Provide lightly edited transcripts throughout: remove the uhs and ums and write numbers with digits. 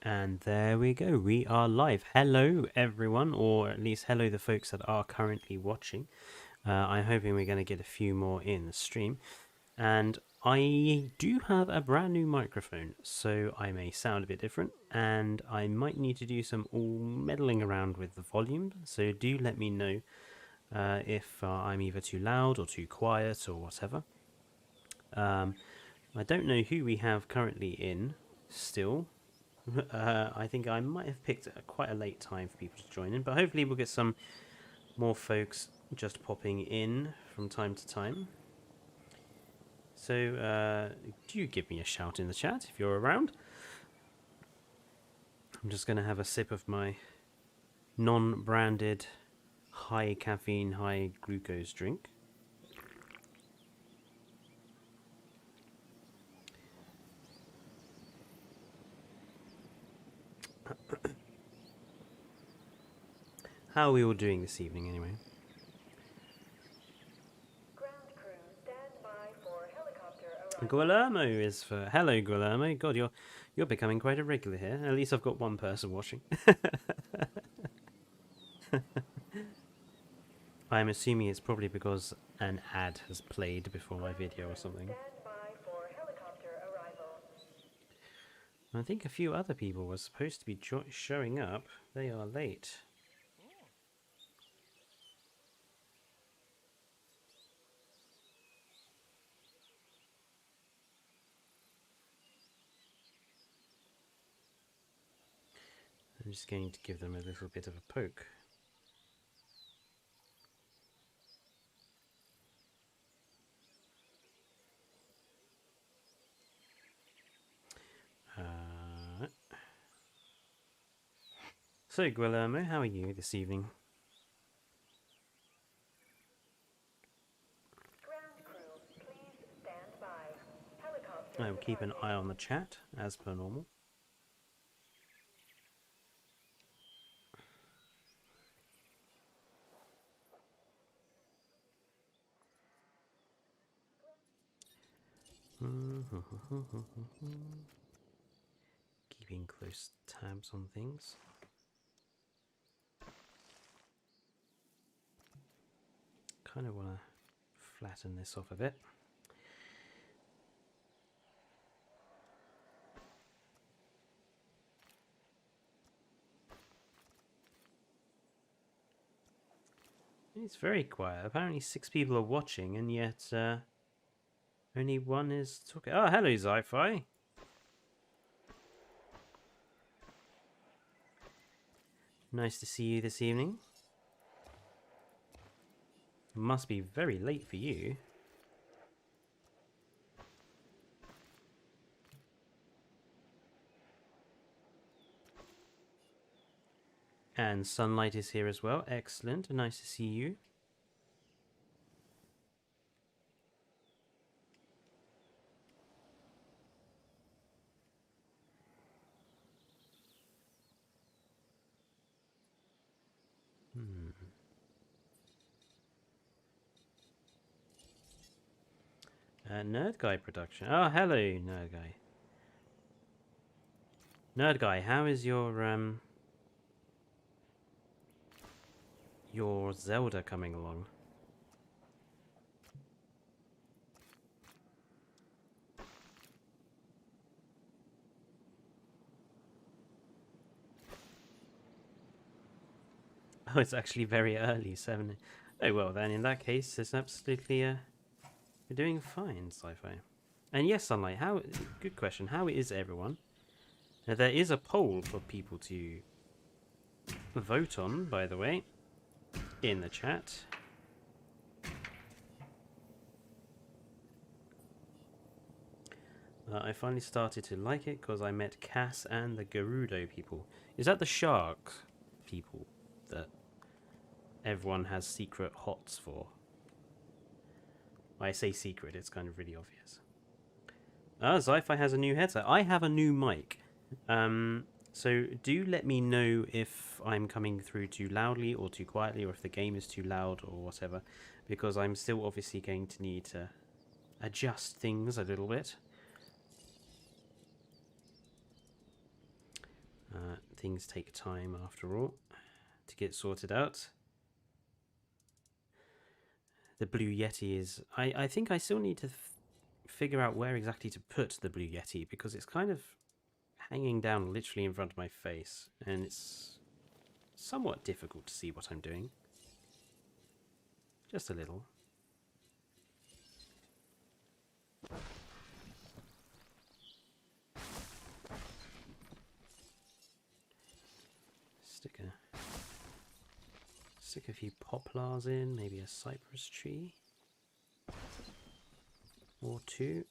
And there we go, we are live. Hello everyone, or at least hello the folks that are currently watching. I'm hoping we're going to get a few more in the stream. And I do have a brand new microphone, so I may sound a bit different, and I might need to do some meddling around with the volume, so do let me know if I'm either too loud or too quiet or whatever. I don't know who we have currently in still. I think I might have picked quite a late time for people to join in, but hopefully we'll get some more folks just popping in from time to time. So do give me a shout in the chat if you're around. I'm just going to have a sip of my non-branded high caffeine, high glucose drink. How are we all doing this evening anyway? Ground crew, stand by for helicopter arrival. Guillermo is for... Hello Guillermo. God, you're becoming quite a regular here. At least I've got one person watching. I'm assuming it's probably because an ad has played before my video or something. Stand by for helicopter arrival. I think a few other people were supposed to be showing up. They are late. I'm just going to give them a little bit of a poke. So, Guillermo, how are you this evening? Ground crew, please stand by. Helicopter I will keep an eye on the chat, as per normal. Keeping close tabs on things. Kind of want to flatten this off a bit. It's very quiet. Apparently 6 people are watching, and yet only one is talking. Oh, hello, Zi-Fi. Nice to see you this evening. Must be very late for you. And Sunlight is here as well. Excellent. Nice to see you. Nerd Guy production. Oh, hello, Nerd Guy. Nerd Guy, how is your Zelda coming along? Oh, it's actually very early, 7. Oh, well, then in that case, it's absolutely, you're doing fine, Sci-Fi. And yes, Sunlight, how, good question, how is everyone? Now, there is a poll for people to vote on, by the way, in the chat. I finally started to like it because I met Cass and the Gerudo people. Is that the shark people that everyone has secret hots for? I say secret, it's kind of really obvious. Zi-Fi has a new headset. I have a new mic. So do let me know if I'm coming through too loudly or too quietly, or if the game is too loud or whatever, because I'm still obviously going to need to adjust things a little bit. things take time after all to get sorted out. The Blue Yeti is... I think I still need to figure out where exactly to put the Blue Yeti, because it's kind of hanging down literally in front of my face, and it's somewhat difficult to see what I'm doing. Just a little. Stick a few poplars in, maybe a cypress tree or two.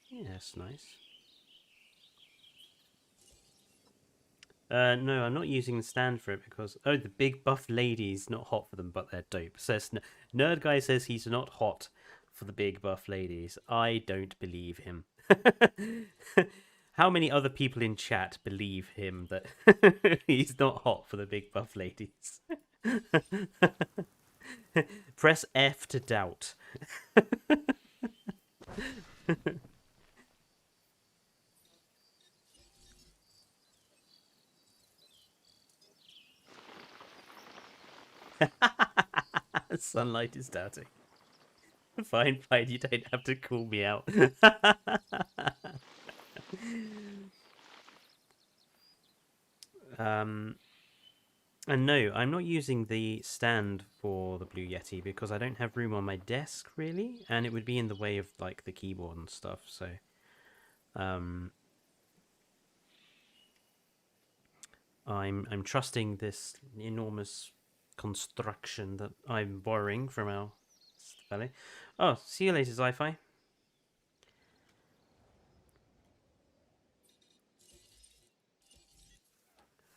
Yeah, that's nice. No, I'm not using the stand for it because... Oh, the big buff ladies, not hot for them, but they're dope. Says Nerd Guy says he's not hot for the big buff ladies. I don't believe him. How many other people in chat believe him that he's not hot for the big buff ladies? Press F to doubt. Sunlight is doubting. Fine, fine, you don't have to call me out. And no, I'm not using the stand for the Blue Yeti because I don't have room on my desk really, and it would be in the way of like the keyboard and stuff. So, I'm trusting this enormous construction that I'm borrowing from our valley. Oh, see you later, Sci-Fi.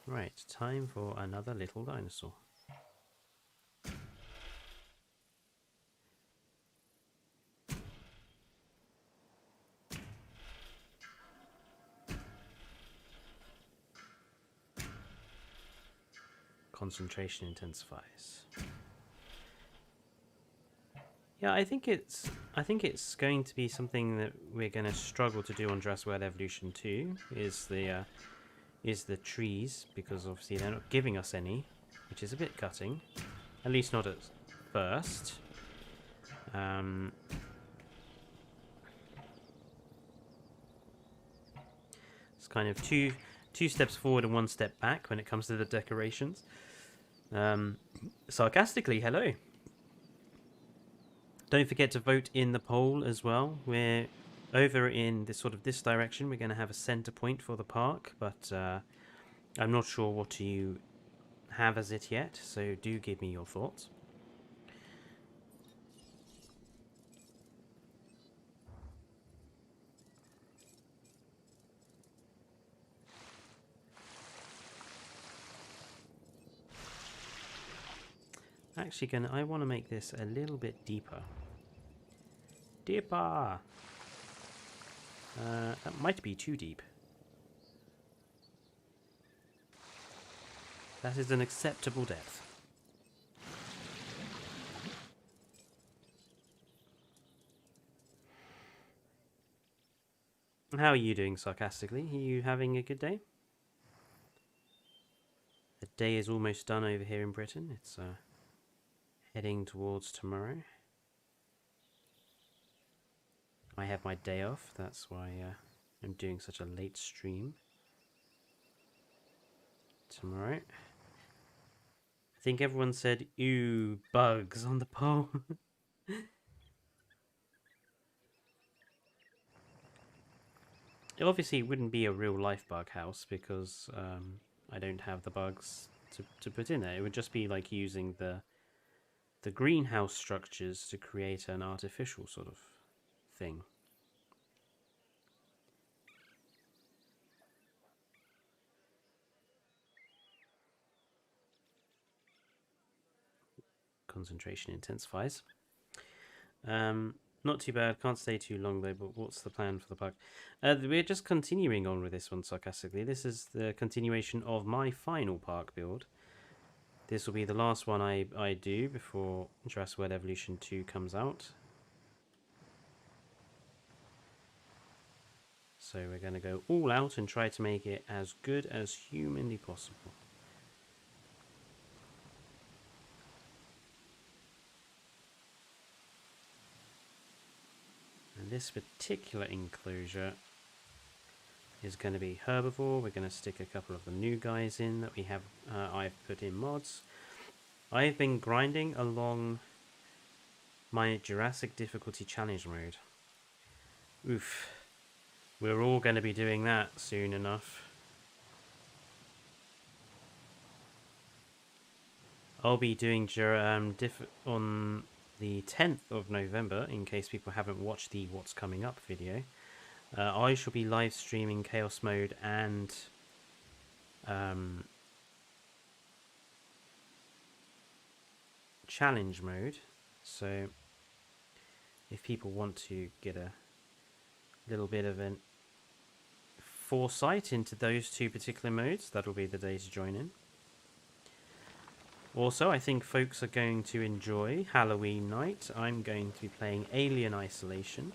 Right, time for another little dinosaur. Concentration intensifies. Yeah, I think it's going to be something that we're going to struggle to do on Jurassic World Evolution 2 is the trees, because obviously they're not giving us any, which is a bit gutting. At least not at first. It's kind of two steps forward and one step back when it comes to the decorations. Sarcastically, hello. Don't forget to vote in the poll as well. We're over in this direction. We're going to have a center point for the park, but I'm not sure what you have as it yet, so do give me your thoughts. Actually, I want to make this a little bit deeper. Deeper! That might be too deep. That is an acceptable depth. How are you doing, sarcastically? Are you having a good day? The day is almost done over here in Britain. It's heading towards tomorrow. I have my day off, that's why I'm doing such a late stream tomorrow. I think everyone said, "Ew, bugs" on the poll. It obviously wouldn't be a real life bug house because I don't have the bugs to put in there. It would just be like using the greenhouse structures to create an artificial sort of thing. Concentration intensifies. Not too bad. Can't stay too long though. But what's the plan for the park? We're just continuing on with this one sarcastically. This is the continuation of my final park build. This will be the last one I do before Jurassic World Evolution 2 comes out. So we're going to go all out and try to make it as good as humanly possible. And this particular enclosure is going to be herbivore. We're going to stick a couple of the new guys in that we have. I've put in mods. I've been grinding along my Jurassic difficulty challenge mode. Oof. We're all going to be doing that soon enough. I'll be doing on the 10th of November, in case people haven't watched the What's Coming Up video. I shall be live streaming Chaos Mode and Challenge Mode. So if people want to get a little bit of an foresight into those two particular modes, that'll be the day to join in. Also, I think folks are going to enjoy Halloween night. I'm going to be playing Alien Isolation.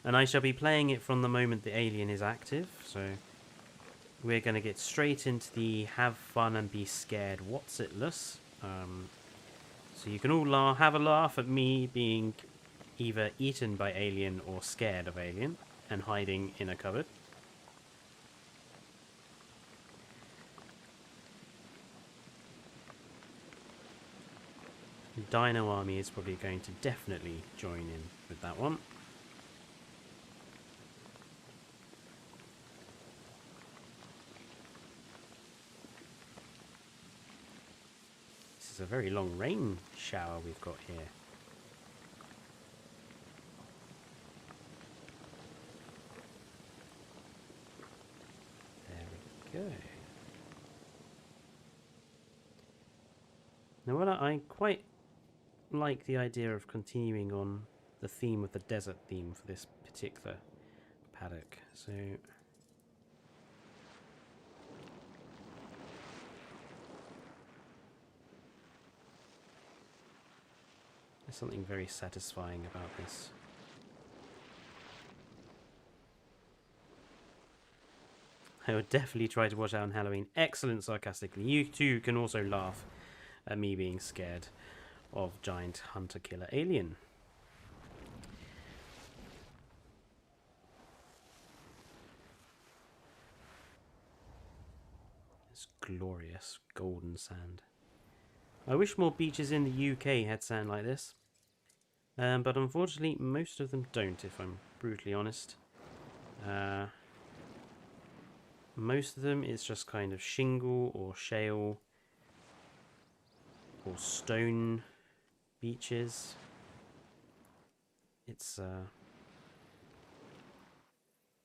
And I shall be playing it from the moment the alien is active. So we're going to get straight into the have fun and be scared what's it-less. So you can all have a laugh at me being either eaten by alien or scared of alien and hiding in a cupboard. Dino Army is probably going to definitely join in with that one. This is a very long rain shower we've got here. There we go. Now what I quite like the idea of continuing on the theme of the desert theme for this particular paddock. So there's something very satisfying about this. I would definitely try to watch out on Halloween. Excellent, sarcastically. You too can also laugh at me being scared of giant hunter-killer alien. It's glorious golden sand. I wish more beaches in the UK had sand like this. But unfortunately, most of them don't, if I'm brutally honest. Most of them is just kind of shingle or shale or stone beaches. It's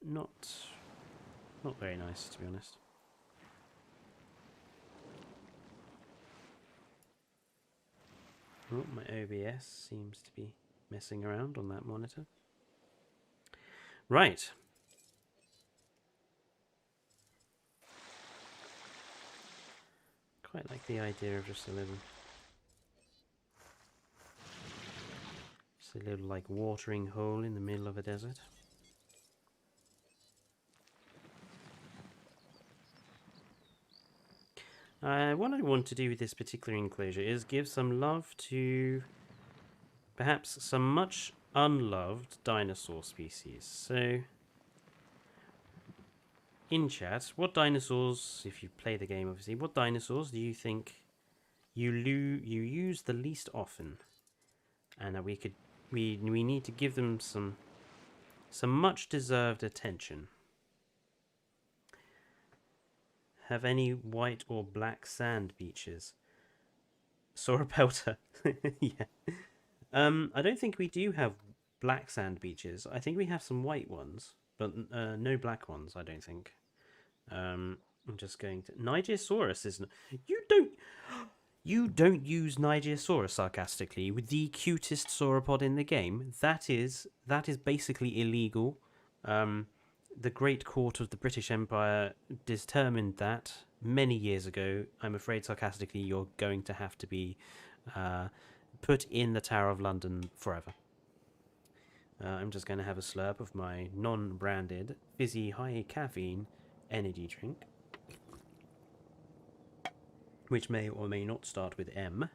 not very nice, to be honest. Oh, my OBS seems to be messing around on that monitor. Right. Quite like the idea of just a little like watering hole in the middle of a desert. What I want to do with this particular enclosure is give some love to perhaps some much unloved dinosaur species. So in chat, what dinosaurs, if you play the game obviously, what dinosaurs do you think you use the least often, and that we need to give them some much deserved attention? Have any white or black sand beaches? Sauropelta. Yeah. I don't think we do have black sand beaches. I think we have some white ones, but no black ones, I don't think. I'm just going to... Nigersaurus isn't... You don't use Nigersaurus sarcastically with the cutest sauropod in the game. That is basically illegal. The Great Court of the British Empire determined that many years ago. I'm afraid, sarcastically, you're going to have to be put in the Tower of London forever. I'm just going to have a slurp of my non-branded fizzy high caffeine energy drink, which may or may not start with M.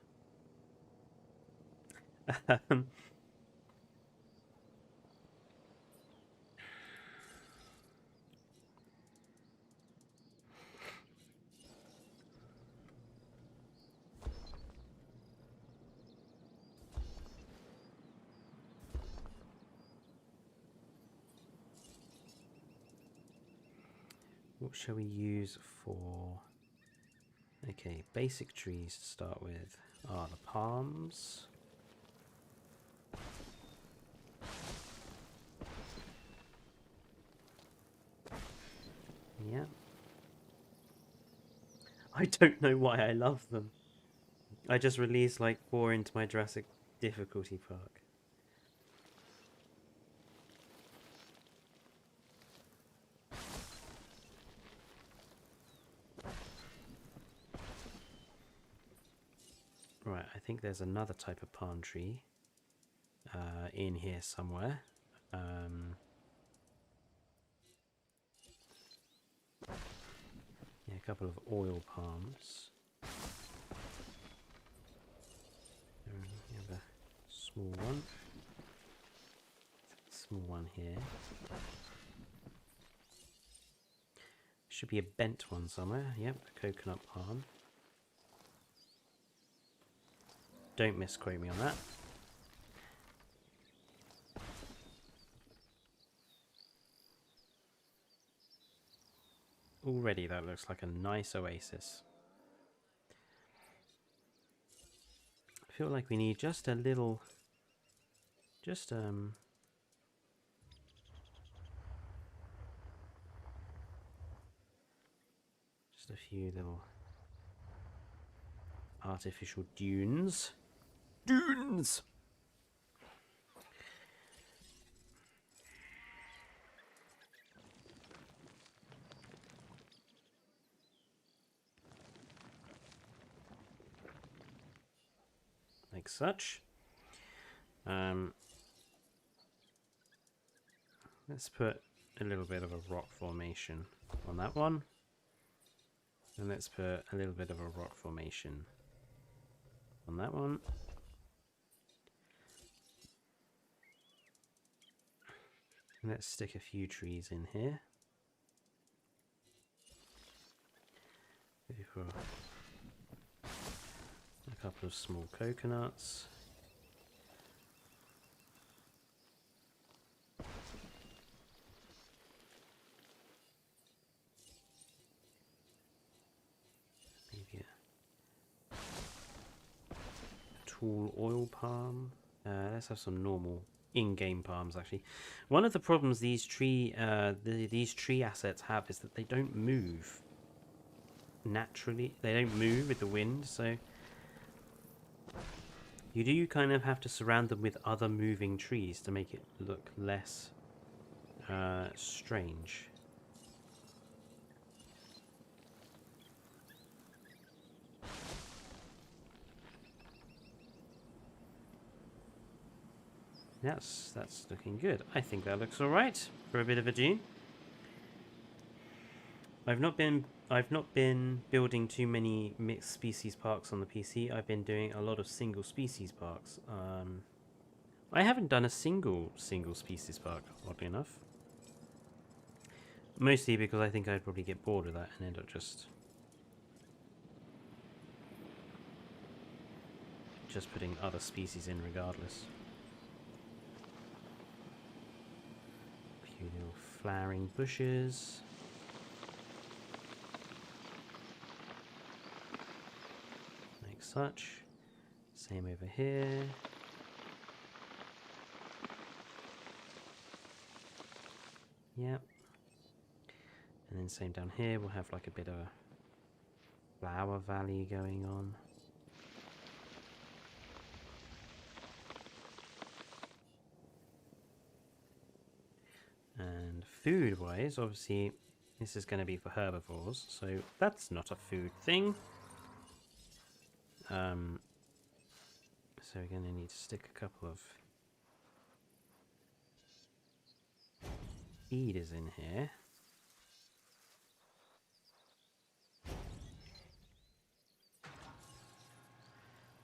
What shall we use for... Okay, basic trees to start with are the palms. Yeah. I don't know why I love them. I just released like 4 into my Jurassic difficulty park. Right, I think there's another type of palm tree in here somewhere. Yeah, a couple of oil palms. You have a small one. Small one here. Should be a bent one somewhere. Yep, a coconut palm. Don't misquote me on that. Already that looks like a nice oasis. I feel like we need just a little... Just a few little artificial dunes. Dunes! Like such. Let's put a little bit of a rock formation on that one. And let's put a little bit of a rock formation on that one. And let's stick a few trees in here. Maybe for a couple of small coconuts. Maybe a tall oil palm. Let's have some normal in-game palms. Actually, one of the problems these tree assets have is that they don't move naturally. They don't move with the wind, so you do kind of have to surround them with other moving trees to make it look less strange. That's looking good. I think that looks all right for a bit of a dune. I've not been building too many mixed species parks on the PC. I've been doing a lot of single species parks. I haven't done a single species park, oddly enough. Mostly because I think I'd probably get bored of that and end up just putting other species in regardless. A few little flowering bushes. Like such. Same over here. Yep. And then same down here, we'll have like a bit of a flower valley going on. And food-wise, obviously, this is going to be for herbivores, so that's not a food thing. So we're going to need to stick a couple of feeders in here.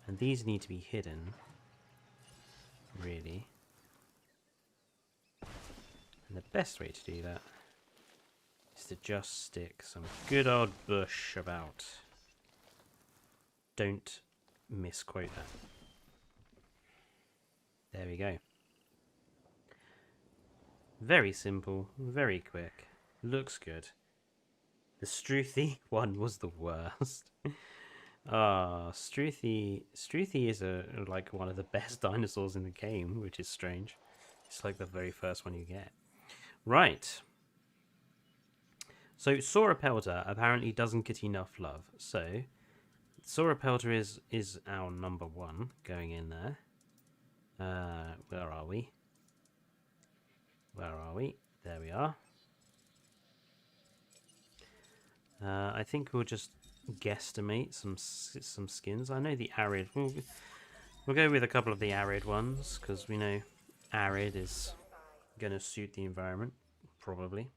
And these need to be hidden, really. And the best way to do that is to just stick some good old bush about. Don't misquote that. There we go. Very simple, very quick. Looks good. The Struthy one was the worst. Struthy is like one of the best dinosaurs in the game, which is strange. It's like the very first one you get. Right. So Sauropelta apparently doesn't get enough love. So Sauropelta is our number one going in there. Where are we? Where are we? There we are. I think we'll just guesstimate some skins. I know the arid. We'll go with a couple of the arid ones because we know arid is going to suit the environment, probably.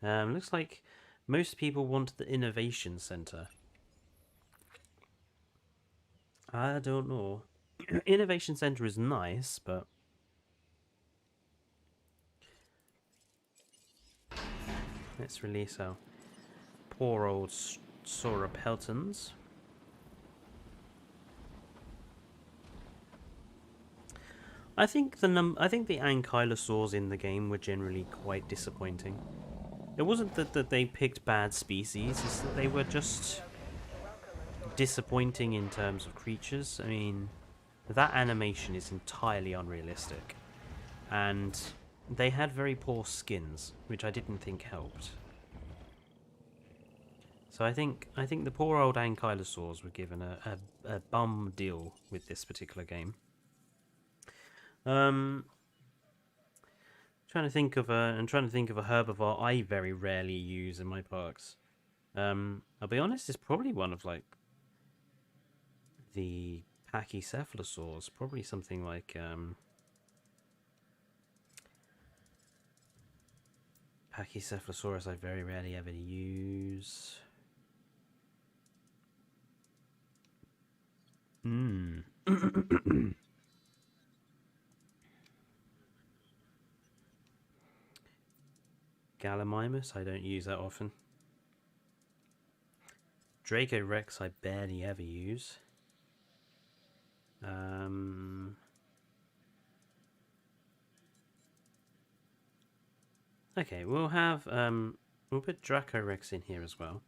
Looks like most people want the innovation center. I don't know. Innovation center is nice, but let's release our poor old Sauropeltans. I think the ankylosaurs in the game were generally quite disappointing. It wasn't that they picked bad species; it's that they were just disappointing in terms of creatures. I mean, that animation is entirely unrealistic, and they had very poor skins, which I didn't think helped. So I think the poor old ankylosaurs were given a bum deal with this particular game. Trying to think of a herbivore I very rarely use in my parks. I'll be honest, it's probably one of like the pachycephalosaurs, probably something like Pachycephalosaurus I very rarely ever use. Gallimimus, I don't use that often. Draco Rex, I barely ever use. Okay, we'll have we'll put Draco Rex in here as well.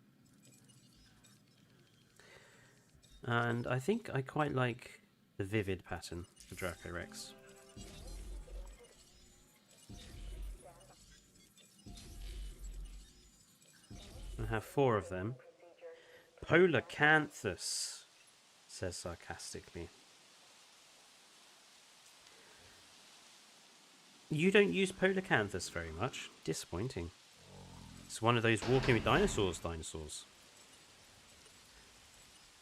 And I think I quite like the vivid pattern for Draco Rex. I have 4 of them. Polacanthus, says sarcastically. You don't use Polacanthus very much. Disappointing. It's one of those walking with dinosaurs.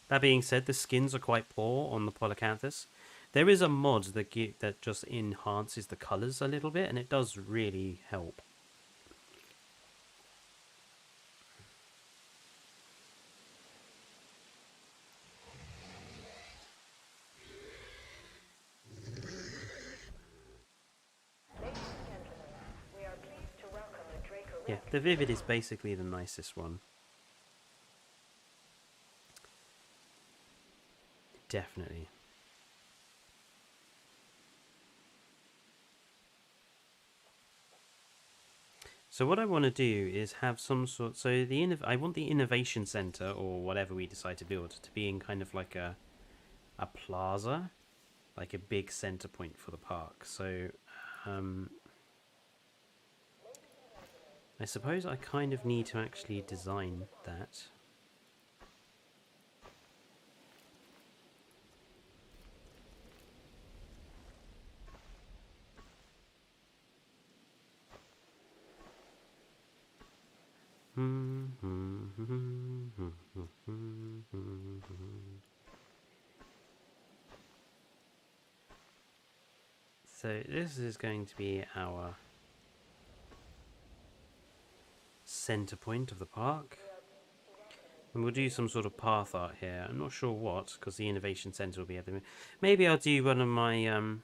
That being said, the skins are quite poor on the Polacanthus. There is a mod that just enhances the colours a little bit, and it does really help. Yeah, the Vivid is basically the nicest one. Definitely. So what I want to do is have some sort. So I want the innovation center or whatever we decide to build to be in kind of like a plaza, like a big center point for the park. So I suppose I kind of need to actually design that. So this is going to be our center point of the park. And we'll do some sort of path art here. I'm not sure what, because the Innovation Center will be at the... Maybe I'll do one of my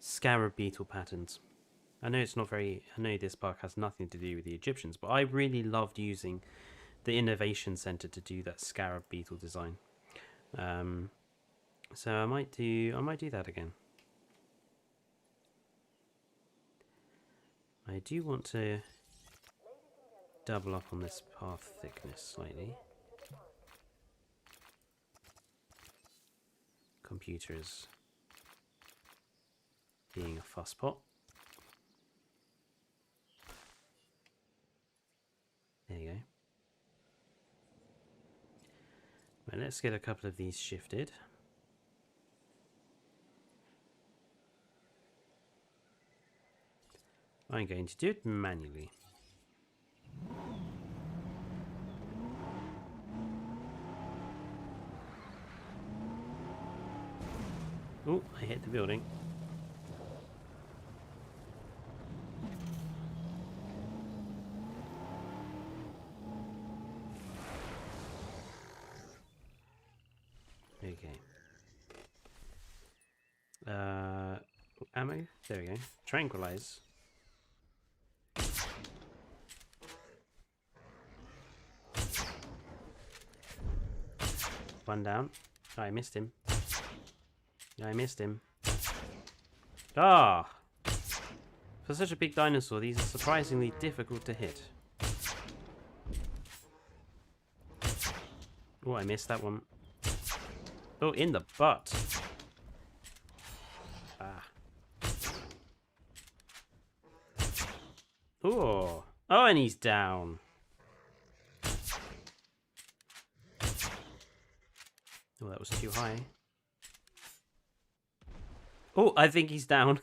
scarab beetle patterns. I know it's not very... I know this park has nothing to do with the Egyptians, but I really loved using the Innovation Center to do that scarab beetle design. So I might do that again. I do want to double up on this path thickness slightly. Computer is being a fusspot. There you go. Right, let's get a couple of these shifted. I'm going to do it manually. Oh, I hit the building. Okay. Ammo? There we go. Tranquilize. One down. Oh, I missed him. I missed him. Ah! For such a big dinosaur, these are surprisingly difficult to hit. Oh, I missed that one. Oh, in the butt. Ah. Oh. Oh, and he's down. Oh, that was too high. Oh, I think he's down.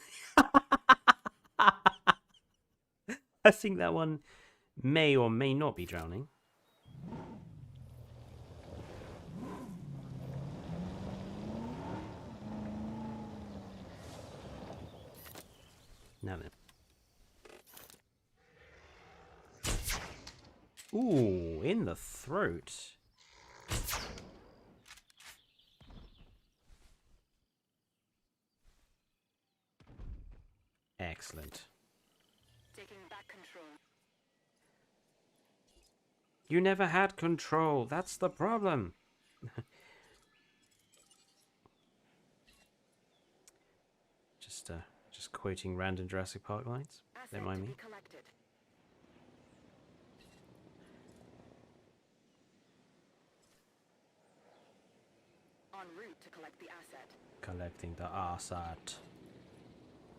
I think that one may or may not be drowning. Now then. Ooh, in the throat. Excellent. Taking back control. You never had control. That's the problem. Just quoting random Jurassic Park lines. Don't mind me. En route to collect the asset. Collecting the asset.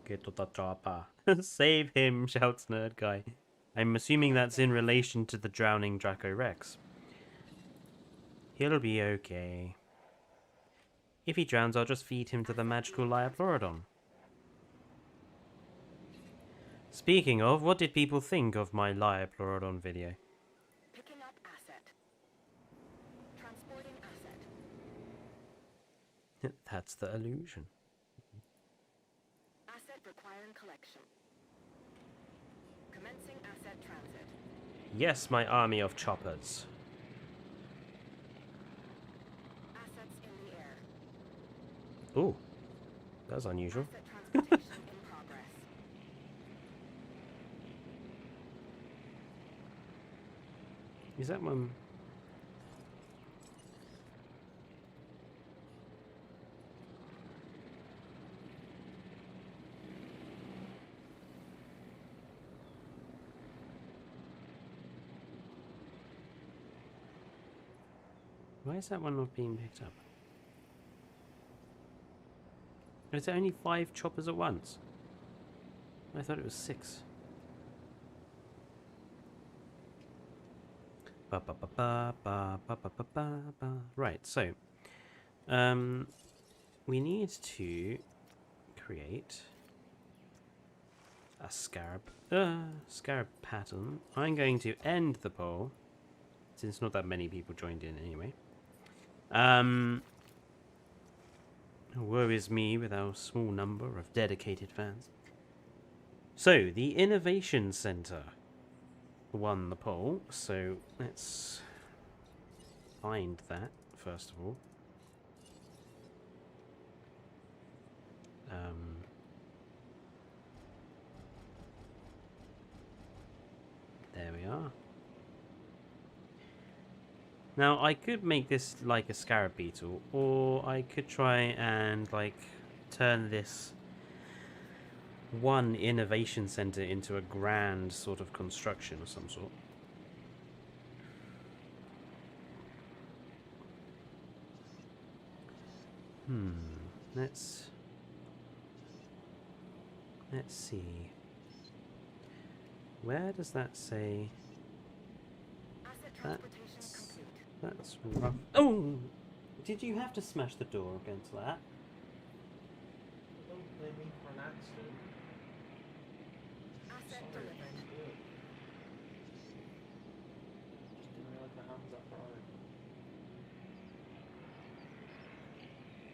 Get to the chopper. Save him, shouts Nerd Guy. I'm assuming that's in relation to the drowning Draco Rex. He'll be okay. If he drowns, I'll just feed him to the magical Lioplorodon. Speaking of, what did people think of my Lioplorodon video? Picking up asset. Transporting asset. That's the illusion. Asset requiring collection. Commencing asset transit. Yes, my army of choppers. Assets in the air. Ooh, that's unusual. Asset transportation in progress. Is that one? Why is that one not being picked up? Is there only 5 choppers at once? I thought it was 6. Ba, ba, ba, ba, ba, ba, ba, ba, ba, ba. Right, so we need to create a scarab pattern. I'm going to end the poll since not that many people joined in anyway. Woe is me with our small number of dedicated fans. So, the Innovation Center won the poll, so let's find that first of all. There we are. Now, I could make this like a scarab beetle, or I could try and like turn this one innovation center into a grand sort of construction of some sort. Let's see. Where does that say? Asset transportation complete. That's rough. Oh! Did you have to smash the door against that? Don't blame me for an accident. Asset Sorry, delivered. it was good. Just didn't realise my hands up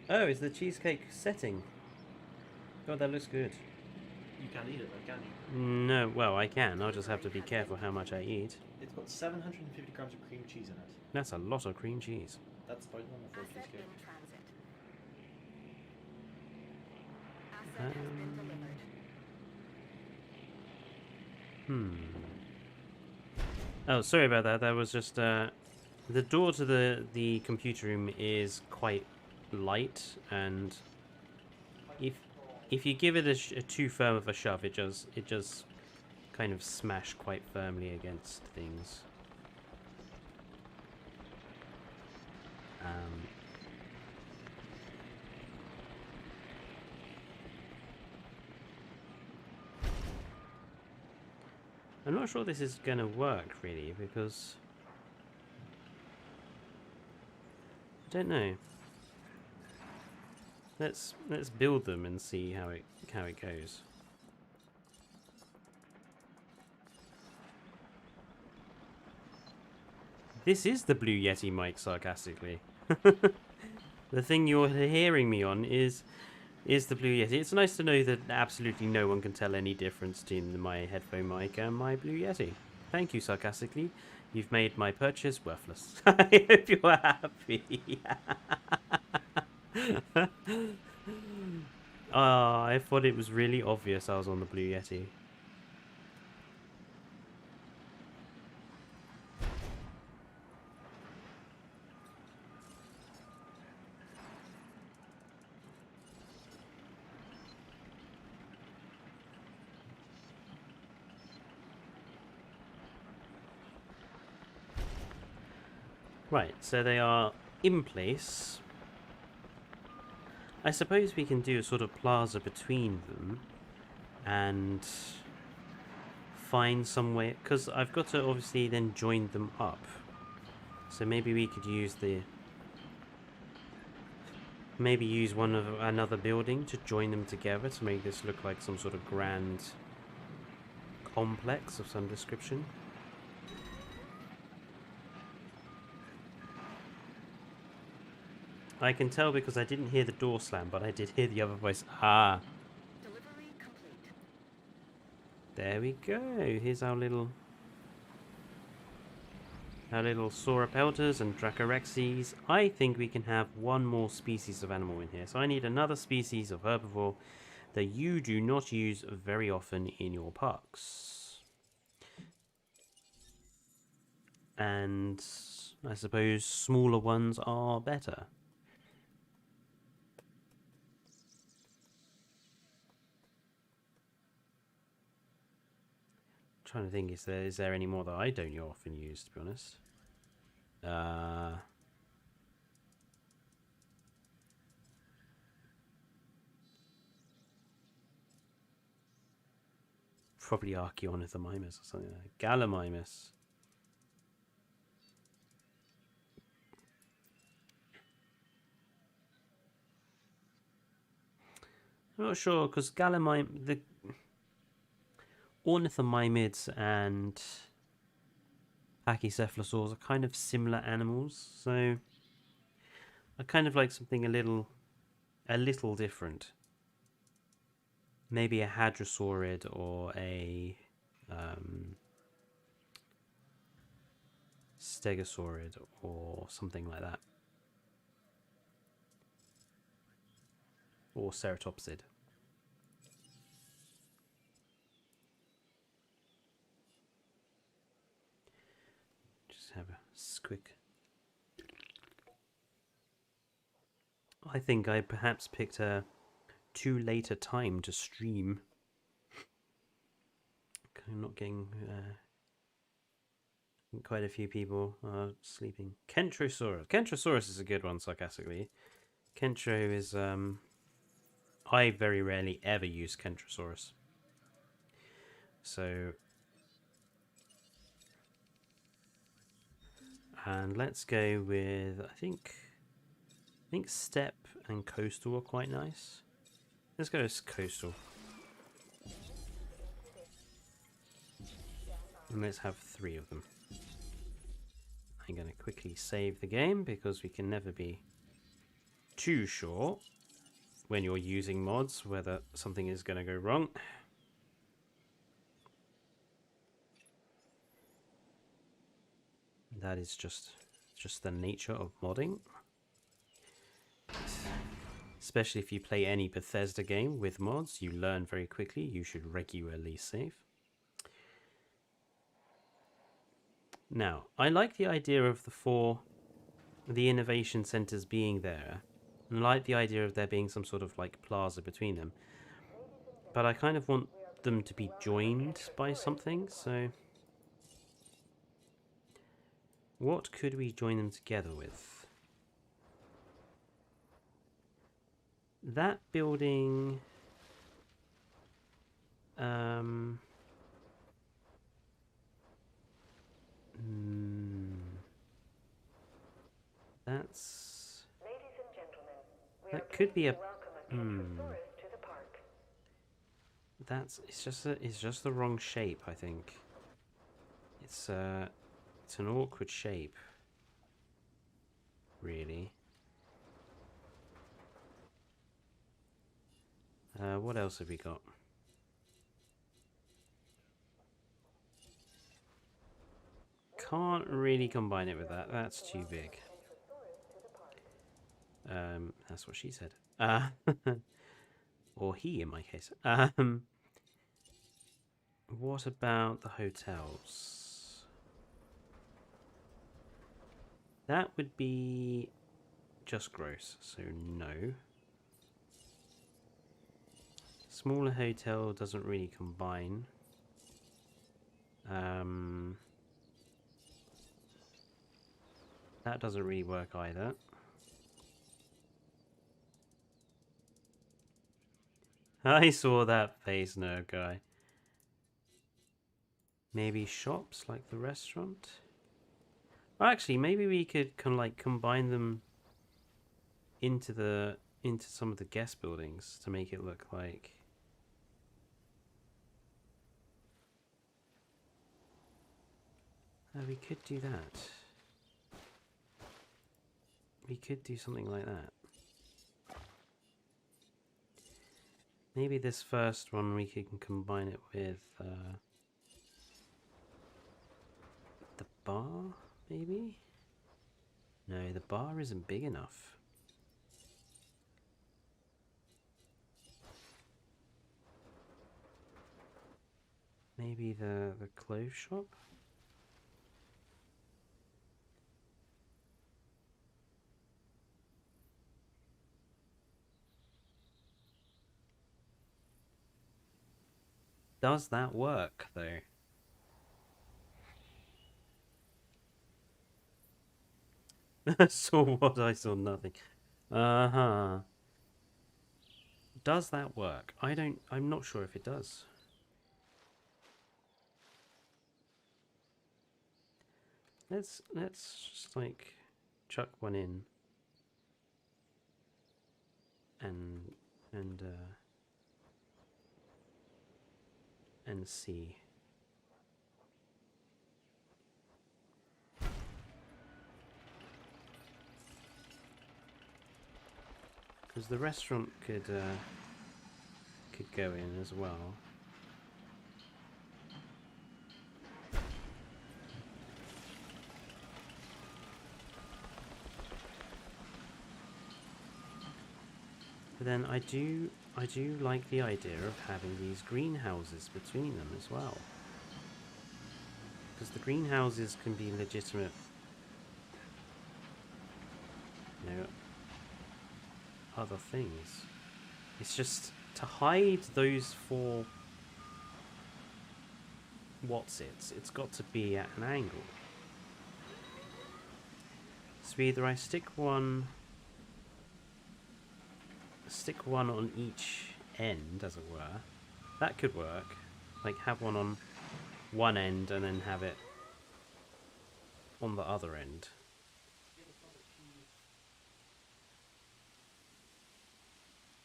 right. Oh, it's the cheesecake setting. God, that looks good. You can't eat it though, can you? No, well, I can. I'll just have to be careful how much I eat. It's got 750 grams of cream cheese in it. That's a lot of cream cheese. That's quite normal for a Asset cheesecake. in transit. Asset has been delivered. Oh, sorry about that. That was just the door to the computer room is quite light, and if you give it a too firm of a shove, it just kind of smash quite firmly against things. I'm not sure this is going to work really, because I don't know. Let's build them and see how it goes. This is the Blue Yeti mic, sarcastically. The thing you're hearing me on is the Blue Yeti. It's nice to know that absolutely no one can tell any difference between my headphone mic and my Blue Yeti. Thank you, sarcastically. You've made my purchase worthless. I hope you're happy. I thought it was really obvious I was on the Blue Yeti. Right, so they are in place. I suppose we can do a sort of plaza between them and find some way, because I've got to obviously then join them up. So maybe we could use another building to join them together to make this look like some sort of grand complex of some description. I can tell because I didn't hear the door slam, but I did hear the other voice. Ah. Delivery complete. There we go. Here's our little Sauropelters and Dracorexes. I think we can have one more species of animal in here. So I need another species of herbivore that you do not use very often in your parks. And I suppose smaller ones are better. Trying to think, is there any more that I don't often use, to be honest? Probably Archaeornithomimus or something like that. Gallimimus. I'm not sure, because the ornithomimids and pachycephalosaurs are kind of similar animals, so I kind of like something a little different. maybe a hadrosaurid or a stegosaurid or something like that, or ceratopsid. Just have a quick. I think I perhaps picked a too late a time to stream. I'm not getting quite a few people are sleeping. Kentrosaurus. Kentrosaurus is a good one, sarcastically. Kentro is I very rarely ever use Kentrosaurus. So and let's go with I think steppe and coastal are quite nice. Let's go with coastal. And let's have 3 of them. I'm going to quickly save the game because we can never be too sure when you're using mods whether something is going to go wrong. That is just the nature of modding. Especially if you play any Bethesda game with mods, you learn very quickly. You should regularly save. Now, I like the idea of the innovation centers being there. And I like the idea of there being some sort of like plaza between them. But I kind of want them to be joined by something, so what could we join them together with? That building that's Ladies and gentlemen, we that are could be a welcome a Carnivores to the park. it's just the wrong shape, I think. It's an awkward shape, really. What else have we got? Can't really combine it with that. That's too big. That's what she said. Or he, in my case. What about the hotels? That would be just gross, so no. Smaller hotel doesn't really combine. That doesn't really work either. I saw that face, no guy. Maybe shops like the restaurant? Or actually, maybe we could combine them into some of the guest buildings to make it look like. We could do that. We could do something like that. Maybe this first one we can combine it with the bar, maybe? No, the bar isn't big enough. Maybe the clothes shop? Does that work, though? I saw what? I saw nothing. Uh-huh. Does that work? I'm not sure if it does. Let's just like chuck one in and see. Because the restaurant could could go in as well. But then I do like the idea of having these greenhouses between them as well. Because the greenhouses can be legitimate, you know, other things. It's just to hide those four it's got to be at an angle. So either I stick one on each end, as it were. That could work. Like have one on one end and then have it on the other end.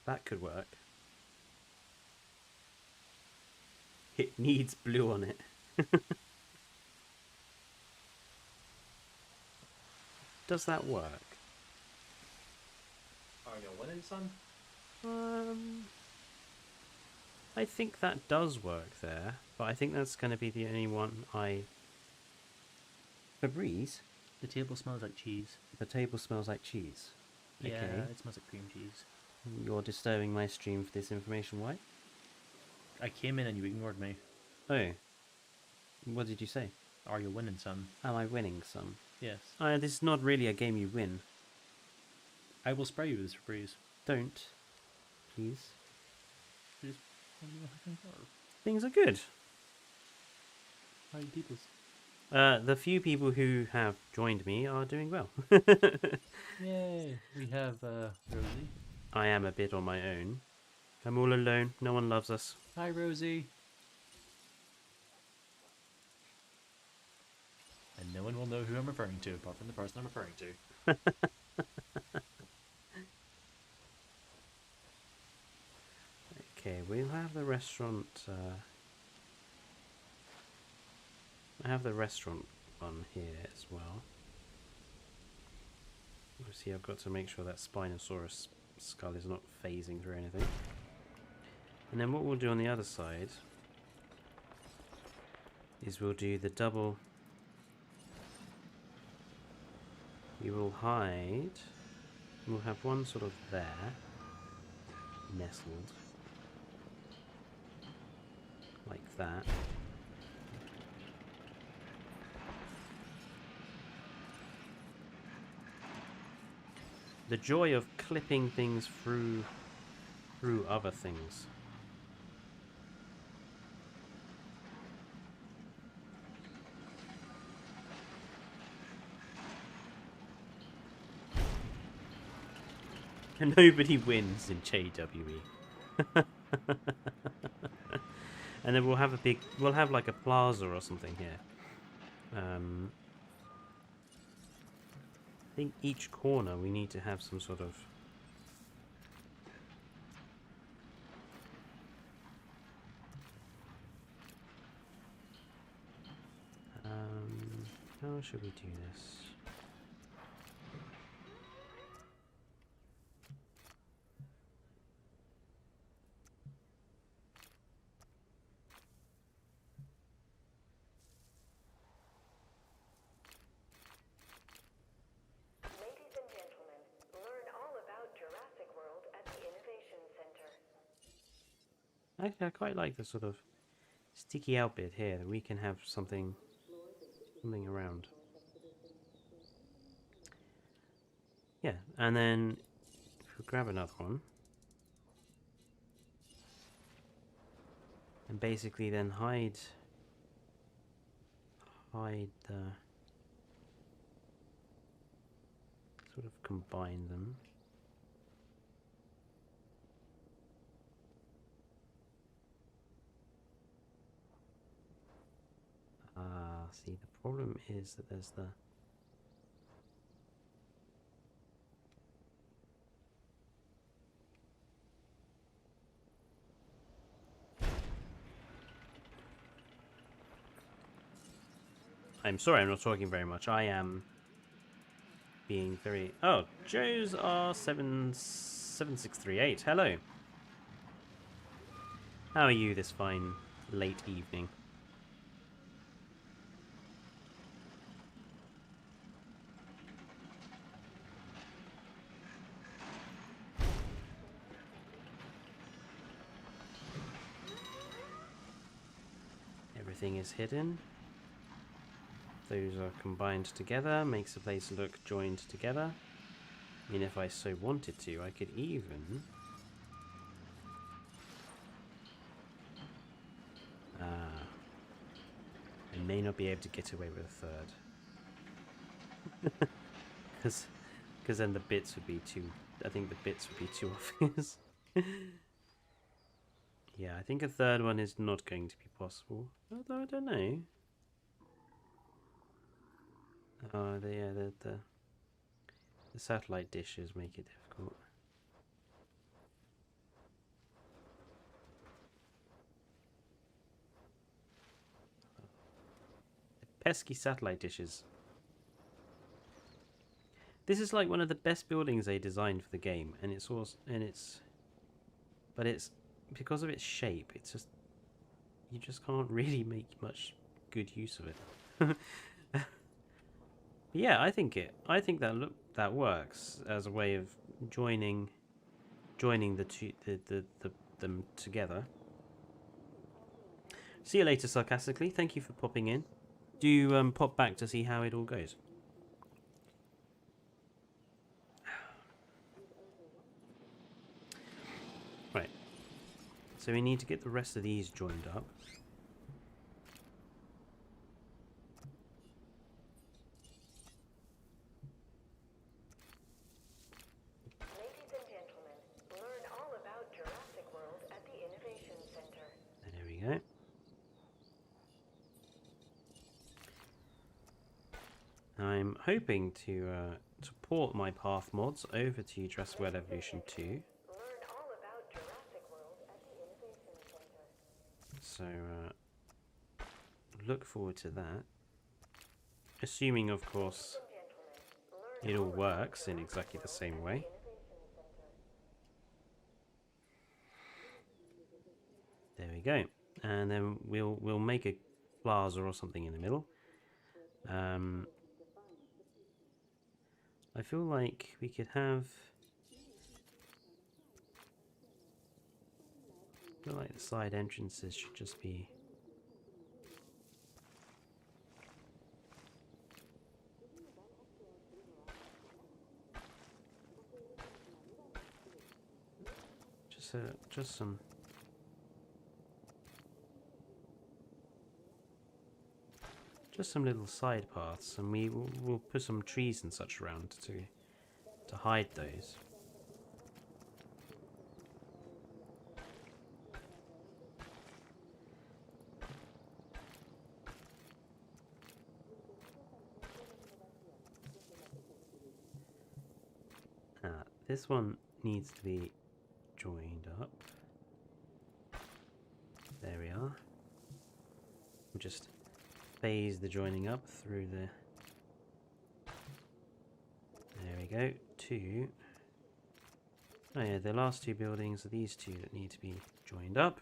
That could work. It needs blue on it. Does that work? Are you winning, son? I think that does work there, but I think that's going to be the only one I... Febreze? The table smells like cheese. The table smells like cheese. Yeah, Okay. it smells like cream cheese. You're disturbing my stream for this information, why? I came in and you ignored me. Oh. What did you say? Are you winning, son? Am I winning some? Yes. This is not really a game you win. I will spray you with this Febreze. Don't. Please. Just Things are good. how you people? The few people who have joined me are doing well. Yay! We have Rosie. I am a bit on my own. I'm all alone. No one loves us. Hi, Rosie. And no one will know who I'm referring to, apart from the person I'm referring to. Okay, we'll have the restaurant. I have the restaurant one here as well. Obviously, I've got to make sure that Spinosaurus skull is not phasing through anything. And then what we'll do on the other side is we'll do the double. We will hide. We'll have one sort of there, nestled, like that. The joy of clipping things through other things. And nobody wins in JWE. And then we'll have like a plaza or something here. I think each corner we need to have some sort of how should we do this? Ladies and gentlemen, learn all about Jurassic World at the Innovation Center. Actually, I quite like the sort of sticky out bit here that we can have something around. Yeah, and then if we grab another one and basically then hide the sort of combine them. See, the problem is that there's the I'm sorry, I'm not talking very much. I am being very... Oh, Joe's R7638. Hello. How are you this fine late evening? Everything is hidden. Those are combined together, makes the place look joined together. I mean, if I so wanted to, I could even... I may not be able to get away with a third. Because then the bits would be too... I think the bits would be too obvious. Yeah, I think a third one is not going to be possible. Although, I don't know. Oh, the satellite dishes make it difficult. Pesky satellite dishes. This is like one of the best buildings they designed for the game, and it's because of its shape, it's just you just can't really make much good use of it. Yeah, I think that works as a way of joining them together. See you later, sarcastically. Thank you for popping in. Do pop back to see how it all goes. Right. So we need to get the rest of these joined up. Ladies and gentlemen, learn all about Jurassic World at the Innovation Center. There we go. I'm hoping to port my path mods over to Jurassic World Evolution 2. Learn all about Jurassic World at the Innovation Center. So look forward to that. Assuming, of course, it all works in exactly the same way. There we go. And then we'll make a plaza or something in the middle. I feel like we could have... I feel like the side entrances should just be... just some... Just some little side paths, and we'll put some trees and such around to hide those. This one needs to be joined up. There we are. We'll just phase the joining up through the... There we go. Two. Oh yeah, the last two buildings are these two that need to be joined up.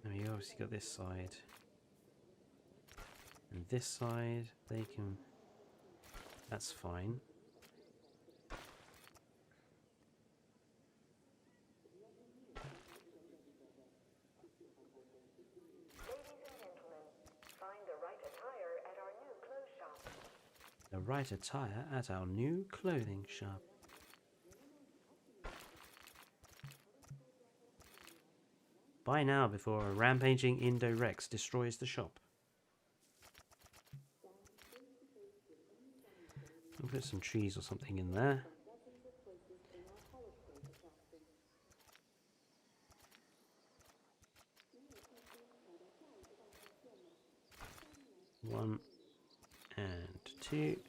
And we obviously got this side. And this side, they can... That's fine. The right attire at our new clothing shop. Buy now before a rampaging Indo-Rex destroys the shop. I'll put some trees or something in there. One and two.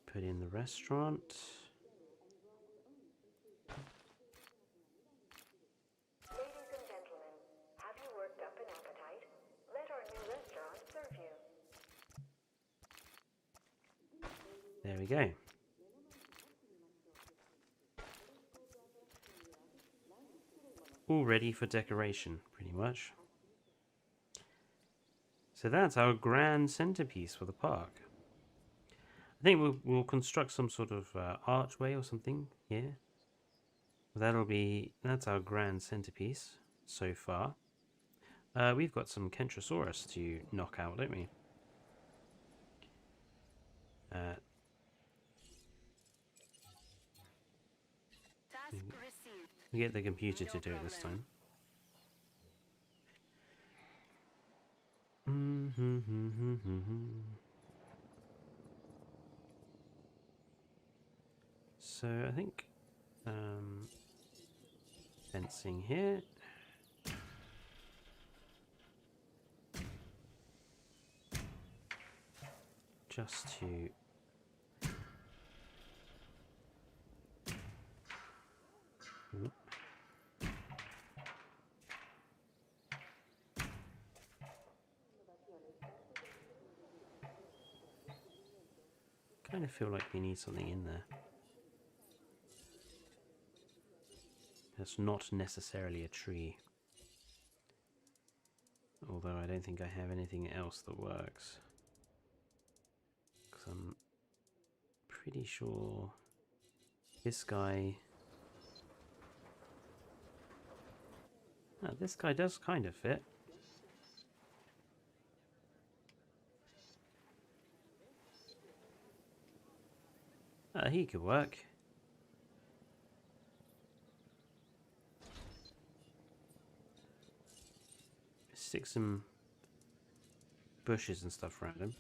Put in the restaurant. Ladies and gentlemen, have you worked up an appetite? Let our new restaurant serve you. There we go. all ready for decoration, pretty much. So that's our grand centerpiece for the park. I think we'll construct some sort of archway or something here. That's our grand centerpiece so far. We've got some Kentrosaurus to knock out, don't we? Task received. We get the computer No to do it this problem. time. Mm-hmm. So I think fencing here. Just to Oop. Kind of feel like we need something in there. That's not necessarily a tree. Although I don't think I have anything else that works. Because I'm pretty sure this guy... Oh, this guy does kind of fit. He could work. Stick some bushes and stuff around him.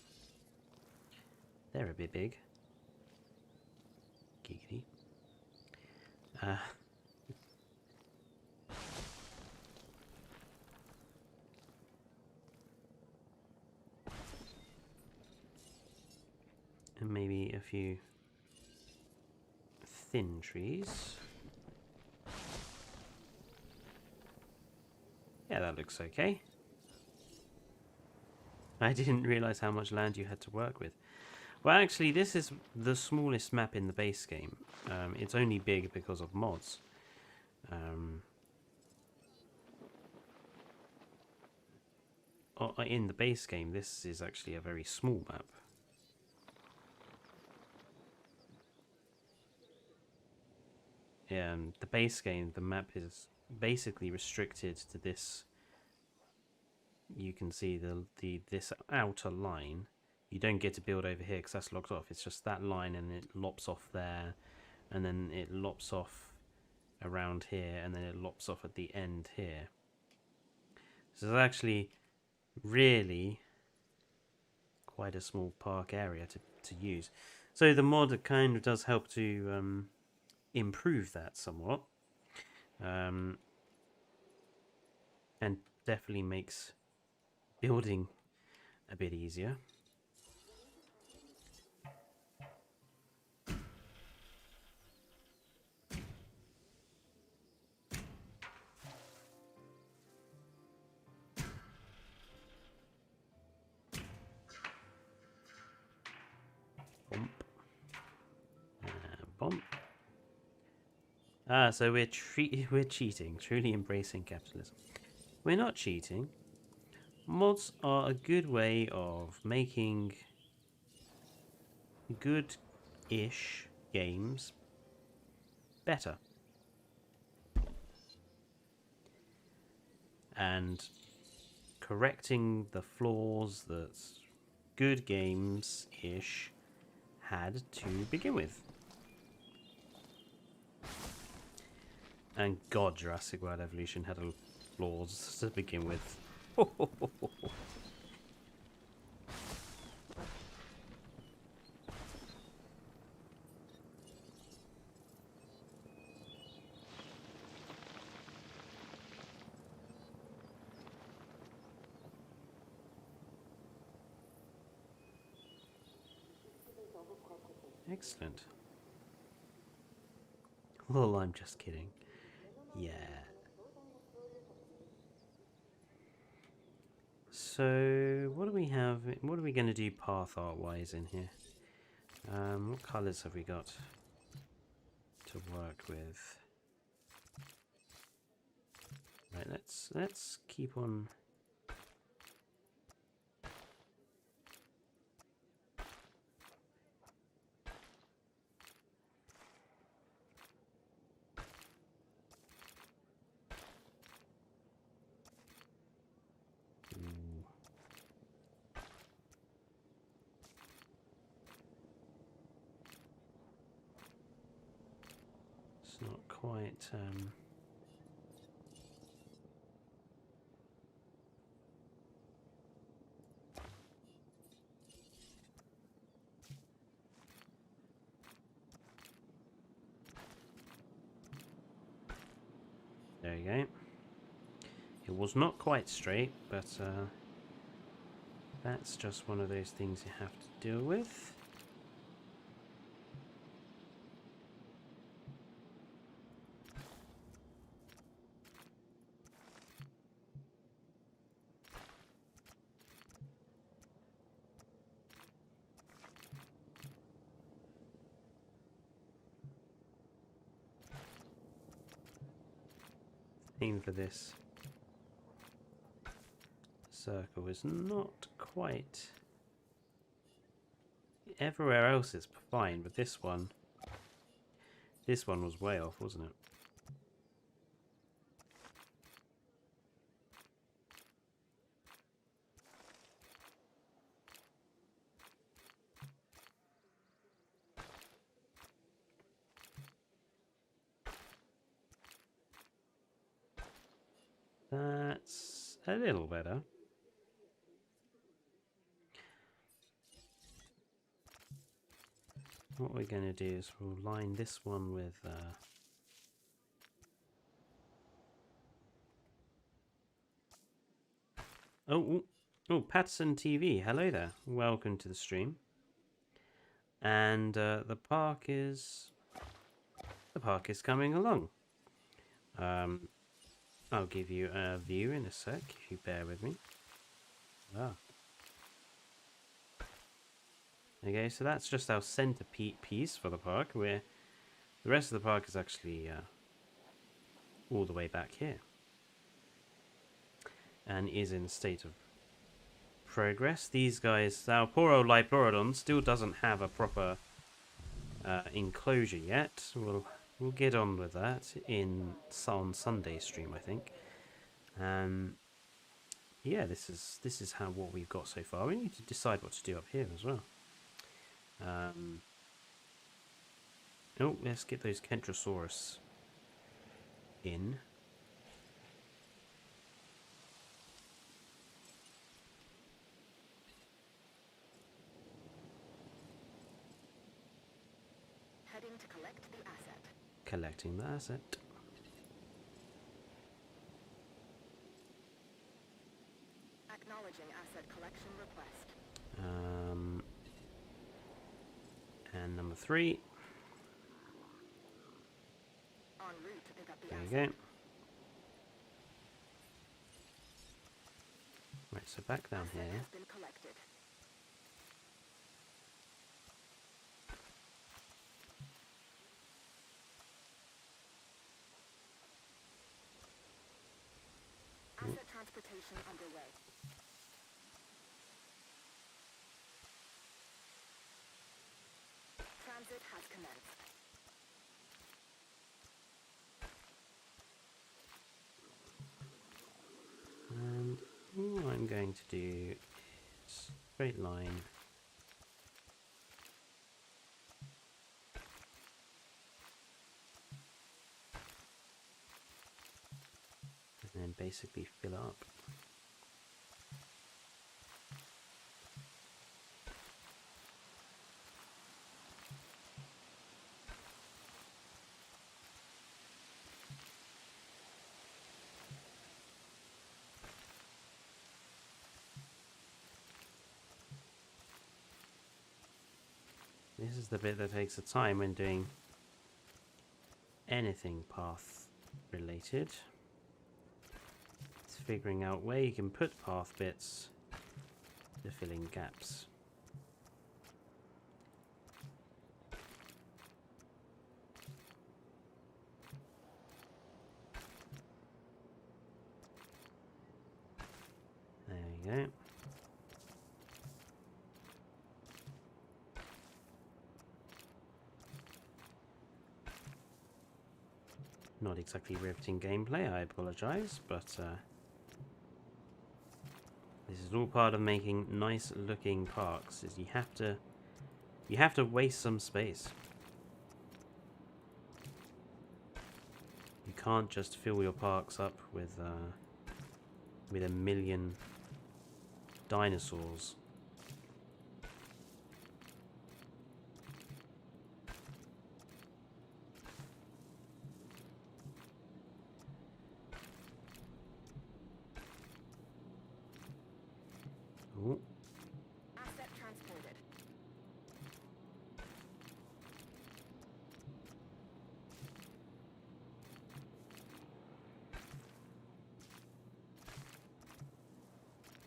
They're a bit big. Giggity. And maybe a few thin trees. Yeah, that looks okay. I didn't realize how much land you had to work with. Well, actually, this is the smallest map in the base game. It's only big because of mods. In the base game, this is actually a very small map. The base game, the map is basically restricted to this. You can see this outer line. You don't get to build over here because that's locked off. It's just that line, and it lops off there, and then it lops off around here, and then it lops off at the end here. So it's actually really quite a small park area to use. So the mod kind of does help to improve that somewhat, and definitely makes building a bit easier. Bump. Bump. So we're cheating, truly embracing capitalism. We're not cheating. Mods are a good way of making good-ish games better. And correcting the flaws that good games-ish had to begin with. And God, Jurassic World Evolution had flaws to begin with. Excellent. Well, I'm just kidding. Yeah. So, what do we have? What are we going to do path art-wise in here? What colours have we got to work with? Right, let's keep on. Ooh. It's not quite. There you go. It was not quite straight, but that's just one of those things you have to deal with. Theme for this circle is not quite. Everywhere else is fine, but this one was way off, wasn't it? That's a little better. What we're going to do is we'll line this one with oh, Patson TV, hello there, welcome to the stream. And the park is coming along. I'll give you a view in a sec if you bear with me. Okay, so that's just our center piece for the park, where the rest of the park is actually all the way back here, and is in a state of progress. These guys, our poor old Liplorodon, still doesn't have a proper enclosure yet. We'll get on with that on Sunday stream, I think. Yeah, this is what we've got so far. We need to decide what to do up here as well. Oh, let's get those Kentrosaurus in. Heading to collect the asset. Collecting the asset. Acknowledging asset collection request. And number 3. En route to pick up the There asset. you go. Right, so back down Asset here. has been collected. Asset transportation underway. Transit has commenced. And all I'm going to do is straight line. And then basically fill it up. This is the bit that takes the time when doing anything path related. It's figuring out where you can put path bits to fill in gaps. we go. Not exactly riveting gameplay, I apologise, but this is all part of making nice looking parks, is you have to waste some space. You can't just fill your parks up with a million dinosaurs. Ooh. Asset transported.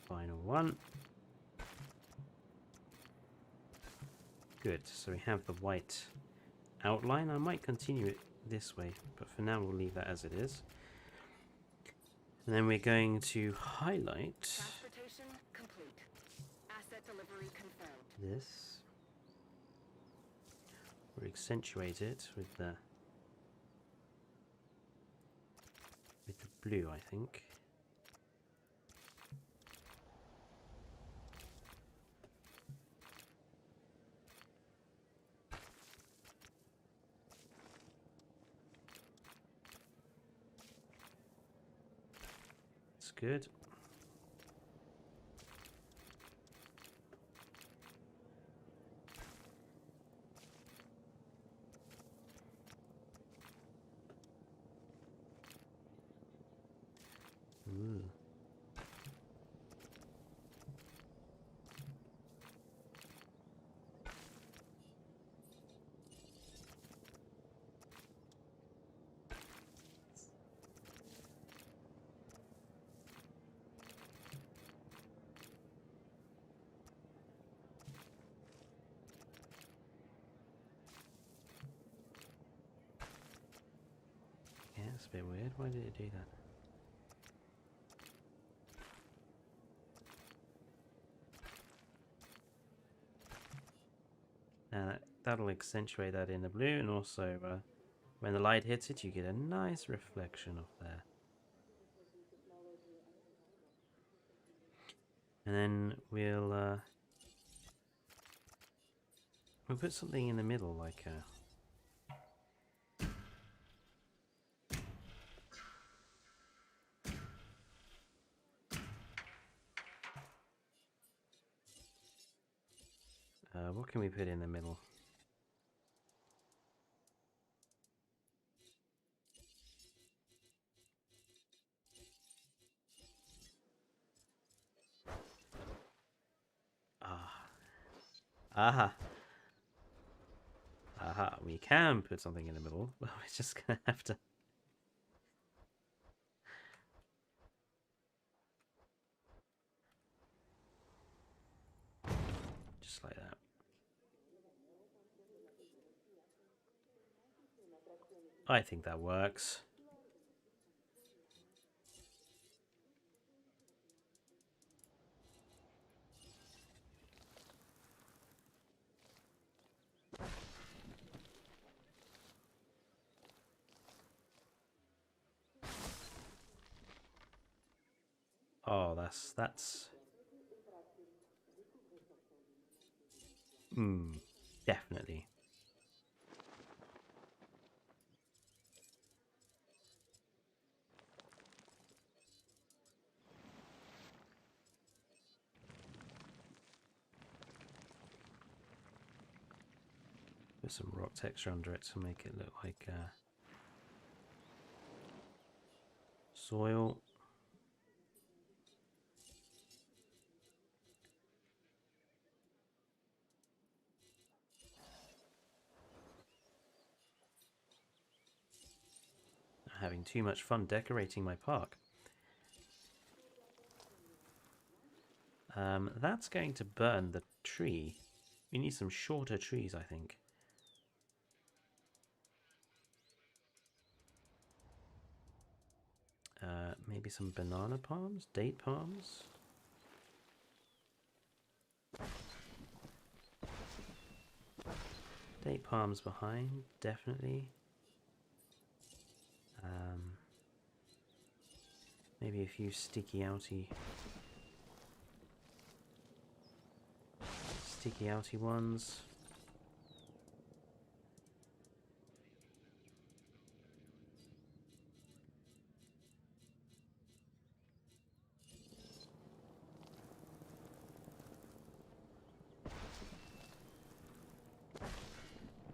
Final one. Good, so we have the white outline. I might continue it this way, but for now we'll leave that as it is. And then we're going to highlight Transportation complete. Asset delivery confirmed. this. Or accentuate it with the blue, I think. It's good. Ooh. Yeah, it's a bit weird. Why did it do that? Now that'll accentuate that in the blue, and also when the light hits it, you get a nice reflection of there. And then we'll put something in the middle, like what can we put in the middle? Aha. Aha, we can put something in the middle, but we're just gonna have to. Just like that. I think that works. Oh, that's. Definitely. Put some rock texture under it to make it look like soil. Having too much fun decorating my park. That's going to burn the tree. We need some shorter trees, I think. Maybe some banana palms? Date palms? Date palms behind, definitely. Maybe a few sticky outy ones.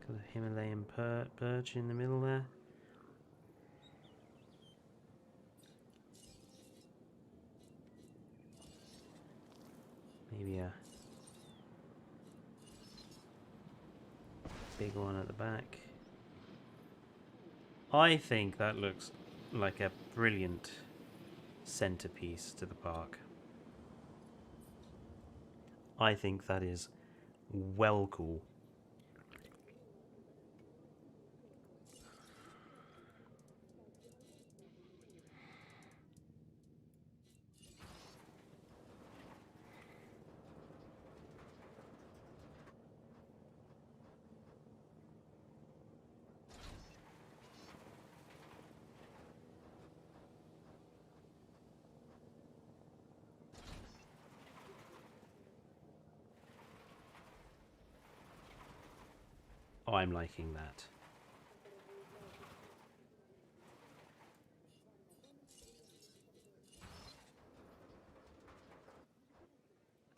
Got a Himalayan birch in the middle there. Maybe a big one at the back. I think that looks like a brilliant centerpiece to the park. I think that is well cool. I'm liking that.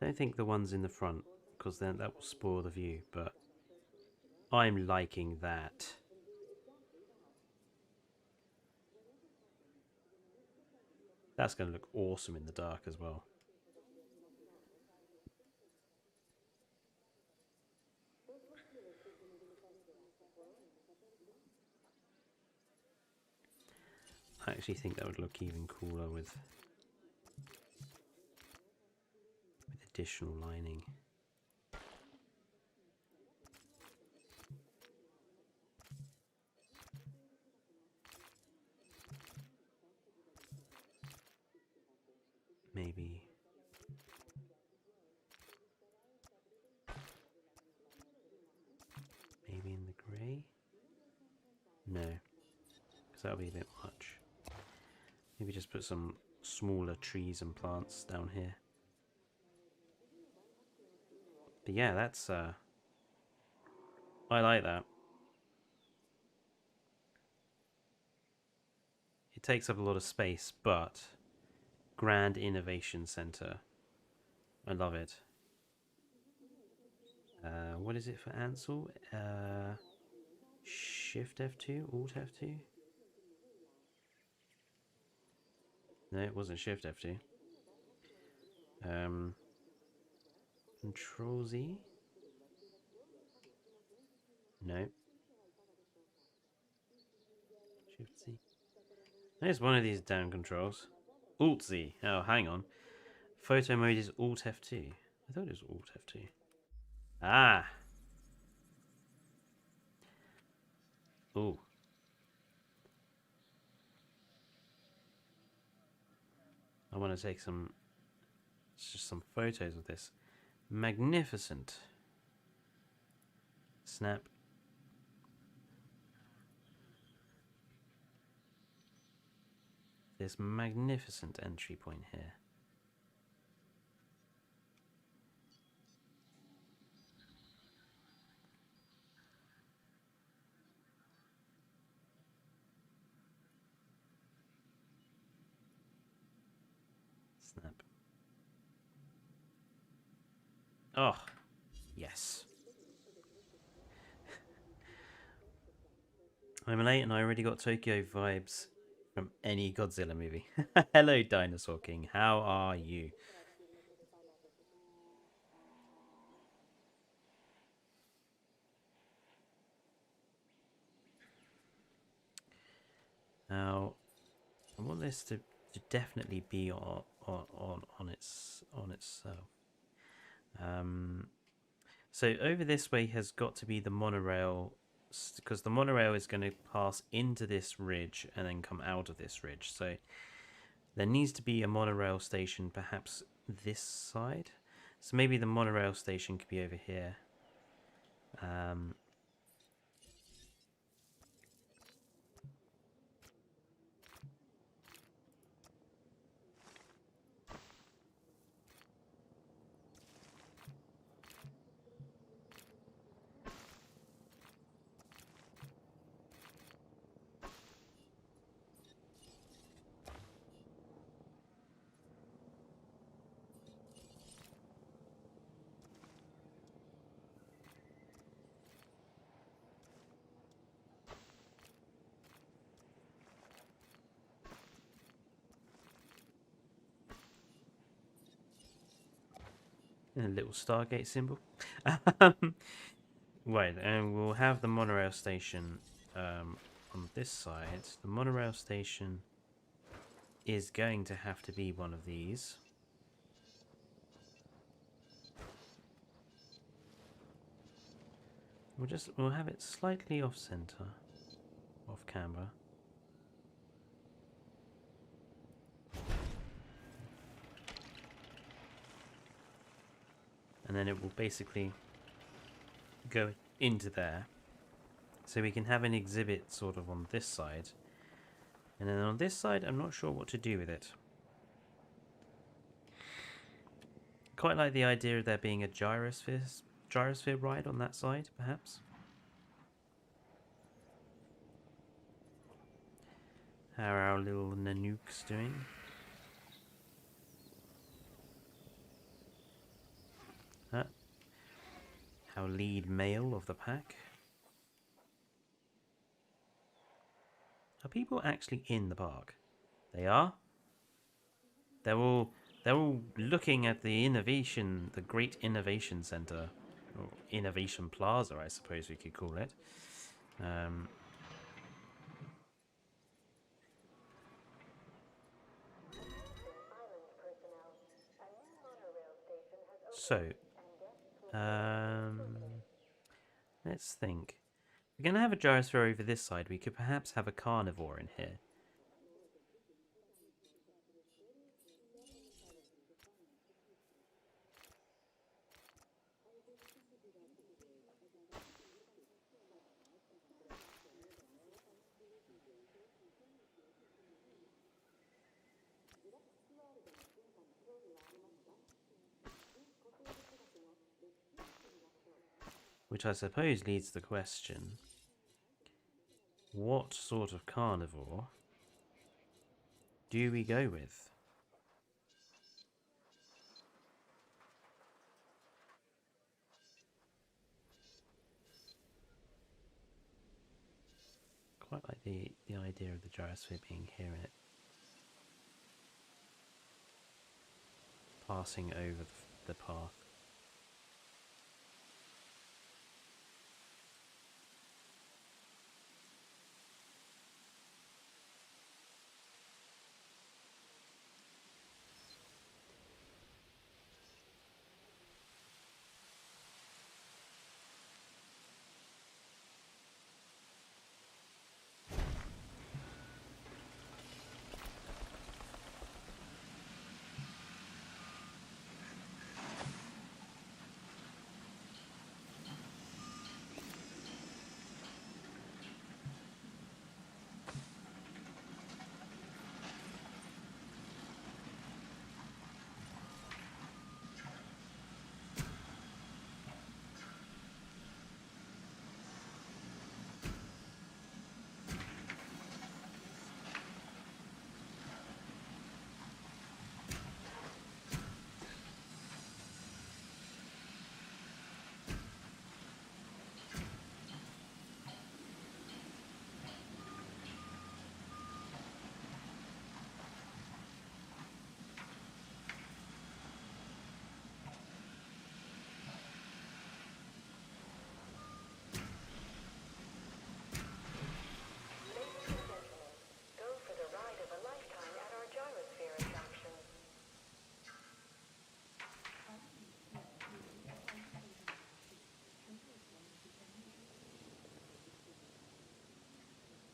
I don't think the ones in the front, because then that will spoil the view, but I'm liking that. That's going to look awesome in the dark as well. I actually think that would look even cooler with additional lining. Maybe in the grey? No, because that'll be a bit much. Maybe just put some smaller trees and plants down here. But yeah, that's I like that. It takes up a lot of space, but grand innovation center. I love it. What is it for Ansel? Shift F2, Alt F2? No, it wasn't Shift F2. Control Z? No. Shift Z. There's one of these damn controls. Alt Z. Oh, hang on. Photo mode is Alt F2. I thought it was Alt F2. Ah! Ooh. I want to take just some photos of this. Magnificent. Snap. This magnificent entry point here. Snap. Oh, yes. I'm late and I already got Tokyo vibes from any Godzilla movie. Hello, Dinosaur King. How are you? Now, I want this to definitely be on itself. So over this way has got to be the monorail, because the monorail is going to pass into this ridge and then come out of this ridge. So there needs to be a monorail station, perhaps this side. So maybe the monorail station could be over here. And a little Stargate symbol. Um, right, and we'll have the monorail station on this side. The monorail station is going to have to be one of these. We'll have it slightly off center, off camera. And then it will basically go into there. So we can have an exhibit sort of on this side. And then on this side, I'm not sure what to do with it. Quite like the idea of there being a gyrosphere ride on that side, perhaps. How are our little Nanooks doing? Huh? Our lead male of the pack. Are people actually in the park? They are? They're all looking at the Great Innovation Center, or Innovation Plaza, I suppose we could call it. So, let's think. We're going to have a gyrosphere over this side. We could perhaps have a carnivore in here. Which I suppose leads to the question, what sort of carnivore do we go with? Quite like the idea of the gyrosphere being here and it passing over the path.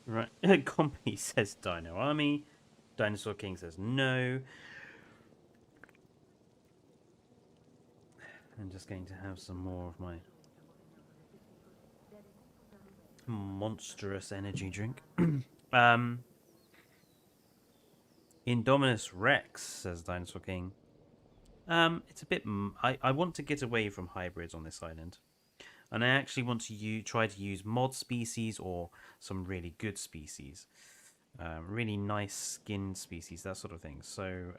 Right, Company says Dino Army. Dinosaur King says no. I'm just going to have some more of my monstrous energy drink. Indominus Rex, says Dinosaur King. It's a bit. I want to get away from hybrids on this island, and I actually want to try to use mod species or some really good species, really nice skin species, that sort of thing. So,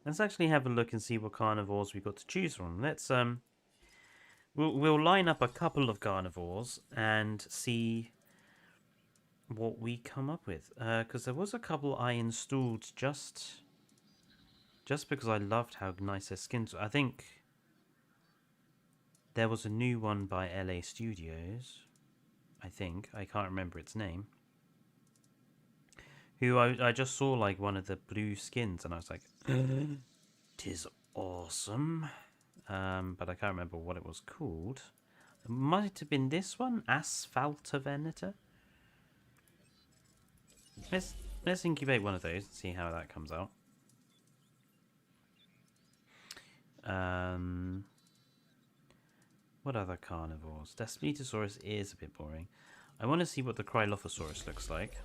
let's actually have a look and see what carnivores we've got to choose from. Let's we'll line up a couple of carnivores and see what we come up with, because there was a couple I installed just because I loved how nice their skins were. I think there was a new one by LA Studios, I can't remember its name, who I just saw like one of the blue skins and I was like, "'Tis awesome," but I can't remember what it was called. It might have been this one, Asphaltovenator. Let's incubate one of those and see how that comes out. What other carnivores? Daspletosaurus is a bit boring. I want to see what the Cryolophosaurus looks like.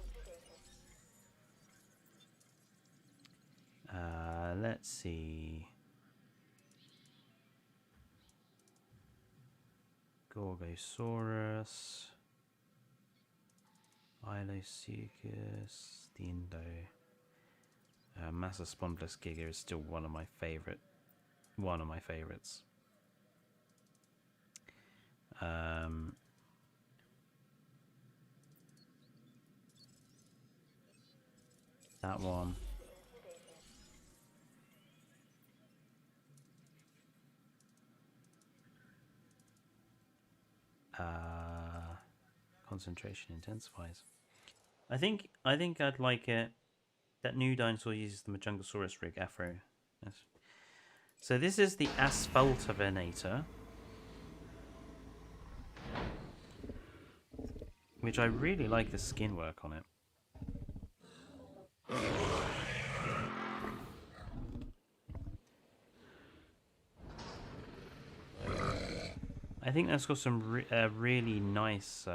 Let's see. Gorgosaurus. Ilosuchus. The Indo. Massaspondylus giga is still one of my favorites. That one. Concentration intensifies. I think I'd like it. That new dinosaur uses the Majungasaurus rig afro. Yes. So this is the Asphaltovenator, which I really like the skin work on it. I think that's got some really nice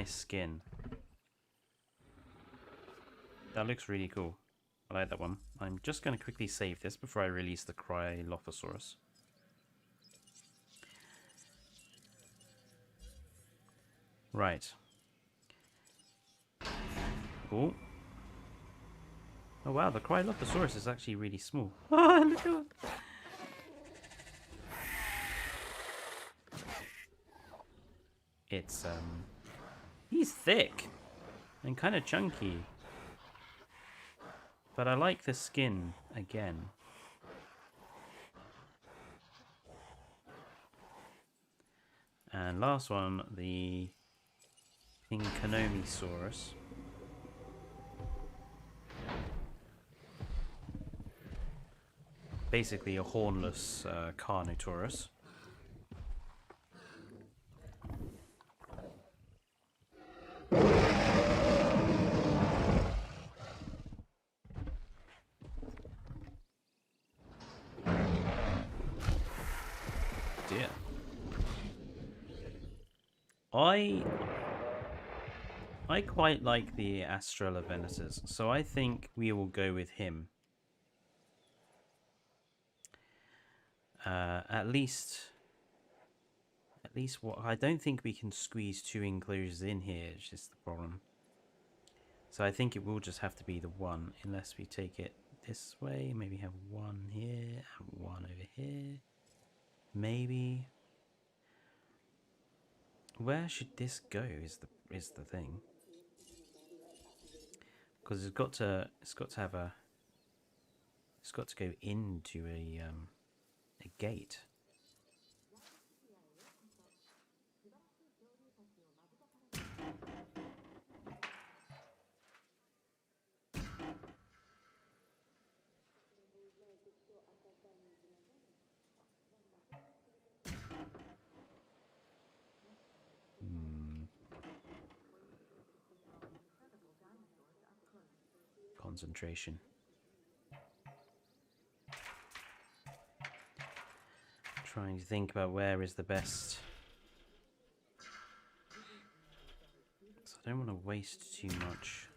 skin. That looks really cool. I like that one. I'm just going to quickly save this before I release the Cryolophosaurus. Right. Cool. Oh wow, the Cryolophosaurus is actually really small. Oh, look at it. It's he's thick and kind of chunky, but I like the skin again. And last one, the Pinkonomisaurus. Basically a hornless Carnotaurus. Dear. I quite like the Australovenators, so I think we will go with him. At least what I don't think we can squeeze two enclosures in here. It's just the problem. So I think it will just have to be the one, unless we take it this way. Maybe have one here and one over here. Maybe. Where should this go? Is the thing? Because it's got to go into a gate. Concentration. Trying to think about where is the best. So I don't want to waste too much.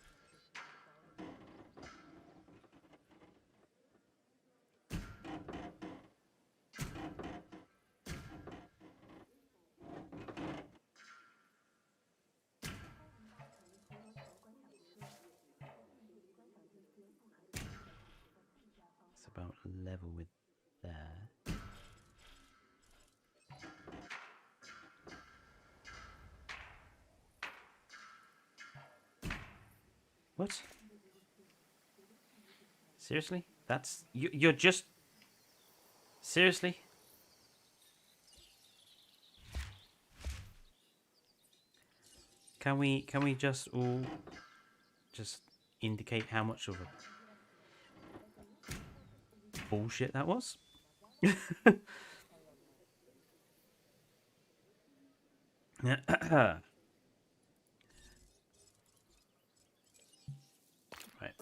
It's about level with there. What? Seriously? That's you're just seriously? Can we just all just indicate how much of a bullshit that was? Right.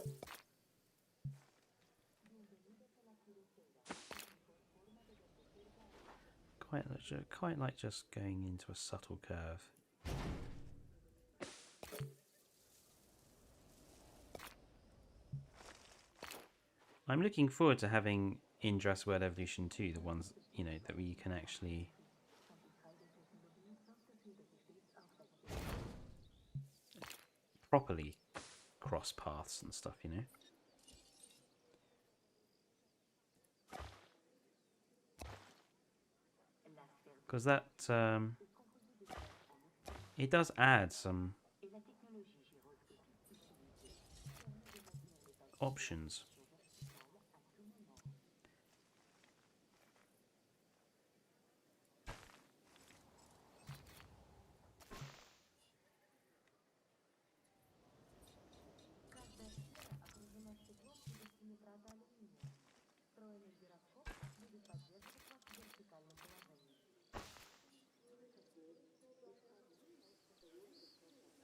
Quite like just going into a subtle curve. I'm looking forward to having in Jurassic World Evolution 2 the ones, you know, that we can actually properly cross paths and stuff, you know. Because that it does add some options.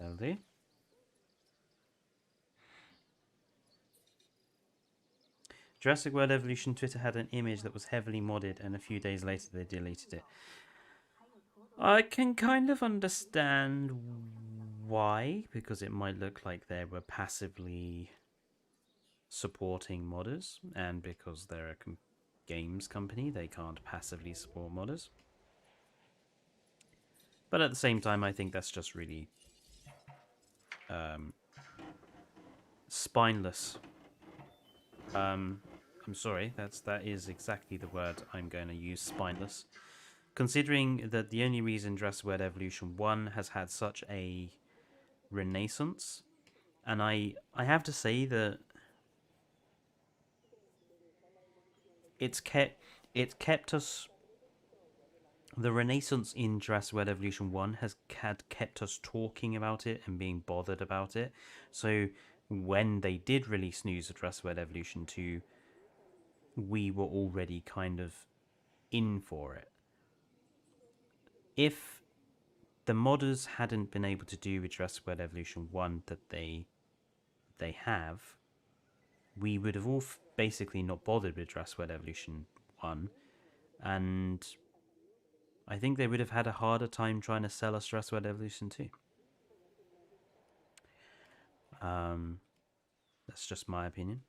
LD. Jurassic World Evolution Twitter had an image that was heavily modded, and a few days later they deleted it. I can kind of understand why, because it might look like they were passively supporting modders, and because they're a games company, they can't passively support modders. But at the same time, I think that's just really spineless. I'm sorry, that is exactly the word I'm going to use, spineless. Considering that the only reason Jurassic World Evolution 1 has had such a renaissance, and I have to say that it's kept us. The renaissance in Jurassic World Evolution 1 had kept us talking about it and being bothered about it. So when they did release news of Jurassic World Evolution 2, we were already kind of in for it. If the modders hadn't been able to do with Jurassic World Evolution 1 that they have, we would have all basically not bothered with Jurassic World Evolution 1, and I think they would have had a harder time trying to sell us Jurassic World Evolution 2. That's just my opinion.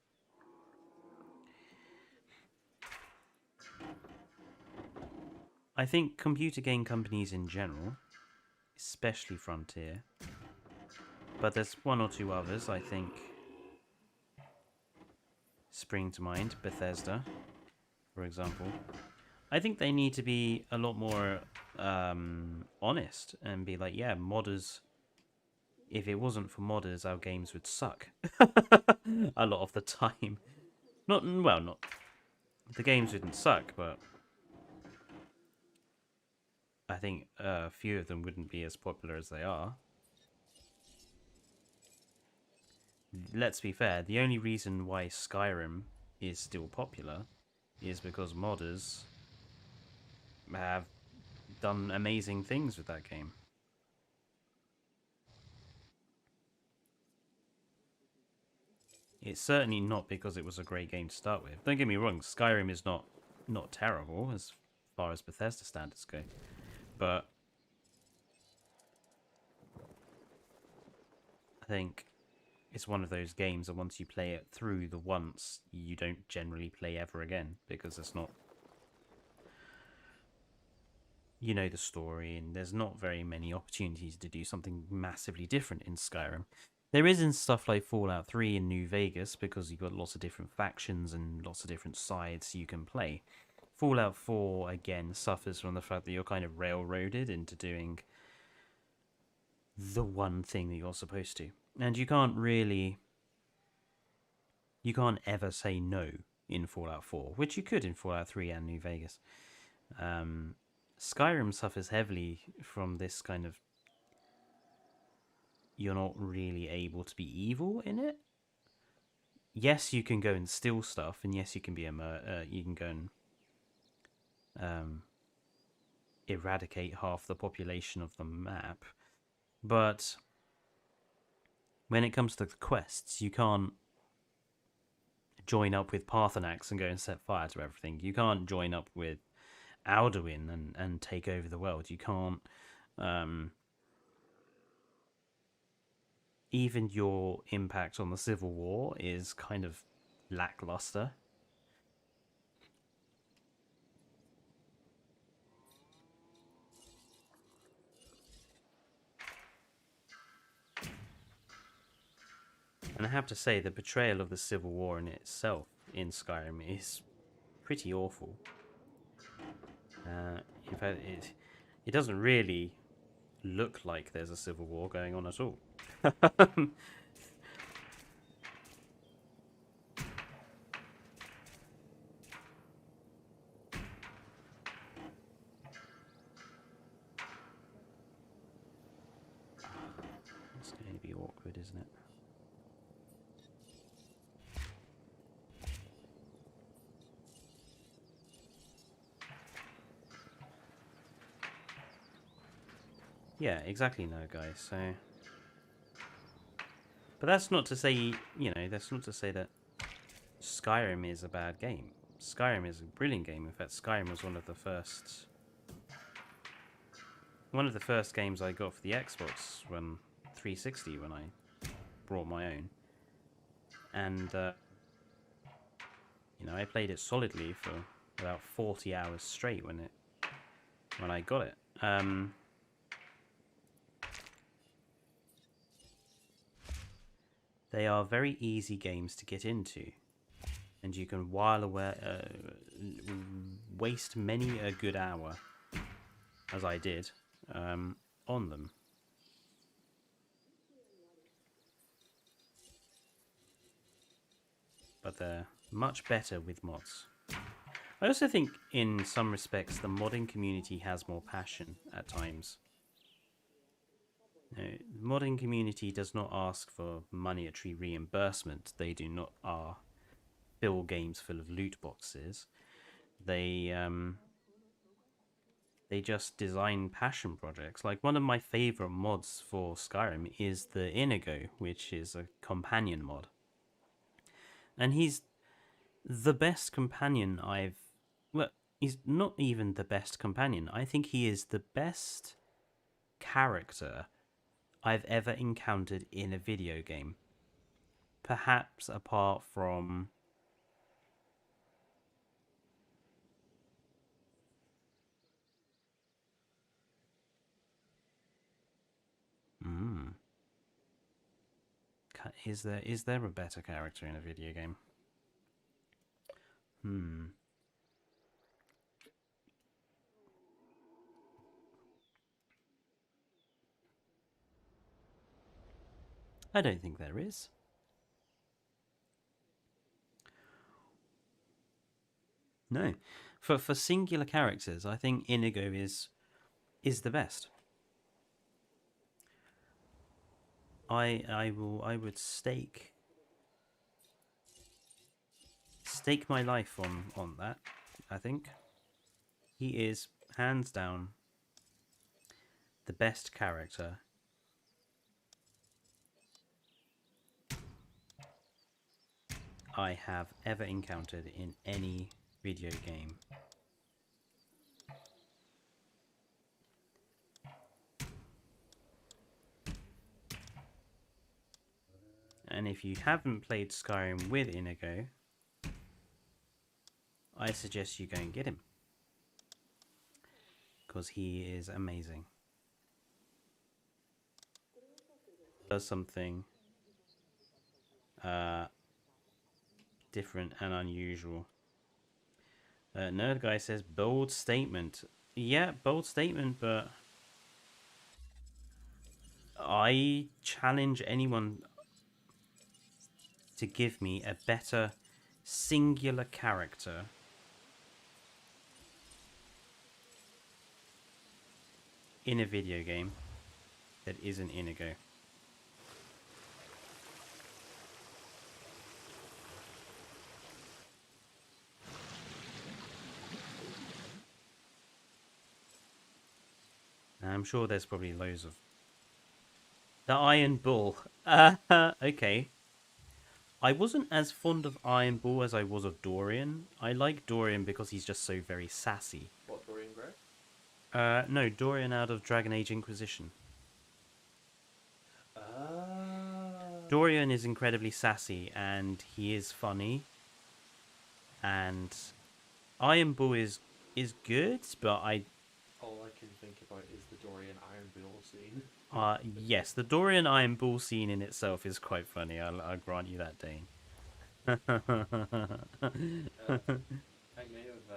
I think computer game companies in general, especially Frontier, but there's one or two others I think spring to mind, Bethesda, for example. I think they need to be a lot more honest and be like, yeah, modders, if it wasn't for modders, our games would suck. A lot of the time. Not the games wouldn't suck, but I think a few of them wouldn't be as popular as they are. Let's be fair, the only reason why Skyrim is still popular is because modders have done amazing things with that game. It's certainly not because it was a great game to start with. Don't get me wrong, Skyrim is not terrible as far as Bethesda standards go, but I think it's one of those games that once you play it through the once, you don't generally play ever again, because it's not, you know, the story, and there's not very many opportunities to do something massively different in Skyrim. There is in stuff like Fallout 3 and New Vegas, because you've got lots of different factions and lots of different sides you can play. Fallout 4, again, suffers from the fact that you're kind of railroaded into doing the one thing that you're supposed to. And you can't really You can't ever say no in Fallout 4, which you could in Fallout 3 and New Vegas. Skyrim suffers heavily from this kind of, you're not really able to be evil in it. Yes, you can go and steal stuff, and yes, you can be you can go and eradicate half the population of the map. But when it comes to the quests, you can't join up with Parthenax and go and set fire to everything. You can't join up with Alduin and take over the world. You can't. Even your impact on the Civil War is kind of lackluster. And I have to say, the portrayal of the Civil War in itself in Skyrim is pretty awful. In fact, it doesn't really look like there's a civil war going on at all. It's going to be awkward, isn't it? Yeah, exactly, no, guys. So, but that's not to say, that's not to say that Skyrim is a bad game. Skyrim is a brilliant game. In fact, Skyrim was one of the first games I got for the Xbox 360 when I brought my own, and I played it solidly for about 40 hours straight when I got it. They are very easy games to get into, and you can while away, waste many a good hour, as I did, on them. But they're much better with mods. I also think, in some respects, the modding community has more passion at times. The modding community does not ask for monetary reimbursement. They do not fill games full of loot boxes. They just design passion projects. Like, one of my favorite mods for Skyrim is the Inigo, which is a companion mod. And he's the best companion he's not even the best companion. I think he is the best character I've ever encountered in a video game. Perhaps apart from is there a better character in a video game? I don't think there is. No. For singular characters, I think Inigo is the best. I would stake my life on that. I think he is hands down the best character I have ever encountered in any video game. And if you haven't played Skyrim with Inigo, I suggest you go and get him, because he is amazing. Does something different and unusual. Nerd Guy says, bold statement. Yeah, bold statement, but I challenge anyone to give me a better singular character in a video game that isn't Inigo. I'm sure there's probably loads of... The Iron Bull. Okay. I wasn't as fond of Iron Bull as I was of Dorian. I like Dorian because he's just so very sassy. What, Dorian Gray? No, Dorian out of Dragon Age Inquisition. Dorian is incredibly sassy and he is funny. And Iron Bull is good, but All I can think about is the Dorian Iron Bull scene. yes, the Dorian Iron Bull scene in itself is quite funny. I'll grant you that, Dane. I may have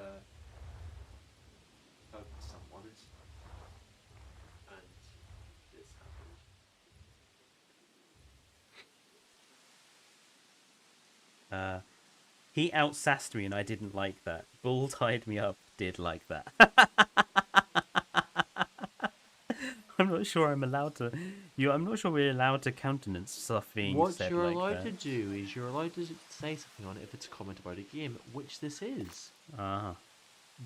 hugged someone, and this happened. He outsassed me and I didn't like that. Bull tied me up did like that. I'm not sure I'm allowed to. I'm not sure we're allowed to countenance stuff being What said you're like allowed that. to do is you're allowed to say something on it if it's a comment about a game, which this is. Ah,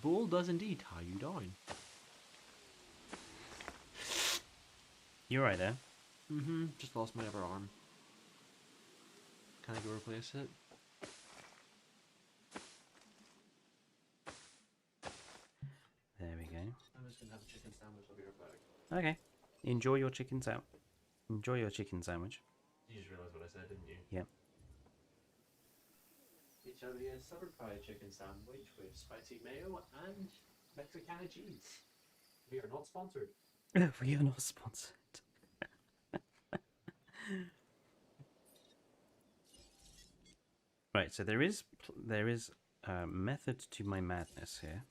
Bull does indeed tie you down. you're right there. Just lost my other arm. Can I go replace it? There we go. I'm just gonna have a chicken sandwich. I'll be right back. Okay. Enjoy your chicken sandwich. Enjoy your chicken sandwich. You just realised what I said, didn't you? Yep. It shall be a summer fried chicken sandwich with spicy mayo and Mexicana cheese. We are not sponsored. We are not sponsored. Right, so there is a method to my madness here.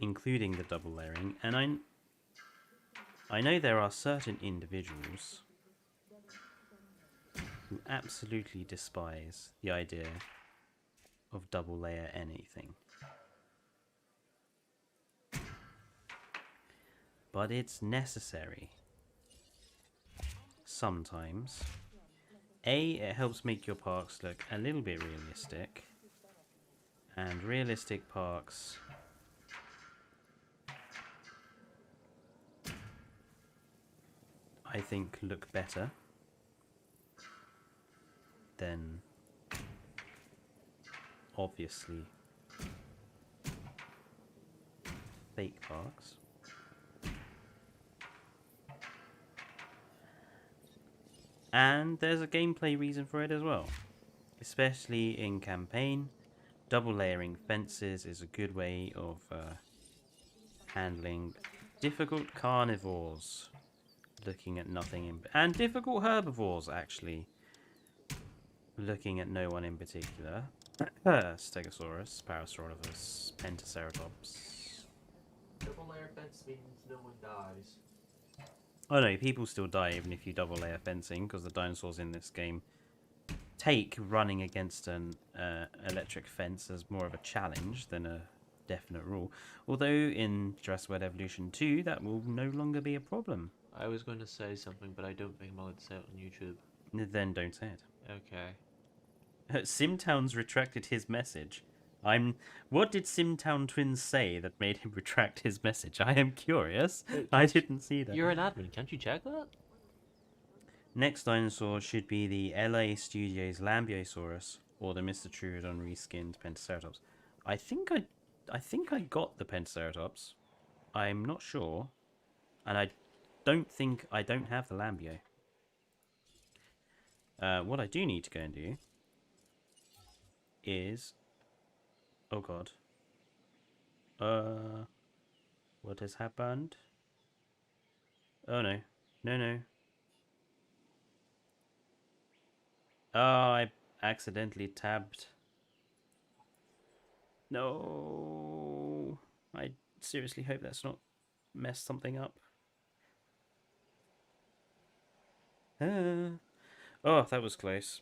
Including the double layering, and I know there are certain individuals who absolutely despise the idea of double layer anything. But it's necessary. Sometimes. A, it helps make your parks look a little bit realistic. And realistic parks I think look better than obviously fake parks. And there's a gameplay reason for it as well. Especially in campaign, double layering fences is a good way of handling difficult carnivores. Looking at nothing in... And difficult herbivores, actually. Looking at no one in particular. Stegosaurus, Parasaurolophus, Pentaceratops. Double layer fence means no one dies. Oh no, people still die even if you double layer fencing, because the dinosaurs in this game take running against an electric fence as more of a challenge than a definite rule. Although in Jurassic World Evolution 2, that will no longer be a problem. I was going to say something, but I don't think I'm allowed to say it on YouTube. Then don't say it. Okay. Simtown's retracted his message. What did Simtown Twins say that made him retract his message? I am curious. I didn't see that. You're an admin, can't you check that? Next dinosaur should be the LA Studios Lambiosaurus or the Mr. Troodon reskinned Pentaceratops. I think I got the Pentaceratops. I'm not sure, and I don't have the Lambio. What I do need to go and do is... Oh god. What has happened? Oh no. No. Oh, I accidentally tabbed. No. I seriously hope that's not messed something up. Ah. Oh, that was close.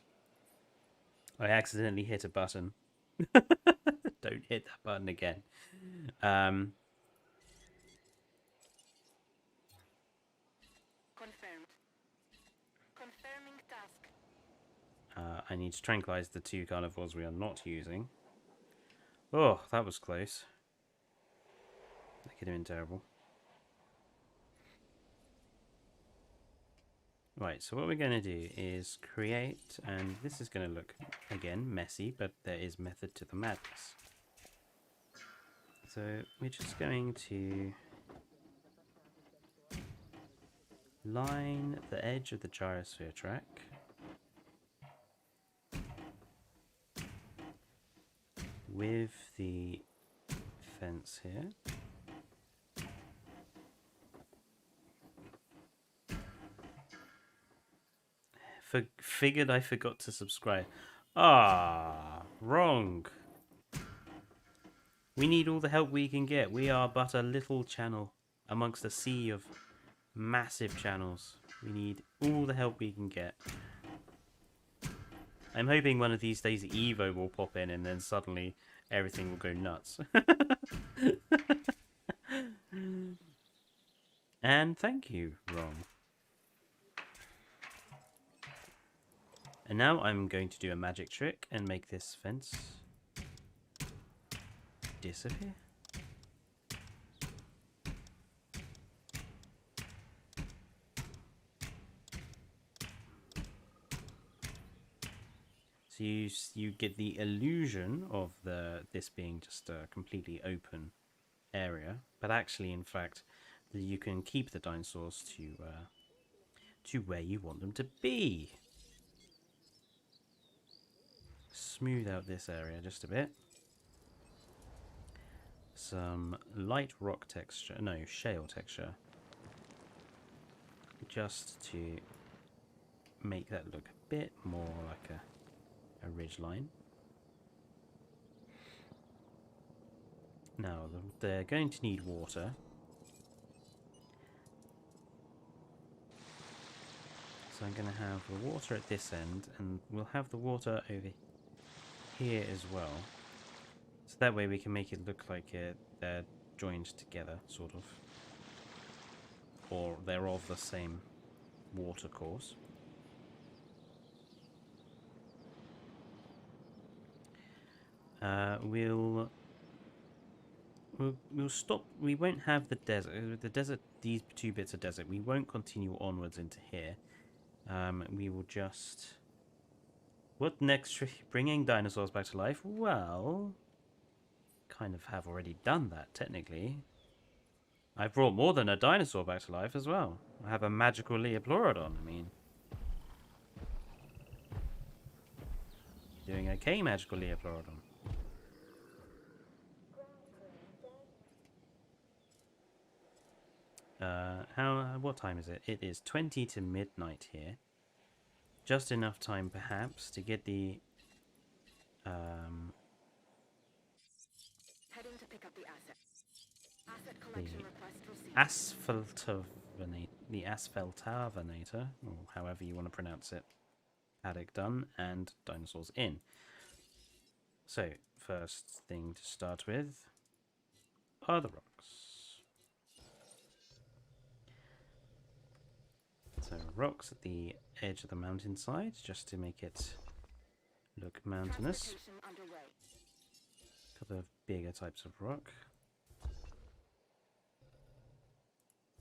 I accidentally hit a button. Don't hit that button again. Um, Confirmed. Confirming task. I need to tranquilize the 2 carnivores we are not using. Oh, that was close. That could have been terrible. Right, so what we're going to do is create, and this is going to look, again, messy, but there is method to the madness. So we're just going to line the edge of the gyrosphere track with the fence here. Figured I forgot to subscribe. Ah, wrong. We need all the help we can get. We are but a little channel amongst a sea of massive channels. We need all the help we can get. I'm hoping one of these days Evo will pop in and then suddenly everything will go nuts. And thank you, Ron. And now I'm going to do a magic trick and make this fence disappear. So you get the illusion of this being just a completely open area, but actually, in fact, you can keep the dinosaurs to where you want them to be. Smooth out this area just a bit. Some light rock texture, no, shale texture, just to make that look a bit more like a ridge line. Now, they're going to need water. So I'm going to have the water at this end, and we'll have the water over here as well. So that way we can make it look like they're joined together, sort of. Or they're of the same water course. We'll stop. We won't have the desert. The desert. These 2 bits of desert. We won't continue onwards into here. We will just. What next? Bringing dinosaurs back to life? Well, kind of have already done that technically. I've brought more than a dinosaur back to life as well. I have a magical Leoplorodon. I mean, doing okay, magical Leoplorodon. What time is it? It is 20 to midnight here. Just enough time, perhaps, to get the Heading to pick up the asset. Asset collection request received. asphaltavanator, or however you want to pronounce it, paddock done, and dinosaurs in. So, first thing to start with are the rocks. So rocks at the edge of the mountainside, just to make it look mountainous. Transportation underway. A couple of bigger types of rock.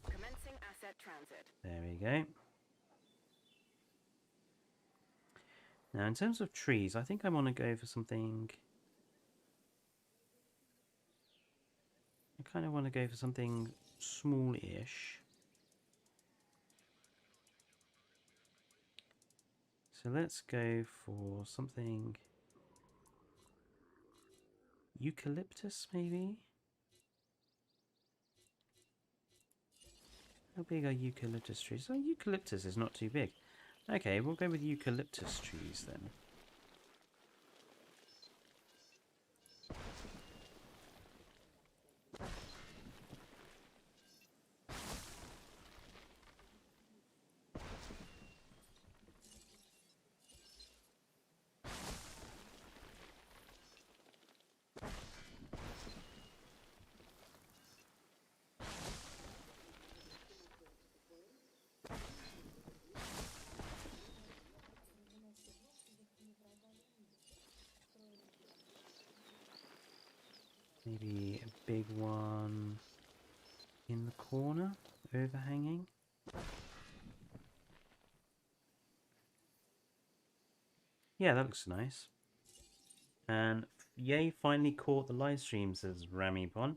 Commencing asset transit. There we go. Now, in terms of trees, I think I want to go for something. I kind of want to go for something small-ish. So let's go for something eucalyptus, maybe? How big are eucalyptus trees? Oh, eucalyptus is not too big. Okay, we'll go with eucalyptus trees then. Maybe a big one in the corner, overhanging. Yeah, that looks nice. And yay, finally caught the live stream, says Ramipon.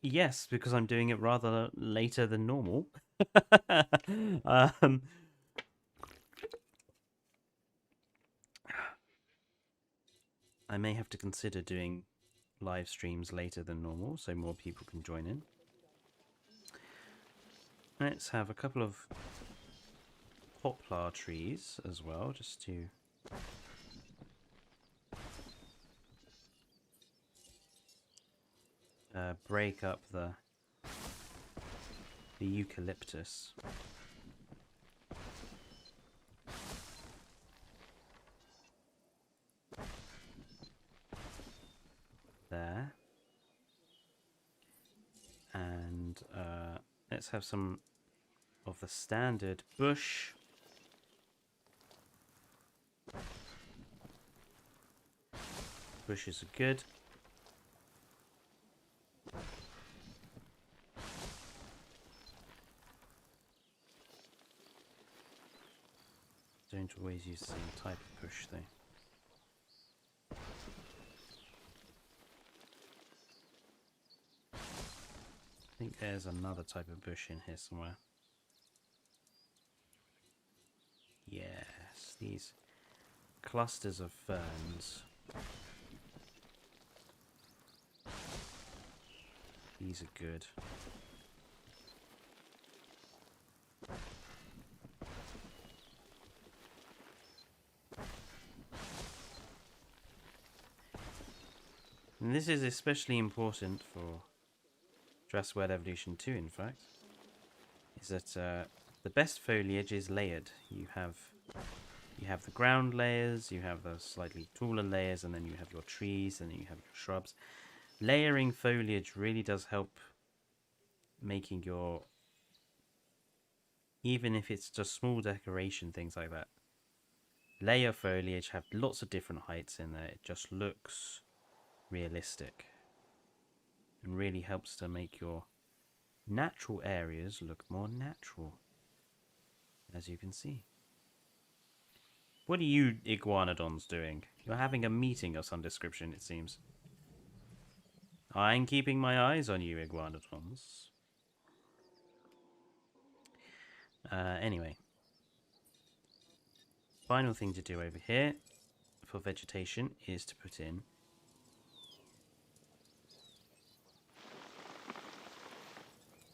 Yes, because I'm doing it rather later than normal. um, I may have to consider doing live streams later than normal so more people can join in. Let's have a couple of poplar trees as well, just to break up the eucalyptus. There. And let's have some of the standard bush. Bushes are good. Don't always use the same type of bush though. I think there's another type of bush in here somewhere. Yes, these clusters of ferns. These are good. And this is especially important for Jurassic World Evolution 2, in fact, is that the best foliage is layered. You have the ground layers, you have the slightly taller layers, and then you have your trees, and then you have your shrubs. Layering foliage really does help making your, even if it's just small decoration, things like that. Layer foliage have lots of different heights in there. It just looks realistic and really helps to make your natural areas look more natural, as you can see. What are you iguanodons doing? You're having a meeting of some description, it seems. I'm keeping my eyes on you, iguanodons. Anyway. Final thing to do over here for vegetation is to put in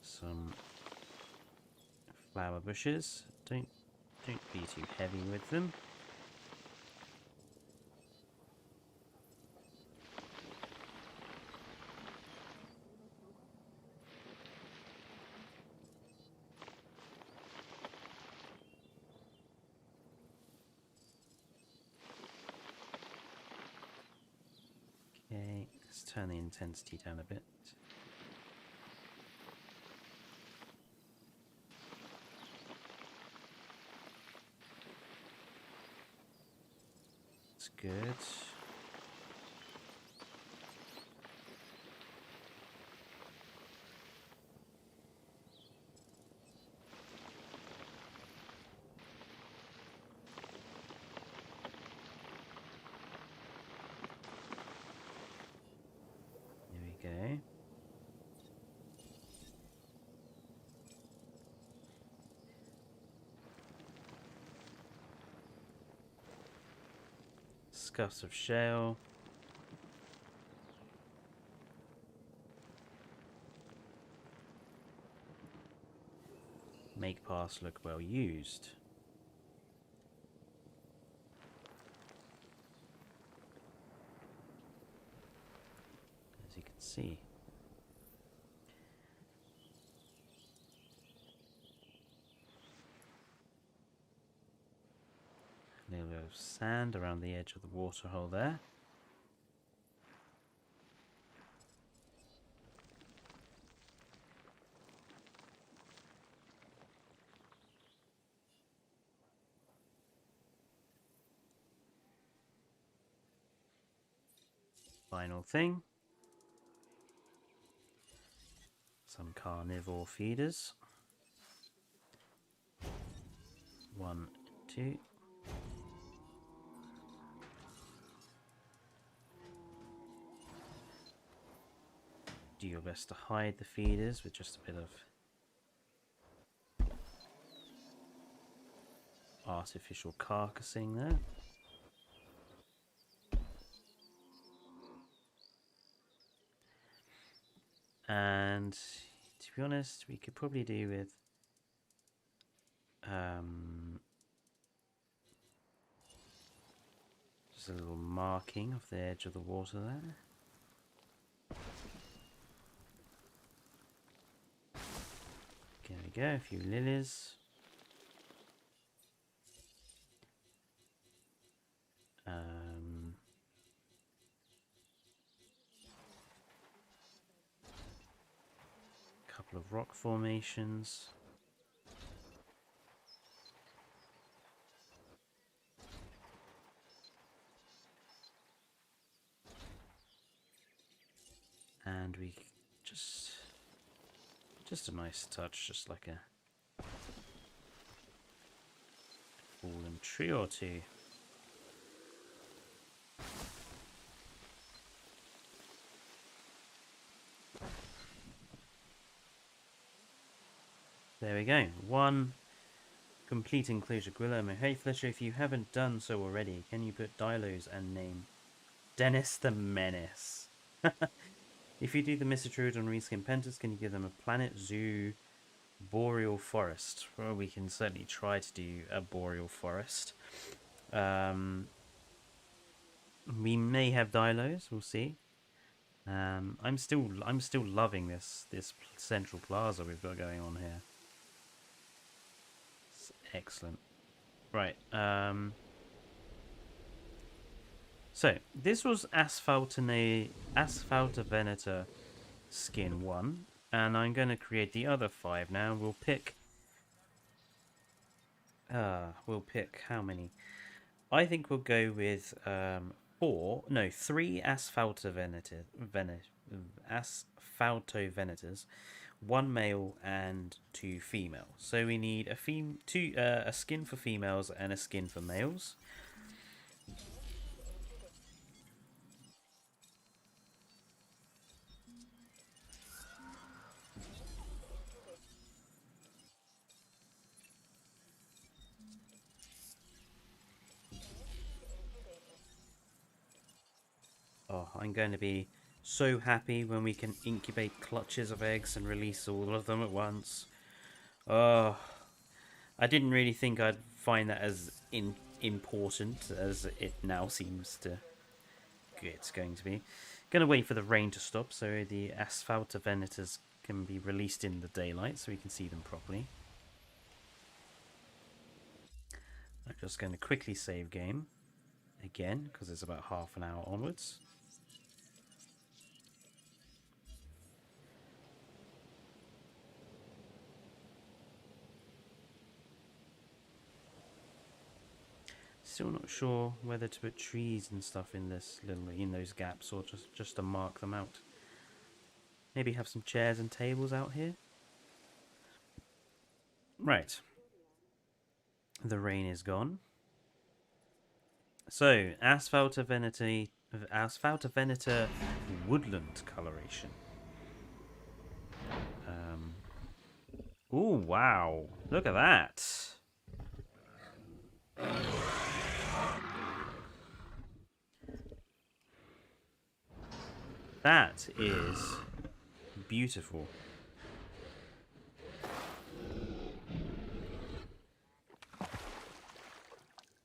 some flower bushes. Don't be too heavy with them. Okay, let's turn the intensity down a bit. That's good. There we go. Scuffs of shale. Make paths look well used. As you can see. A little bit of sand around the edge of the waterhole there. Final thing, Some carnivore feeders. 1, 2. Do your best to hide the feeders with just a bit of artificial carcassing there. And to be honest, we could probably do with just a little marking off the edge of the water there. There we go, a few lilies. Couple of rock formations. And we just a nice touch, just like a fallen tree or two. There we go. 1 complete enclosure Guillermo. Hey Fletcher, if you haven't done so already, can you put Dilos and name Dennis the Menace? If you do the Misitrude on Reskin Pentas, can you give them a Planet Zoo Boreal Forest? Well, we can certainly try to do a Boreal Forest. We may have Dilos, we'll see. I'm still loving this central plaza we've got going on here. It's excellent. Right. So this was Asphalta Veneta skin 1, and I'm going to create the other 5 now. We'll pick how many? I think we'll go with 3 Asphalto Venetas, 1 male and 2 female. So we need a skin for females and a skin for males. Oh, I'm going to be so happy when we can incubate clutches of eggs and release all of them at once. Oh, I didn't really think I'd find that as important as it now seems to. It's going to be. Going to wait for the rain to stop so the Asphalta Venetas can be released in the daylight so we can see them properly. I'm just going to quickly save game again because it's about half an hour onwards. Still not sure whether to put trees and stuff in those gaps or just to mark them out. Maybe have some chairs and tables out here. Right. The rain is gone. So, Asphalta Veneta woodland coloration. Oh wow! Look at that. That is beautiful.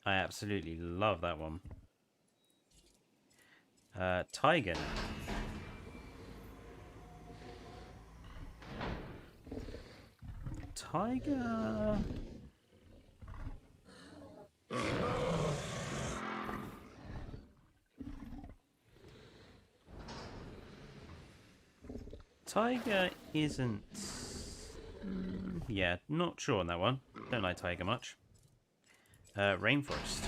I absolutely love that one. Tiger. Tiger. Tiger isn't... yeah, not sure on that one. Don't like tiger much. Rainforest.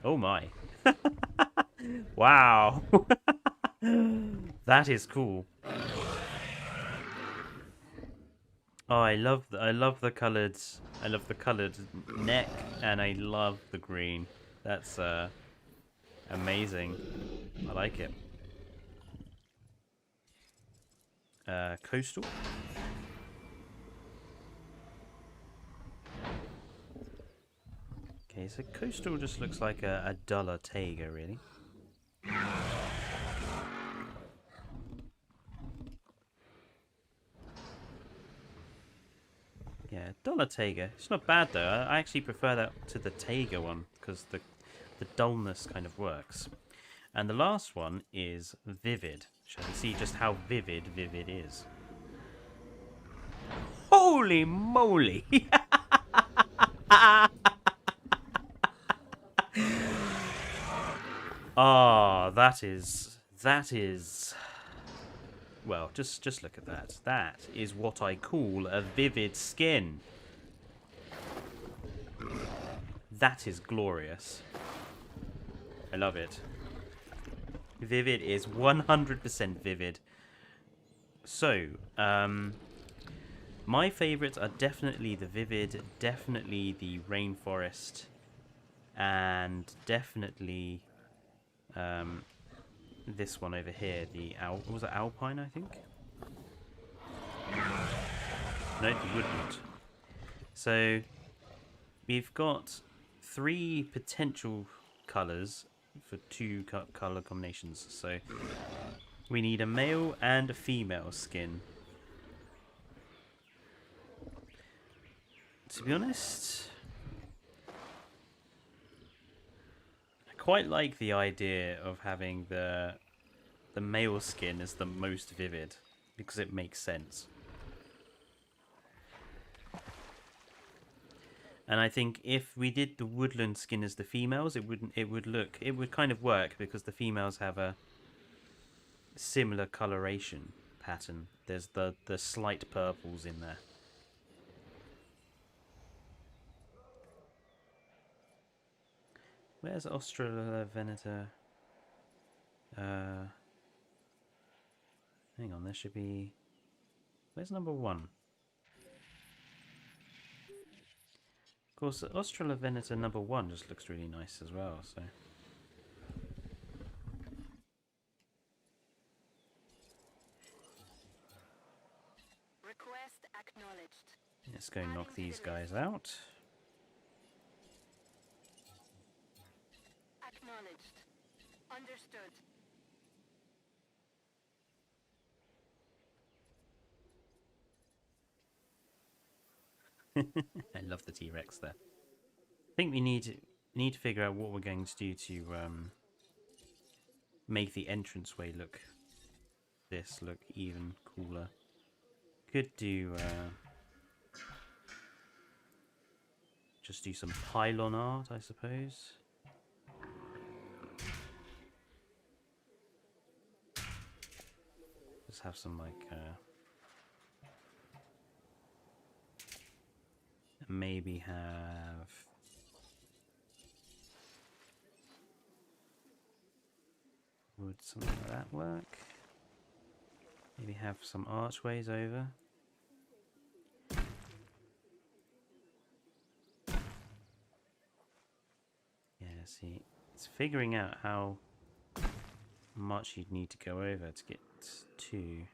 Oh my. Wow. That is cool. Oh, I love the colored neck, and I love the green. That's amazing. I like it. Coastal. Okay, so coastal just looks like a duller taiga, really. Yeah, duller taiga. It's not bad though. I actually prefer that to the taiga one because the dullness kind of works. And the last one is vivid. Shall we see just how vivid is? Holy moly! Ah, that is well, just look at that. That is what I call a vivid skin. That is glorious. I love it. Vivid is 100% vivid. So, my favourites are definitely the vivid, definitely the rainforest, and definitely this one over here, the was it alpine, I think? No, the woodland. So we've got 3 potential colours for 2 colour combinations. So we need a male and a female skin. To be honest, I quite like the idea of having the male skin as the most vivid because it makes sense. And I think if we did the woodland skin as the females, it would kind of work because the females have a similar coloration pattern. There's the slight purples in there. Where's Australoveneta? Hang on, there should be... Where's number 1? Of course, Australoveneta number 1 just looks really nice as well, so... Request acknowledged. Let's go knock these guys out. Acknowledged. Understood. I love the T-Rex there. I think we need to figure out what we're going to do to make the entranceway look even cooler. Could do just do some pylon art, I suppose. Just have some like maybe have would something like that work? Maybe have some archways over. Yeah, see, it's figuring out how much you'd need to go over to get 2.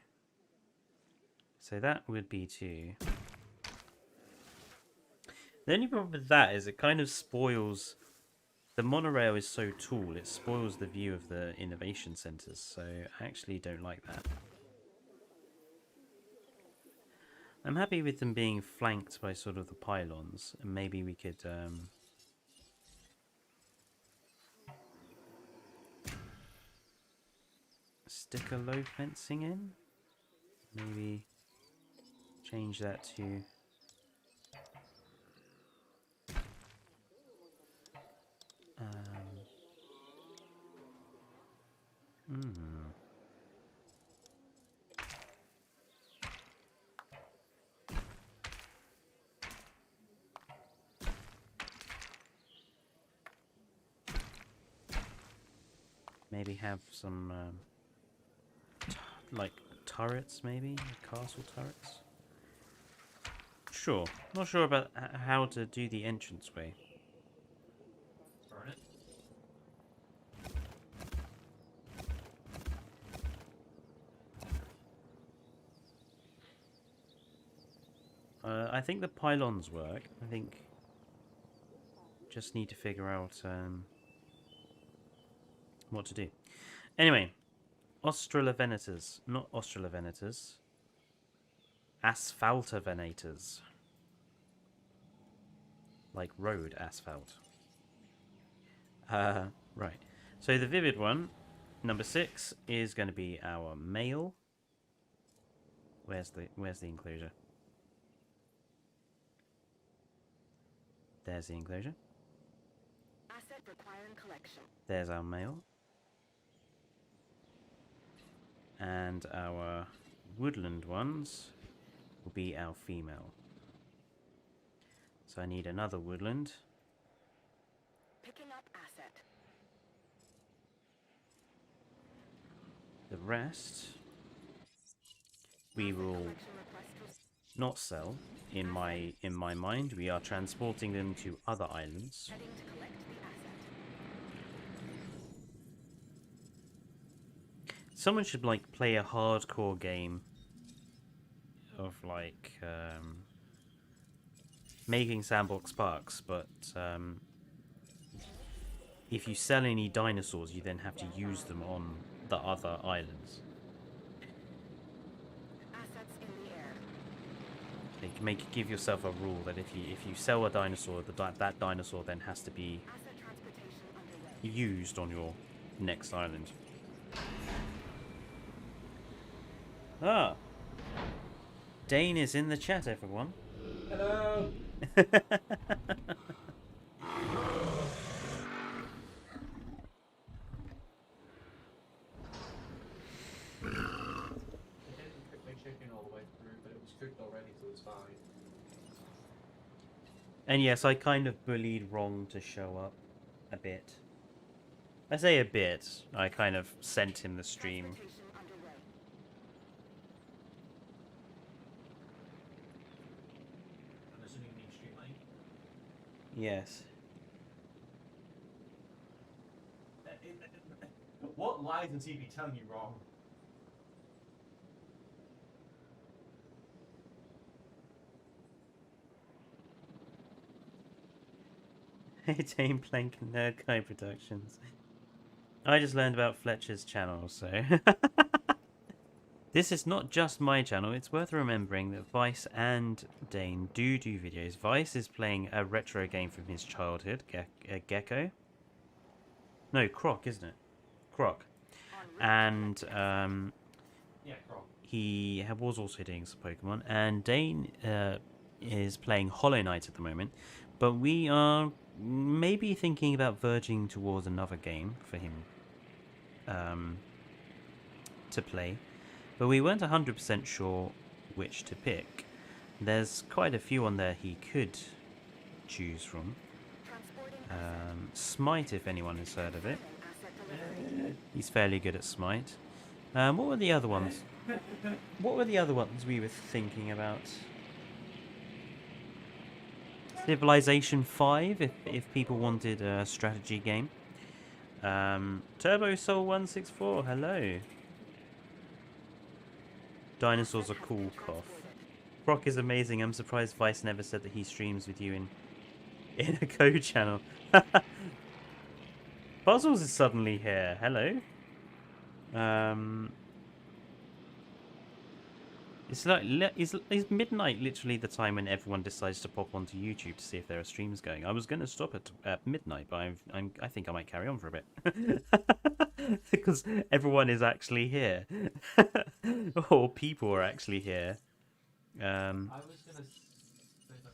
So that would be 2. The only problem with that is it kind of spoils... The monorail is so tall, it spoils the view of the innovation centres, so I actually don't like that. I'm happy with them being flanked by sort of the pylons, and maybe we could stick a low fencing in. Maybe change that to maybe have some like turrets, maybe castle turrets. Sure, not sure about how to do the entranceway. Burn it. I think the pylons work. I think just need to figure out what to do. Anyway, Australovenators, not Australovenators. Asphaltovenators. Like road asphalt. Right. So the vivid one, number 6, is going to be our male. Where's the enclosure? There's the enclosure. Asset requiring collection. There's our male. And our woodland ones will be our female. So I need another woodland. Picking up asset. The rest we will Collection request received. not sell. In my mind, we are transporting them to other islands. Heading to collect the asset. Someone should like play a hardcore game of like making sandbox parks, but if you sell any dinosaurs, you then have to use them on the other islands. Assets in the air. Like give yourself a rule that if you sell a dinosaur, that dinosaur then has to be Asset transportation underway. used on your next island. Ah, Dane is in the chat, everyone. Hello. I didn't cook my chicken all the way through, but it was cooked already, so it's fine. And yes, I kind of bullied Wrong to show up a bit. I say a bit. I kind of sent him the stream. Transportation underway. I'm assuming you need streamline. Yes. What lies is he telling you wrong? Hey, Dane Plank and Nerd Guy Productions. I just learned about Fletcher's channel, so... This is not just my channel. It's worth remembering that Vice and Dane do videos. Vice is playing a retro game from his childhood, Gecko. No, Croc, isn't it? Croc. And Yeah, Croc. he was also doing some Pokemon. And Dane is playing Hollow Knight at the moment. But we are maybe thinking about verging towards another game for him to play. But we weren't 100% sure which to pick. There's quite a few on there he could choose from. Transporting asset. Smite, if anyone has heard of it. Asset delivery. He's fairly good at Smite. What were the other ones? What were the other ones we were thinking about? Civilization 5, if people wanted a strategy game. Turbo Soul 164, hello. Dinosaurs are cool, cough. Brock is amazing. I'm surprised Vice never said that he streams with you in a code channel. Puzzles is suddenly here. Hello. It's like is midnight literally the time when everyone decides to pop onto YouTube to see if there are streams going? I was going to stop at midnight, but I think I might carry on for a bit because everyone is actually here, or people are actually here. I was gonna say that.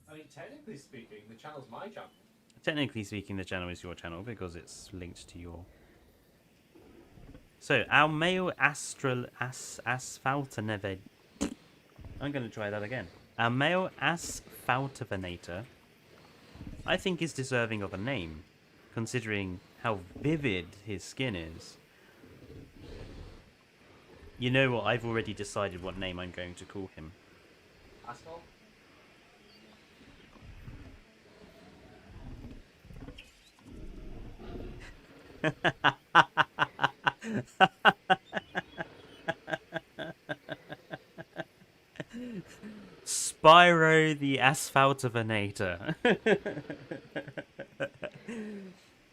I mean, technically speaking, the channel's my channel. Technically speaking, the channel is your channel because it's linked to your. So, our male asphaltovenator. I'm going to try that again. Our male asphaltovenator, I think, is deserving of a name, considering how vivid his skin is. You know what? I've already decided what name I'm going to call him. Asphalt? Spyro the Asphaltovanator.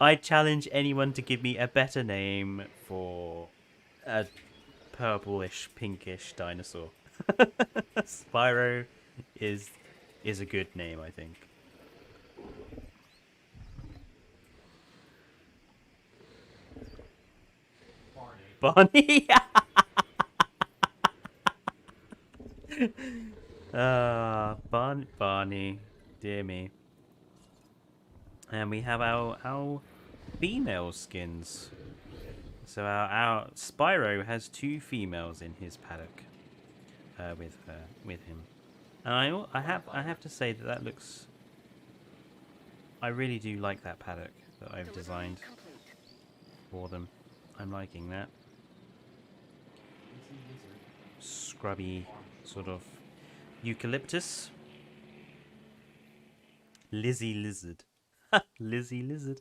I challenge anyone to give me a better name for a purplish, pinkish dinosaur. Spyro is a good name, I think. Barney. Barney. Barney, dear me. And we have our female skins. So our Spyro has 2 females in his paddock, with him. And I have to say that looks. I really do like that paddock that I've Delivery designed complete. for them. I'm liking that scrubby sort of eucalyptus. Lizzie lizard. Lizzie lizard.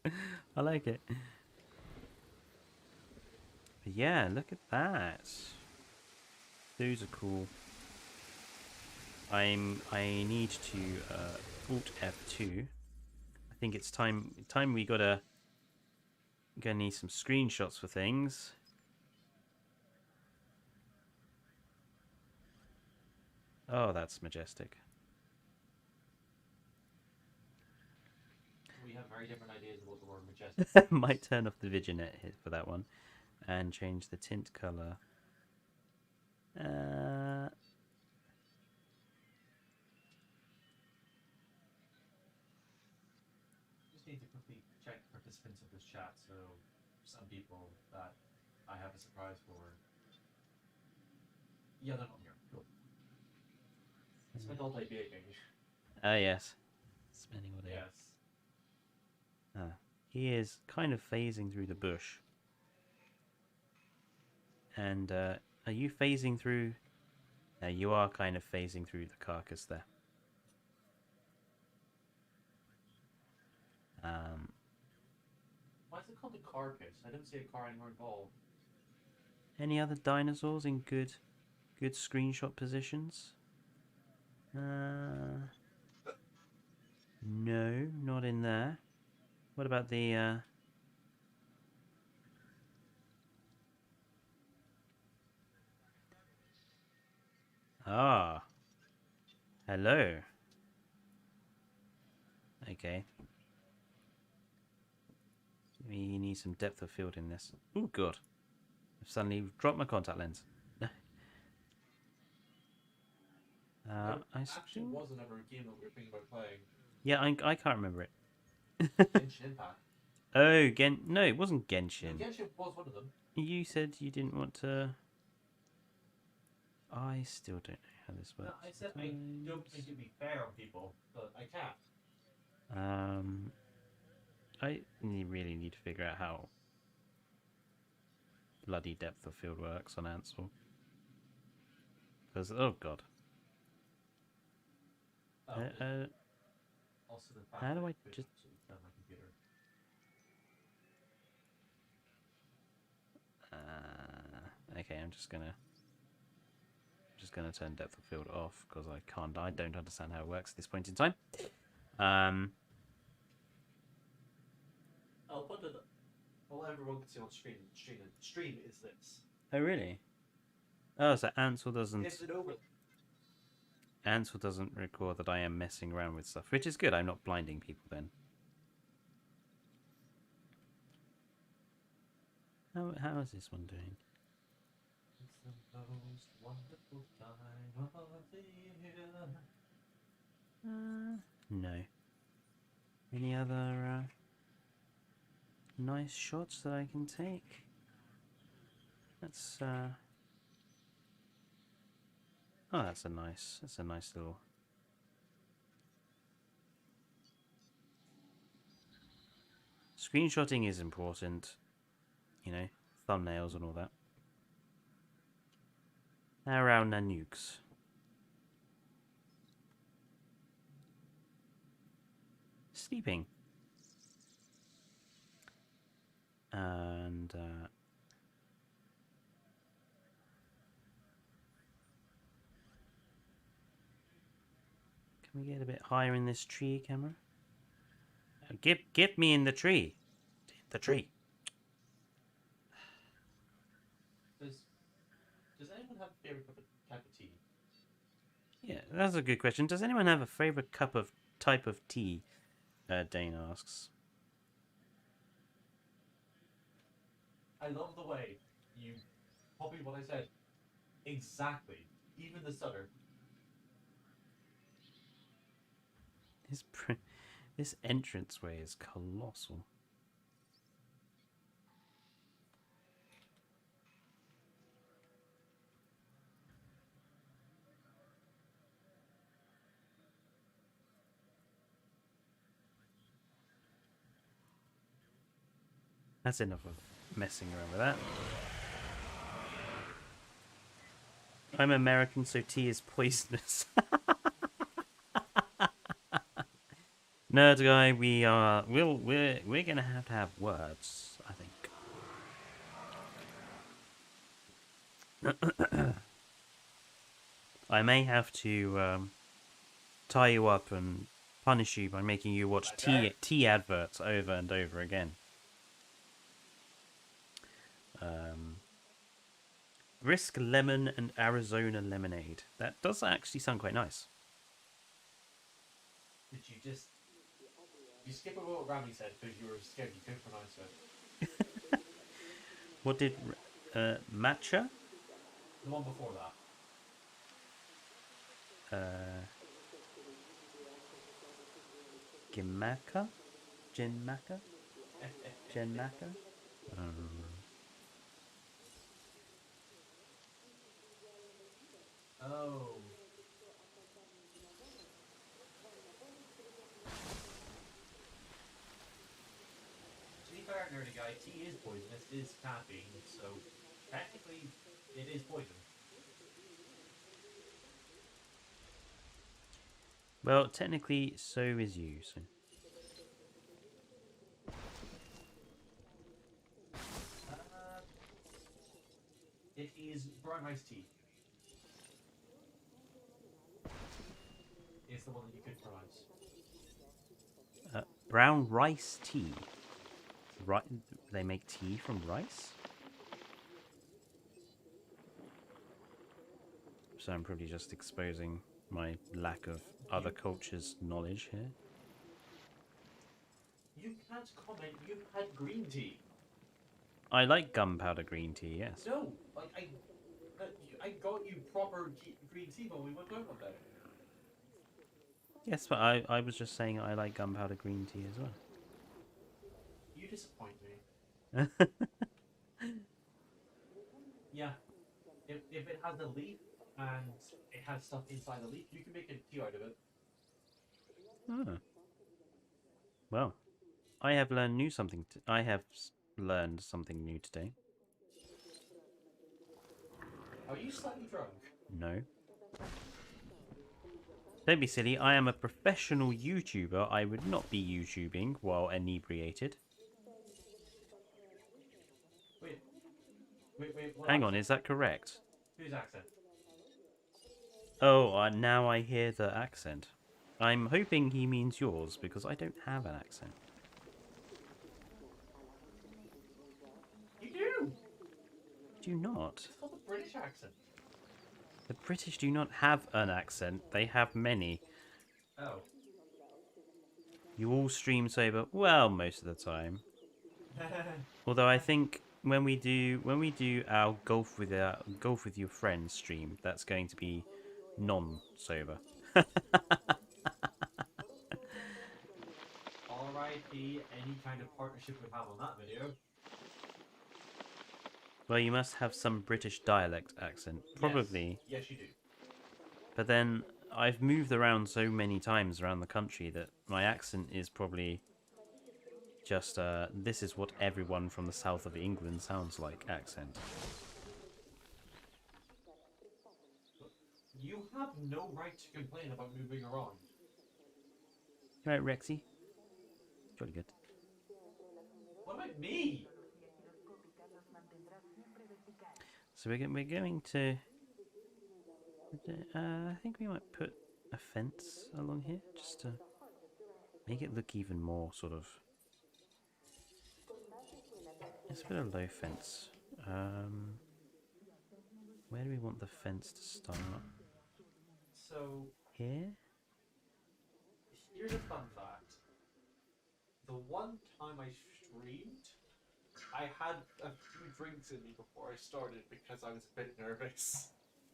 I like it. But yeah, look at that. Those are cool. I need to Alt F2. I think it's time we gonna need some screenshots for things. Oh, that's majestic. We have very different ideas of what the word majestic means. Might turn off the Vignette hit for that one and change the tint color. Just need to quickly check participants of this chat, so some people that I have a surprise for. Yeah, they're not here. Cool. I spent all day baking. Ah, yes. Spending all day. Yes. Ah, he is kind of phasing through the bush. And are you phasing through? No, you are kind of phasing through the carcass there. Why is it called the car pit? I didn't see a car anywhere involved. Any other dinosaurs in good screenshot positions? No, not in there. What about the Ah, hello. Okay. We need some depth of field in this. Oh, God. I've suddenly dropped my contact lens. I Actually, wasn't ever a game that we were thinking about playing. Yeah, I can't remember it. Genshin Impact. Oh, no, it wasn't No, Genshin. Genshin was one of them. You said you didn't want to. I still don't know how this No, works. I said I don't think it'd be fair on people, but I can't. I really need to figure out how bloody depth of field works on Ansel. Because, oh God. Oh, also the fact How do that I it could just- absolutely tell my computer. Okay, I'm just gonna turn depth of field off because I don't understand how it works at this point in time. I'll put it. All everyone can see on screen. Stream is this. Oh really? Oh, so Ansel doesn't. Is it over? Ansel doesn't record that I am messing around with stuff, which is good. I'm not blinding people then. How is this one doing? It's the most wonderful time of the year. No. Any other nice shots that I can take? That's oh, that's a nice little. Screenshotting is important, you know, thumbnails and all that. Around Nanukes. Sleeping. And can we get a bit higher in this tree, camera? Get me in the tree. The tree. Does anyone have a favorite cup of tea? Yeah, that's a good question. Does anyone have a favorite type of tea? Dane asks. I love the way you copied what I said exactly, even the stutter. This entranceway is colossal. That's enough of messing around with that. I'm American, so tea is poisonous. Nerd guy, we're gonna have to have words, I think. I may have to tie you up and punish you by making you watch tea adverts over and over again. Brisk lemon and Arizona lemonade. That does actually sound quite nice. Did you skip over what Rami said because you were scared you couldn't pronounce it? What did matcha? The one before that. Gimaka? Genmaka? Genmaka? Oh. To be fair, nerdy guy, tea is poisonous, it is caffeine, so technically it is poison. Well, technically, so is you. So. It is brown rice tea. It's the one that you could pronounce. Brown rice tea. Right? They make tea from rice? So I'm probably just exposing my lack of other cultures' knowledge here. You can't comment, you've had green tea. I like gunpowder green tea, yes. No, like I got you proper green tea when we went out one day. Yes, but I was just saying I like gunpowder green tea as well. You disappoint me. Yeah, if it has a leaf and it has stuff inside the leaf, you can make a tea out of it. Oh. Well, I have learned learned something new today. Are you slightly drunk? No. Don't be silly, I am a professional YouTuber. I would not be YouTubing while inebriated. Wait. Hang on, is that correct? Whose accent? Oh, now I hear the accent. I'm hoping he means yours, because I don't have an accent. You do! Do not. It's called the British accent. The British do not have an accent. They have many. Oh. You all stream sober? Well, most of the time. Although I think when we do our golf with your friends stream, that's going to be non-sober. R.I.P. any kind of partnership we have on that video. Well, you must have some British dialect accent, probably. Yes, you do. But then I've moved around so many times around the country that my accent is probably just this is what everyone from the south of England sounds like accent. You have no right to complain about moving around. Right, Rexy. Jolly good. What about me? So we're going to. I think we might put a fence along here just to make it look even more sort of. Let's put a low fence. Where do we want the fence to start? So, Here? here's a fun fact. The one time I streamed, I had a few drinks in me before I started because I was a bit nervous.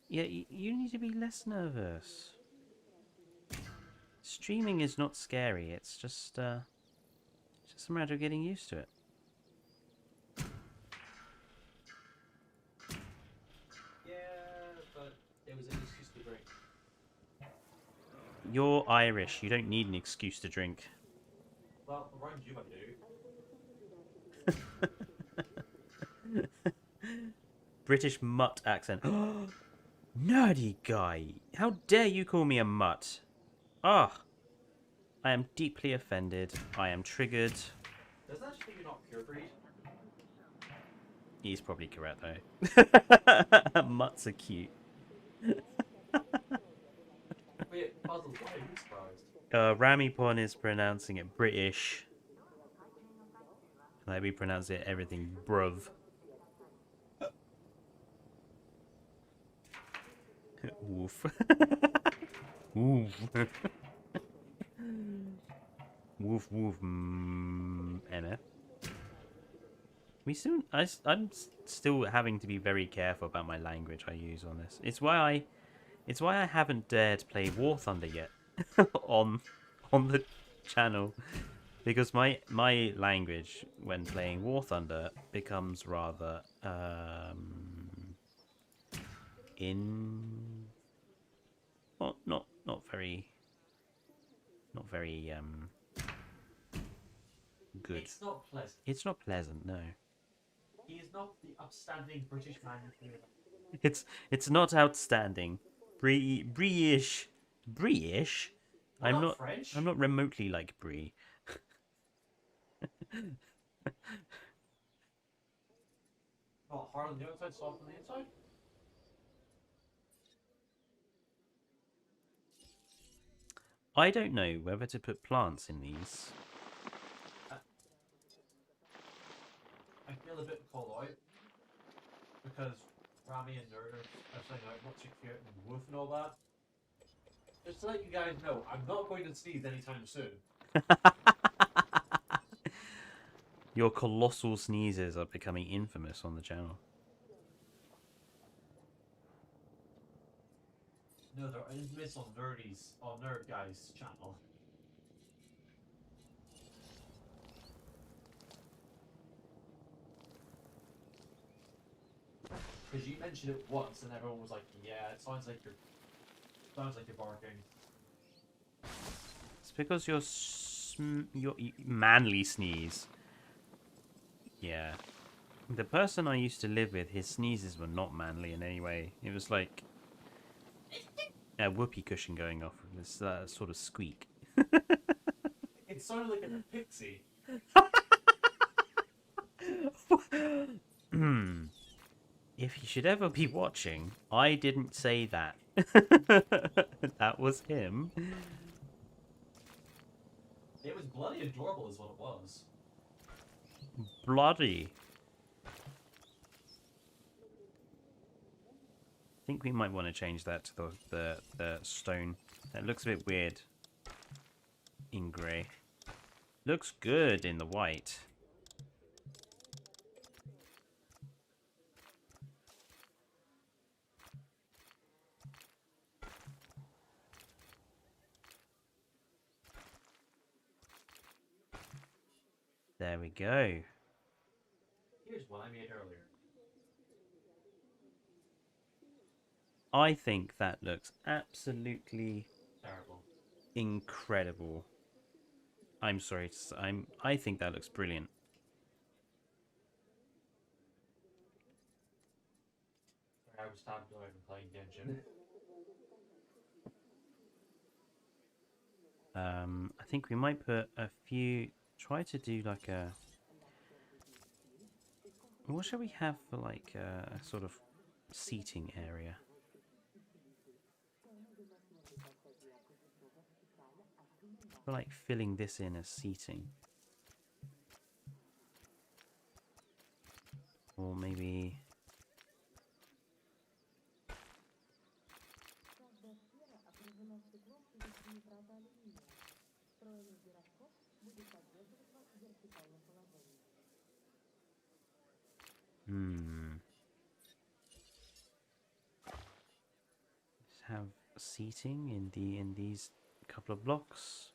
Yeah, you need to be less nervous. Streaming is not scary. It's just a matter of getting used to it. Yeah, but it was an excuse to drink. You're Irish. You don't need an excuse to drink. Well, around you I do. British mutt accent. Nerdy guy. How dare you call me a mutt? Ah. I am deeply offended. I am triggered. Doesn't that mean you're not purebreed? He's probably correct though. Mutts are cute. Wait, puzzles, why are you surprised? Rami Pon is pronouncing it British. Like we pronounce it everything bruv. Woof. Woof. Woof woof. MF. I'm still having to be very careful about my language I use on this. It's why I haven't dared play War Thunder yet on the channel, because my language when playing War Thunder becomes rather not very good. It's not pleasant. It's not pleasant, no. He is not the upstanding British man you feel. It's not outstanding. British. What about French? I'm not remotely like Brie. What, hard on the outside, soft on the inside? I don't know whether to put plants in these. I feel a bit called out because Rami and Nerd are saying like what's your cute and woof and all that. Just to let you guys know, I'm not going to sneeze anytime soon. Your colossal sneezes are becoming infamous on the channel. No, they're infamous on Nerd Guy's channel. Because you mentioned it once and everyone was like, yeah, it sounds like you're barking. It's because your manly sneeze. Yeah. The person I used to live with, his sneezes were not manly in any way. It was like a whoopee cushion going off with this sort of squeak. It sounded like a pixie. If you should ever be watching, I didn't say that. That was him. It was bloody adorable is what it was. Bloody. I think we might want to change that to the stone. That looks a bit weird in grey. Looks good in the white. There we go. Here's what I made earlier. I think that looks absolutely Terrible. incredible. I'm sorry. I think that looks brilliant. I was tabbed out and playing Genshin. I think we might put a few. Try to do like a. What shall we have for like a sort of seating area? For like filling this in as seating, or maybe. Let's have seating in these couple of blocks.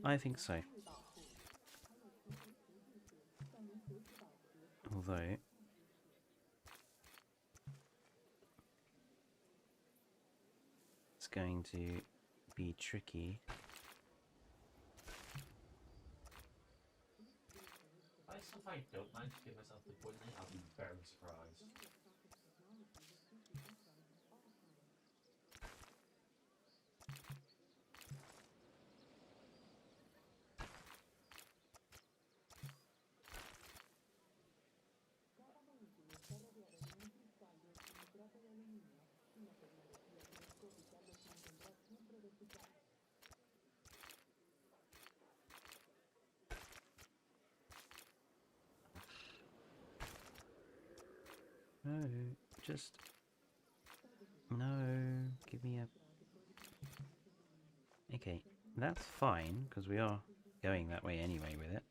I think so. Although it's going to be tricky. If I don't manage to give myself the point, I'll be very surprised. No, just no. Give me a. Okay, that's fine because we are going that way anyway with it.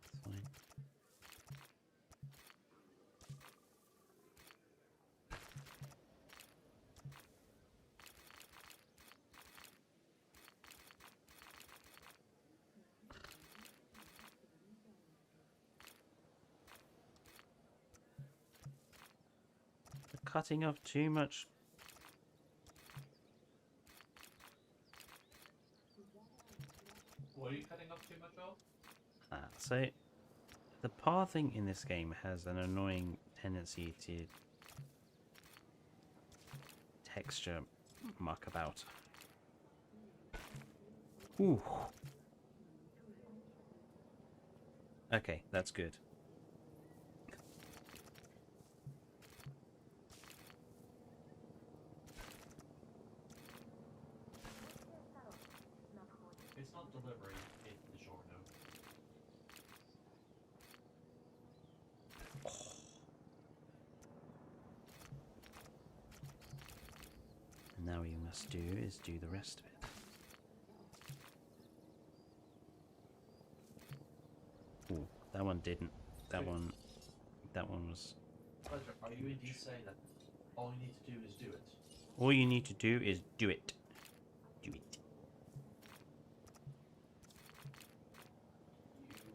It's fine. Cutting off too much. What are you cutting off too much of? So the pathing in this game has an annoying tendency to texture muck about. Ooh. Okay, that's good. It's not delivery, it's the short note. And now what you must do is do the rest of it. Ooh, that one didn't. That one was. Fletcher, are you indeed saying that all you need to do is do it? All you need to do is do it. Do it.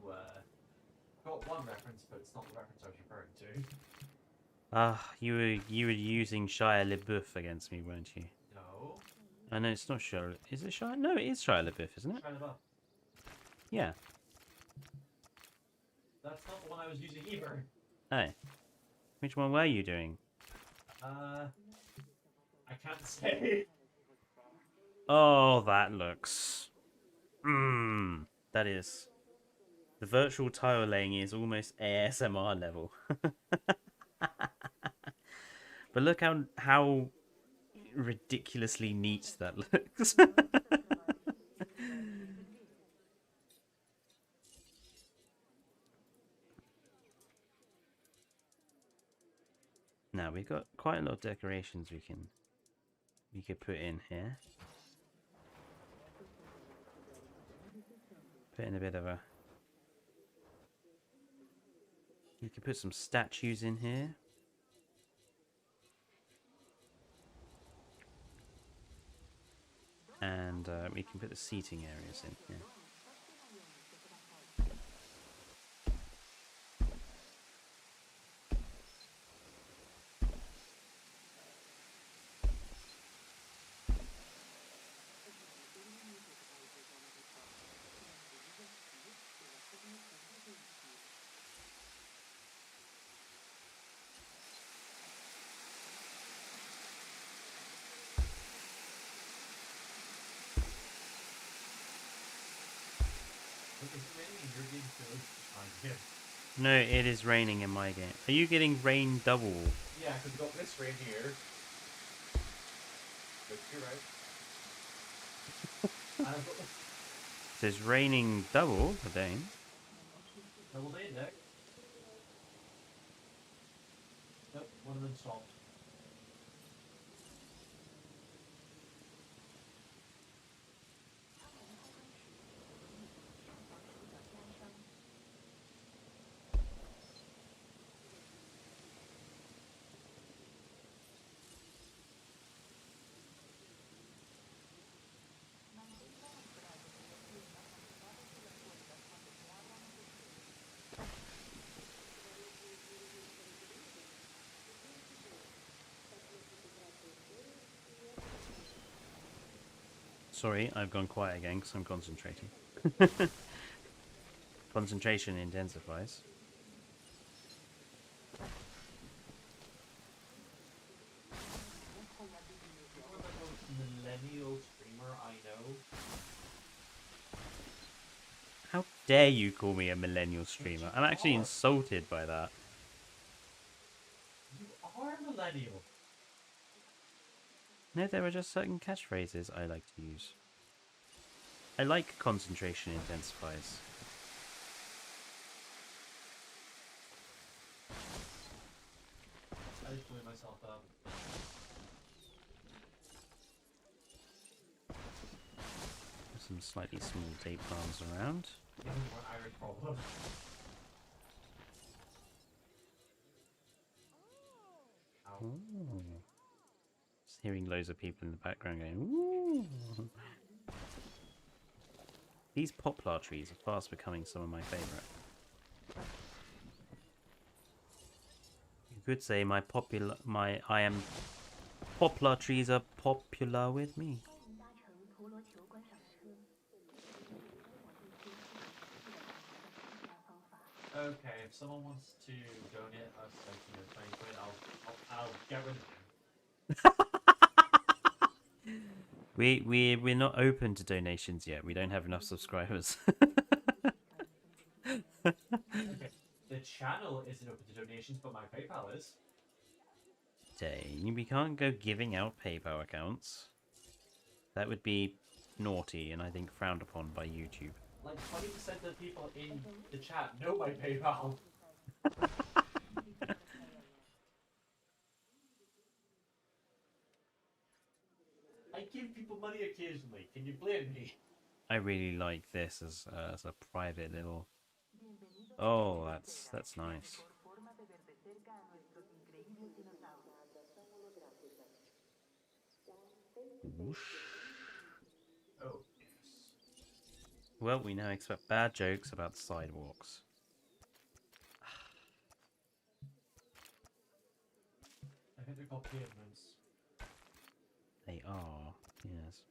You, got one reference, but it's not the reference I was referring to. Ah, you were using Shia LaBeouf against me, weren't you? No. I know it's not Shia. Is it Shia? No, it is Shia LaBeouf, isn't it? Try above. Yeah. That's not the one I was using either. Oh. Which one were you doing? I can't say. Oh, that looks. That is. The virtual tile laying is almost ASMR level. But look how ridiculously neat that looks. Now we've got quite a lot of decorations we could put in here. Put in a bit of a. You could put some statues in here. And we can put the seating areas in here. It's raining in your game too. Here. No, it is raining in my game. Are you getting rain double? Yeah, because we got this rain here. But you're right. And I've got this It says raining double today. double day deck. Nope, one of them stopped. Sorry, I've gone quiet again because I'm concentrating. Concentration intensifies. You're the most millennial streamer I know. How dare you call me a millennial streamer? I'm actually insulted by that. You are millennial. No, there are just certain catchphrases I like to use. I like concentration intensifies. I just blew myself up. There's some slightly small date palms around. Even more Irish problem. Ow. Ooh. Just hearing loads of people in the background going, ooh. These poplar trees are fast becoming some of my favourite. You could say I am poplar trees are popular with me. Okay, if someone wants to donate us like you know 20 quid, I'll get rid of him. We're not open to donations yet. We don't have enough subscribers. Okay, the channel isn't open to donations, but my PayPal is. Dang, we can't go giving out PayPal accounts. That would be naughty and I think frowned upon by YouTube. Like 20% of the people in the chat know my PayPal. I give people money occasionally. Can you blame me? I really like this as a private little. Oh, that's nice. Whoosh. Oh, yes. Well, we now expect bad jokes about sidewalks. I think they're called pavements. They are, yes.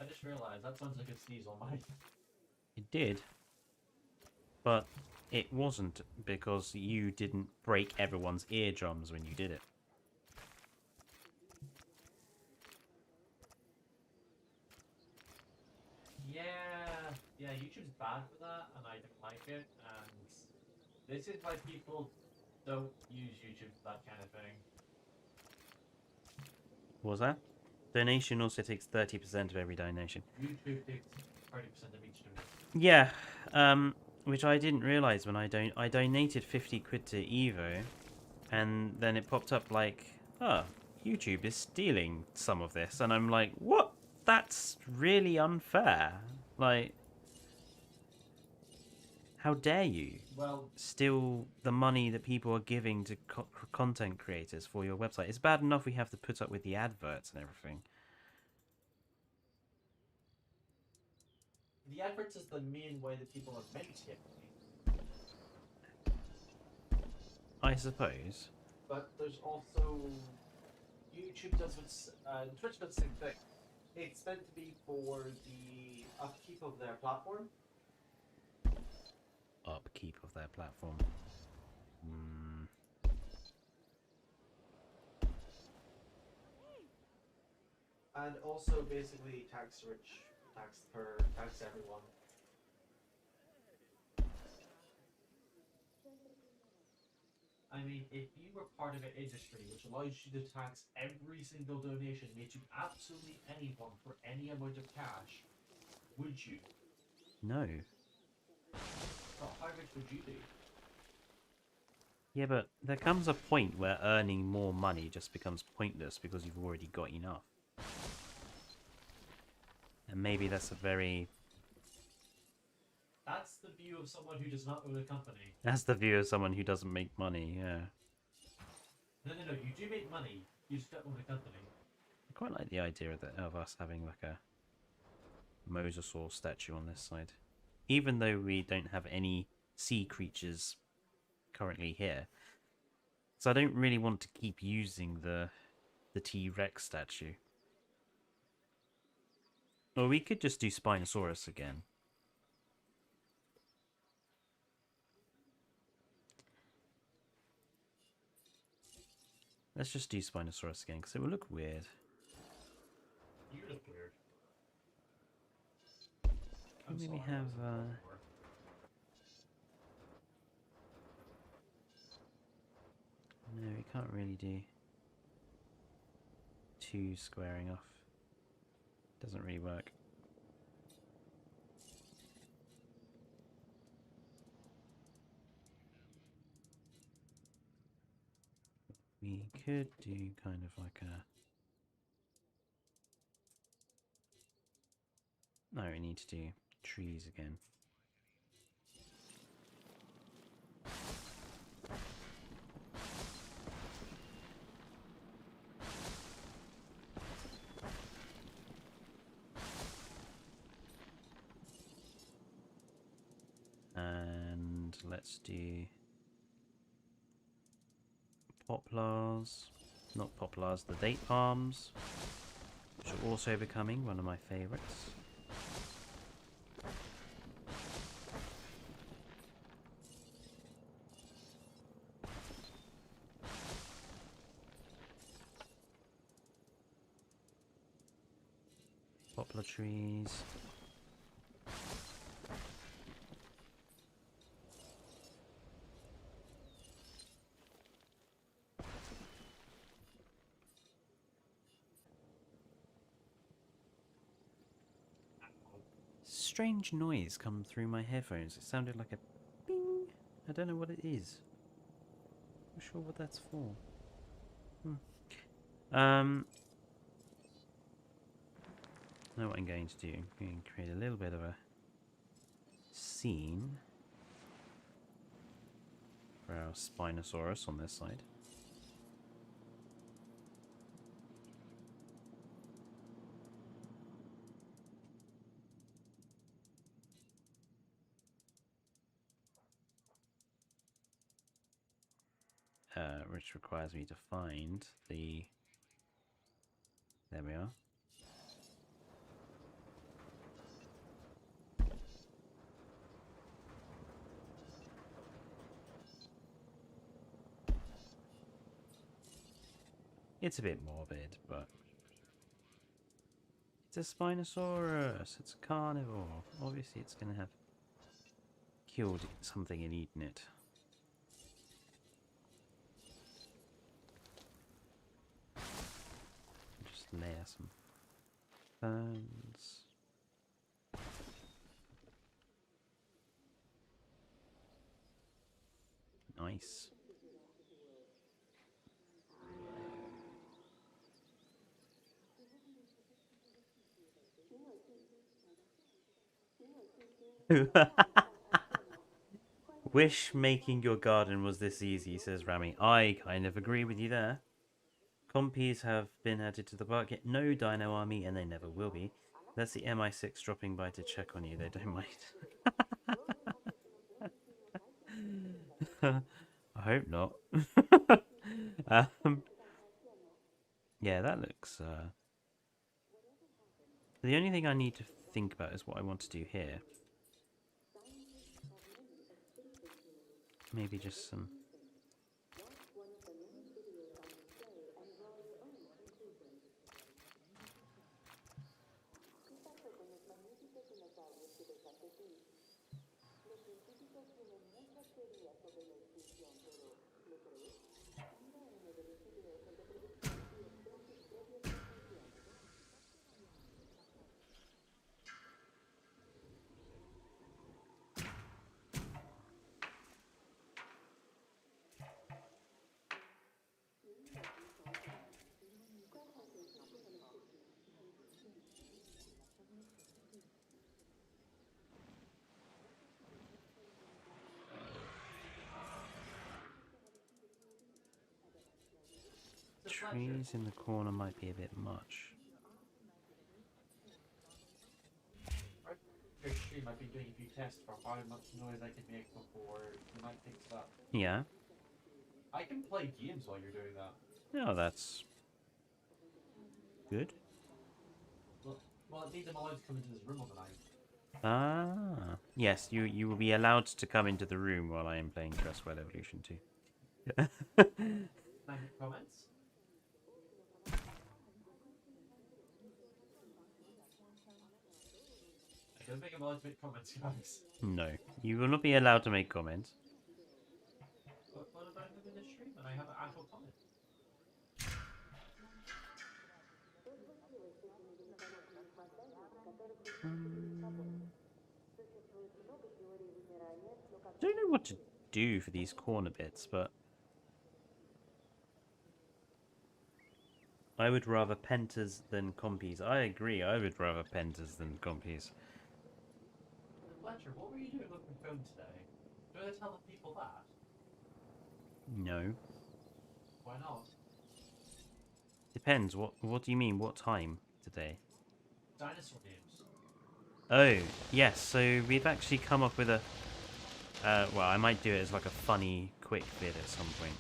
I just realized that sounds like a sneeze on my. It did. But it wasn't because you didn't break everyone's eardrums when you did it. Yeah, YouTube's bad for that, and I don't like it. And this is why people don't use YouTube for that kind of thing. What was that? Donation also takes 30% of every donation. YouTube takes 30% of each donation. Yeah, which I didn't realise when I donated 50 quid to Evo, and then it popped up like, oh, YouTube is stealing some of this, and I'm like, what? That's really unfair. Like, how dare you Well, steal the money that people are giving to content creators for your website? It's bad enough we have to put up with the adverts and everything. the adverts is the main way that people are meant to get money. I suppose. But there's also YouTube does what's Twitch does the same thing. It's meant to be for the upkeep of their platform. Upkeep of their platform. And also basically tax the rich, tax the poor, tax everyone. I mean, if you were part of an industry which allows you to tax every single donation made to absolutely anyone for any amount of cash, would you? No. Well, how rich would you be? Yeah, but there comes a point where earning more money just becomes pointless because you've already got enough. And maybe that's a very... That's the view of someone who does not own a company. That's the view of someone who doesn't make money, yeah. No, you do make money, you just don't own a company. I quite like the idea of us having like a mosasaur statue on this side. Even though we don't have any sea creatures currently here. So I don't really want to keep using the T-Rex statue. Or we could just do Spinosaurus again. Let's just do Spinosaurus again, because it will look weird. You look weird. Can we maybe have... No, we can't really do 2 squaring off. Doesn't really work. We could do kind of like a... No, we need to do trees again. And let's do poplars. Not poplars, the date palms, which are also becoming one of my favourites. Poplar trees. Strange noise come through my headphones. It sounded like a bing. I don't know what it is. Not sure what that's for. Know what I'm going to do. I'm going to create a little bit of a scene for our Spinosaurus on this side. Which requires me to find the... There we are. It's a bit morbid, but... It's a Spinosaurus. It's a carnivore. Obviously it's going to have killed something and eaten it. Layer some ferns. Nice. Wish making your garden was this easy, says Rami. I kind of agree with you there. Compies have been added to the park, yet no dino army, and they never will be. That's the MI6 dropping by to check on you, they don't mind. I hope not. Yeah, that looks... The only thing I need to think about is what I want to do here. Maybe just some... So Fletcher, Trees in the corner might be a bit much. your stream, I've been doing a few tests for how much noise I can make before the mic picks it up. Yeah. I can play games while you're doing that. Oh, that's good. Well, it means I'm allowed to come into this room on the night. Ah. Yes, you will be allowed to come into the room while I am playing Jurassic Evolution 2. Can I make comments? I don't think I'm allowed to make comments, guys. No, you will not be allowed to make comments. What about I'm in the stream and I have an actual comment? I don't know what to do for these corner bits, but I would rather pentas than compies. I agree, I would rather pentas than compies. Fletcher, what were you doing on your phone today? Do I tell the people that? No. Why not? Depends, what do you mean, what time today? Dinosaur names. Oh, yes, so we've actually come up with a... well, I might do it as like a funny, quick vid at some point.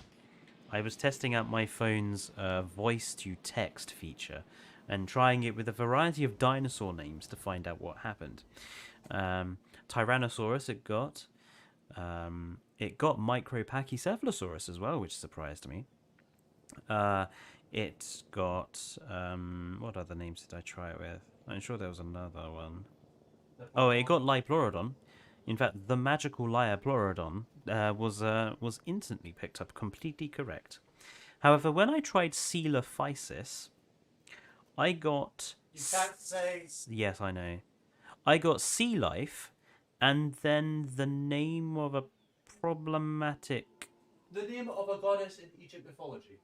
I was testing out my phone's voice-to-text feature and trying it with a variety of dinosaur names to find out what happened. Tyrannosaurus it got. It got Micropachycephalosaurus as well, which surprised me. It got... what other names did I try it with? I'm sure there was another one. Oh, it got Liopleurodon. In fact, the magical Liopleurodon was instantly picked up, completely correct. However, when I tried Coelophysis, I got... You can't say... Yes, I know. I got Sea Life, and then the name of a problematic... The name of a goddess in Egypt mythology.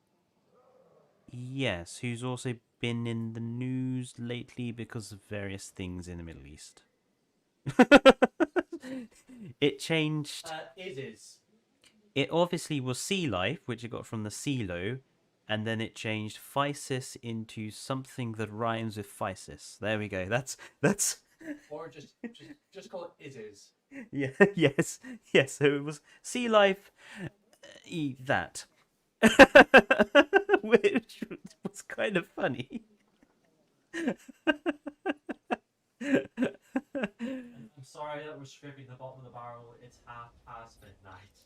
Yes, who's also been in the news lately because of various things in the Middle East. It changed. Is. It obviously was Sea Life, which it got from the Silo, and then it changed Physis into something that rhymes with Physis. There we go. That's. Or just call it is. Yeah. Yes. Yes. So it was Sea Life. That. Which was kind of funny. I'm sorry that we're scraping the bottom of the barrel. It's midnight.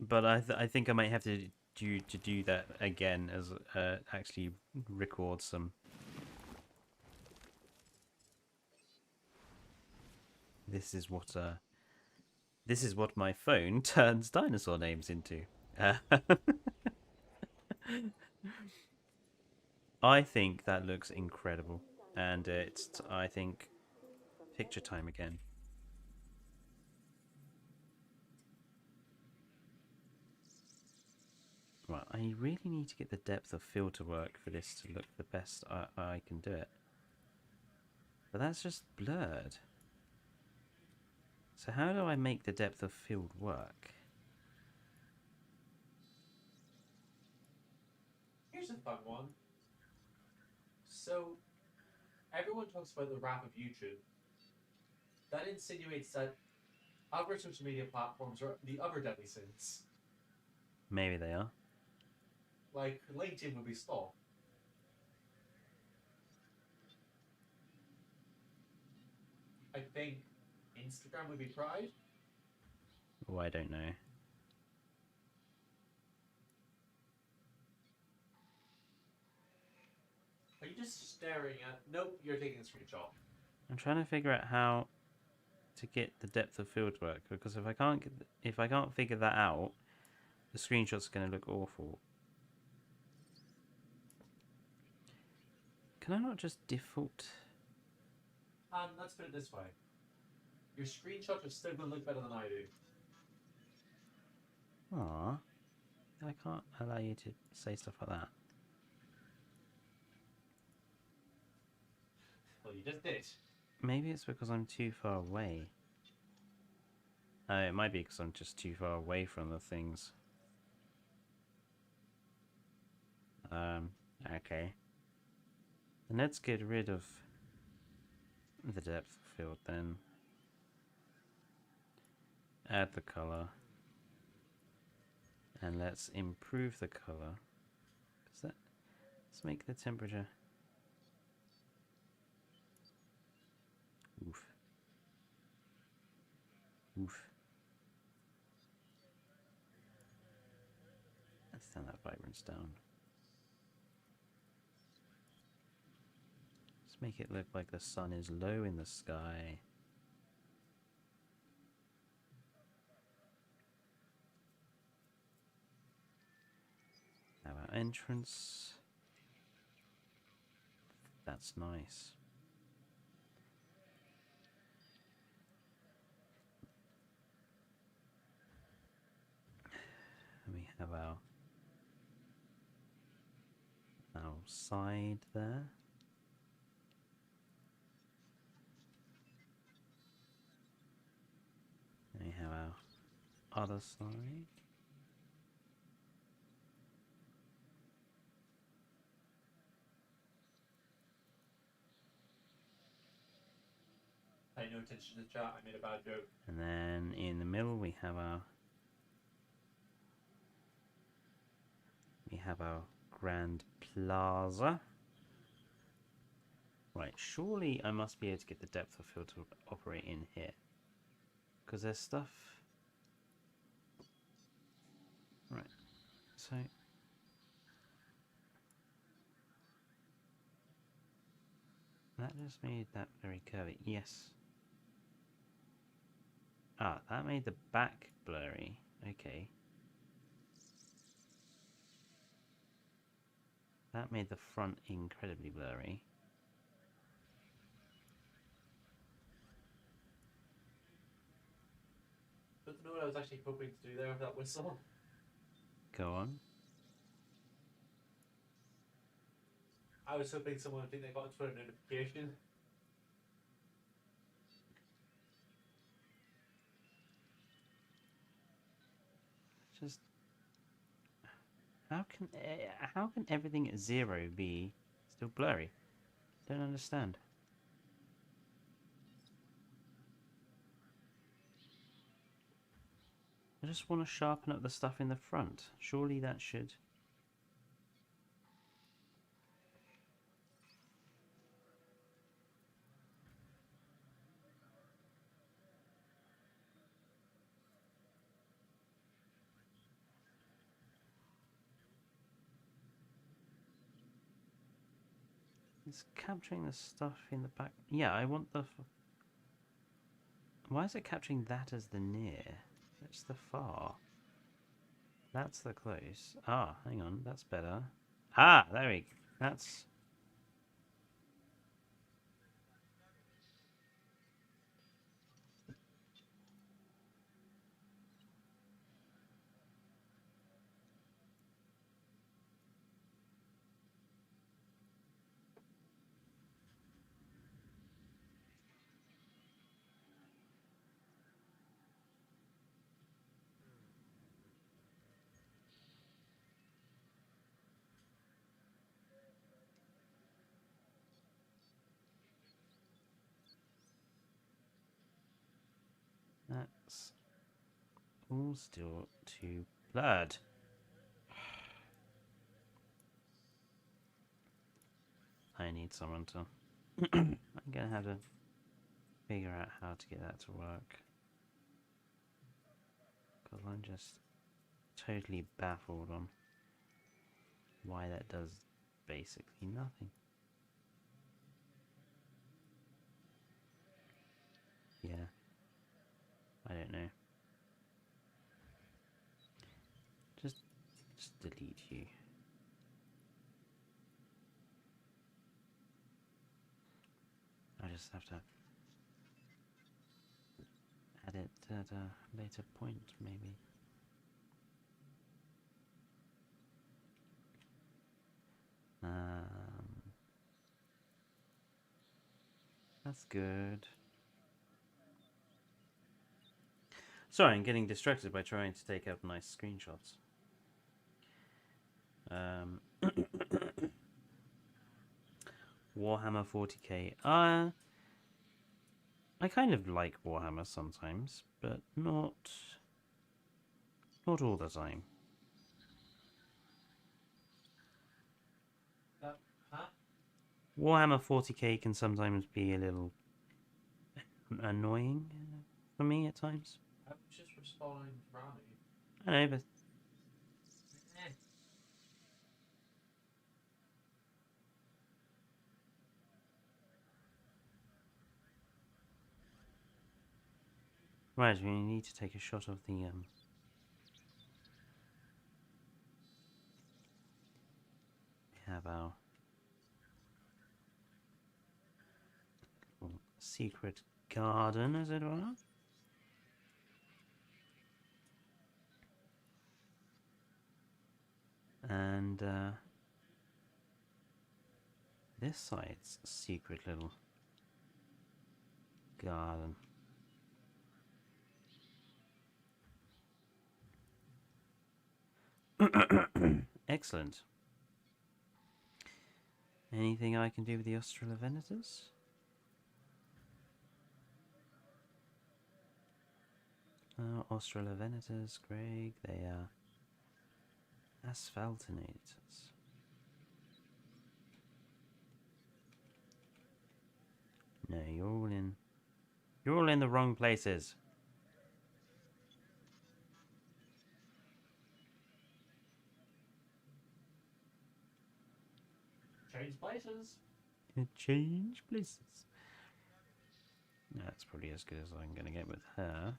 But I think I might have to do that again as actually record some. This is what my phone turns dinosaur names into. I think that looks incredible, and it's I think picture time again. Right, I really need to get the depth of field to work for this to look the best I can do it. But that's just blurred. So how do I make the depth of field work? Here's a fun one. So, everyone talks about the wrath of YouTube. That insinuates that other social media platforms are the other deadly sins. Maybe they are. Like, LinkedIn would be stop. I think Instagram would be pride. Oh, I don't know. Are you just staring at... Nope, you're taking a screenshot. I'm trying to figure out how... to get the depth of field to work? Because if I can't figure that out, the screenshot's going to look awful. Can I not just default? And let's put it this way. Your screenshot is still going to look better than I do. Ah, I can't allow you to say stuff like that. Well, you just did. Maybe it's because I'm too far away. It might be because I'm just too far away from the things. Okay. And let's get rid of the depth of field then. Add the color. And let's improve the color. Let's make the temperature. Oof. Oof. Let's turn that vibrance down. Let's make it look like the sun is low in the sky. Now our entrance. That's nice. And we have our side there. And we have our other side. Pay no attention to the chat, I made a bad joke. And then in the middle we have our grand plaza. Right, surely I must be able to get the depth of field to operate in here. Because there's stuff... Right, so... That just made that very curvy. Yes. Ah, that made the back blurry. Okay. That made the front incredibly blurry. But you know what I was actually hoping to do there with that whistle? Go on. I was hoping someone would think they got a Twitter notification. Just... How can everything at 0 be still blurry? Don't understand. I just want to sharpen up the stuff in the front. Surely that should... It's capturing the stuff in the back. Yeah, I want the... Why is it capturing that as the near? That's the far. That's the close. Ah, hang on, that's better. Ah, there we go. That's... That's all still too blurred. I need someone to... I'm gonna have to figure out how to get that to work. Because I'm just totally baffled on why that does basically nothing. Yeah. just have to add it at a later point, maybe. That's good. Sorry, I'm getting distracted by trying to take out nice screenshots. Warhammer 40k. I kind of like Warhammer sometimes, but not all the time. Huh? Warhammer 40k can sometimes be a little annoying for me at times. I was just responding to Rami. I know, but right, we need to take a shot of the we have our little secret garden, as it were. And this side's a secret little garden. Excellent. Anything I can do with the Australopithecus? Australopithecus, Greg, they are asphaltinators. No, you're all in the wrong places. Change places. Change places. That's probably as good as I'm going to get with her.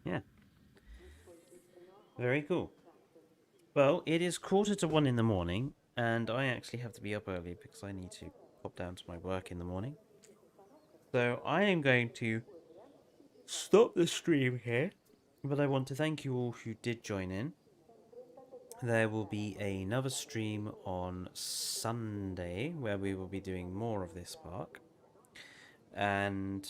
Yeah. Very cool. Well, it is 1:45 in the morning, and I actually have to be up early because I need to pop down to my work in the morning. So I am going to stop the stream here, but I want to thank you all who did join in. There will be another stream on Sunday where we will be doing more of this park. And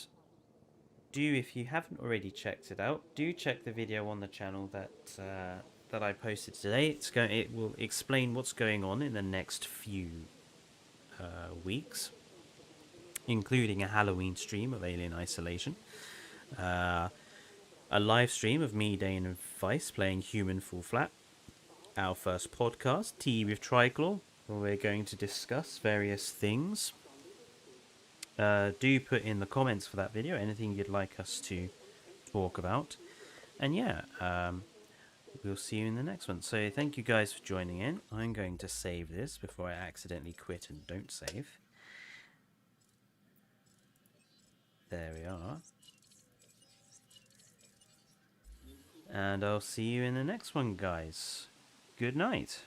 if you haven't already checked it out, do check the video on the channel that I posted today. It will explain what's going on in the next few weeks, including a Halloween stream of Alien Isolation, a live stream of me, Dane, and Vice playing Human Full Flat, our first podcast, Tea with Triclaw, where we're going to discuss various things. Do put in the comments for that video anything you'd like us to talk about. And yeah, we'll see you in the next one. So thank you guys for joining in. I'm going to save this before I accidentally quit and don't save. There we are. And I'll see you in the next one, guys. Good night.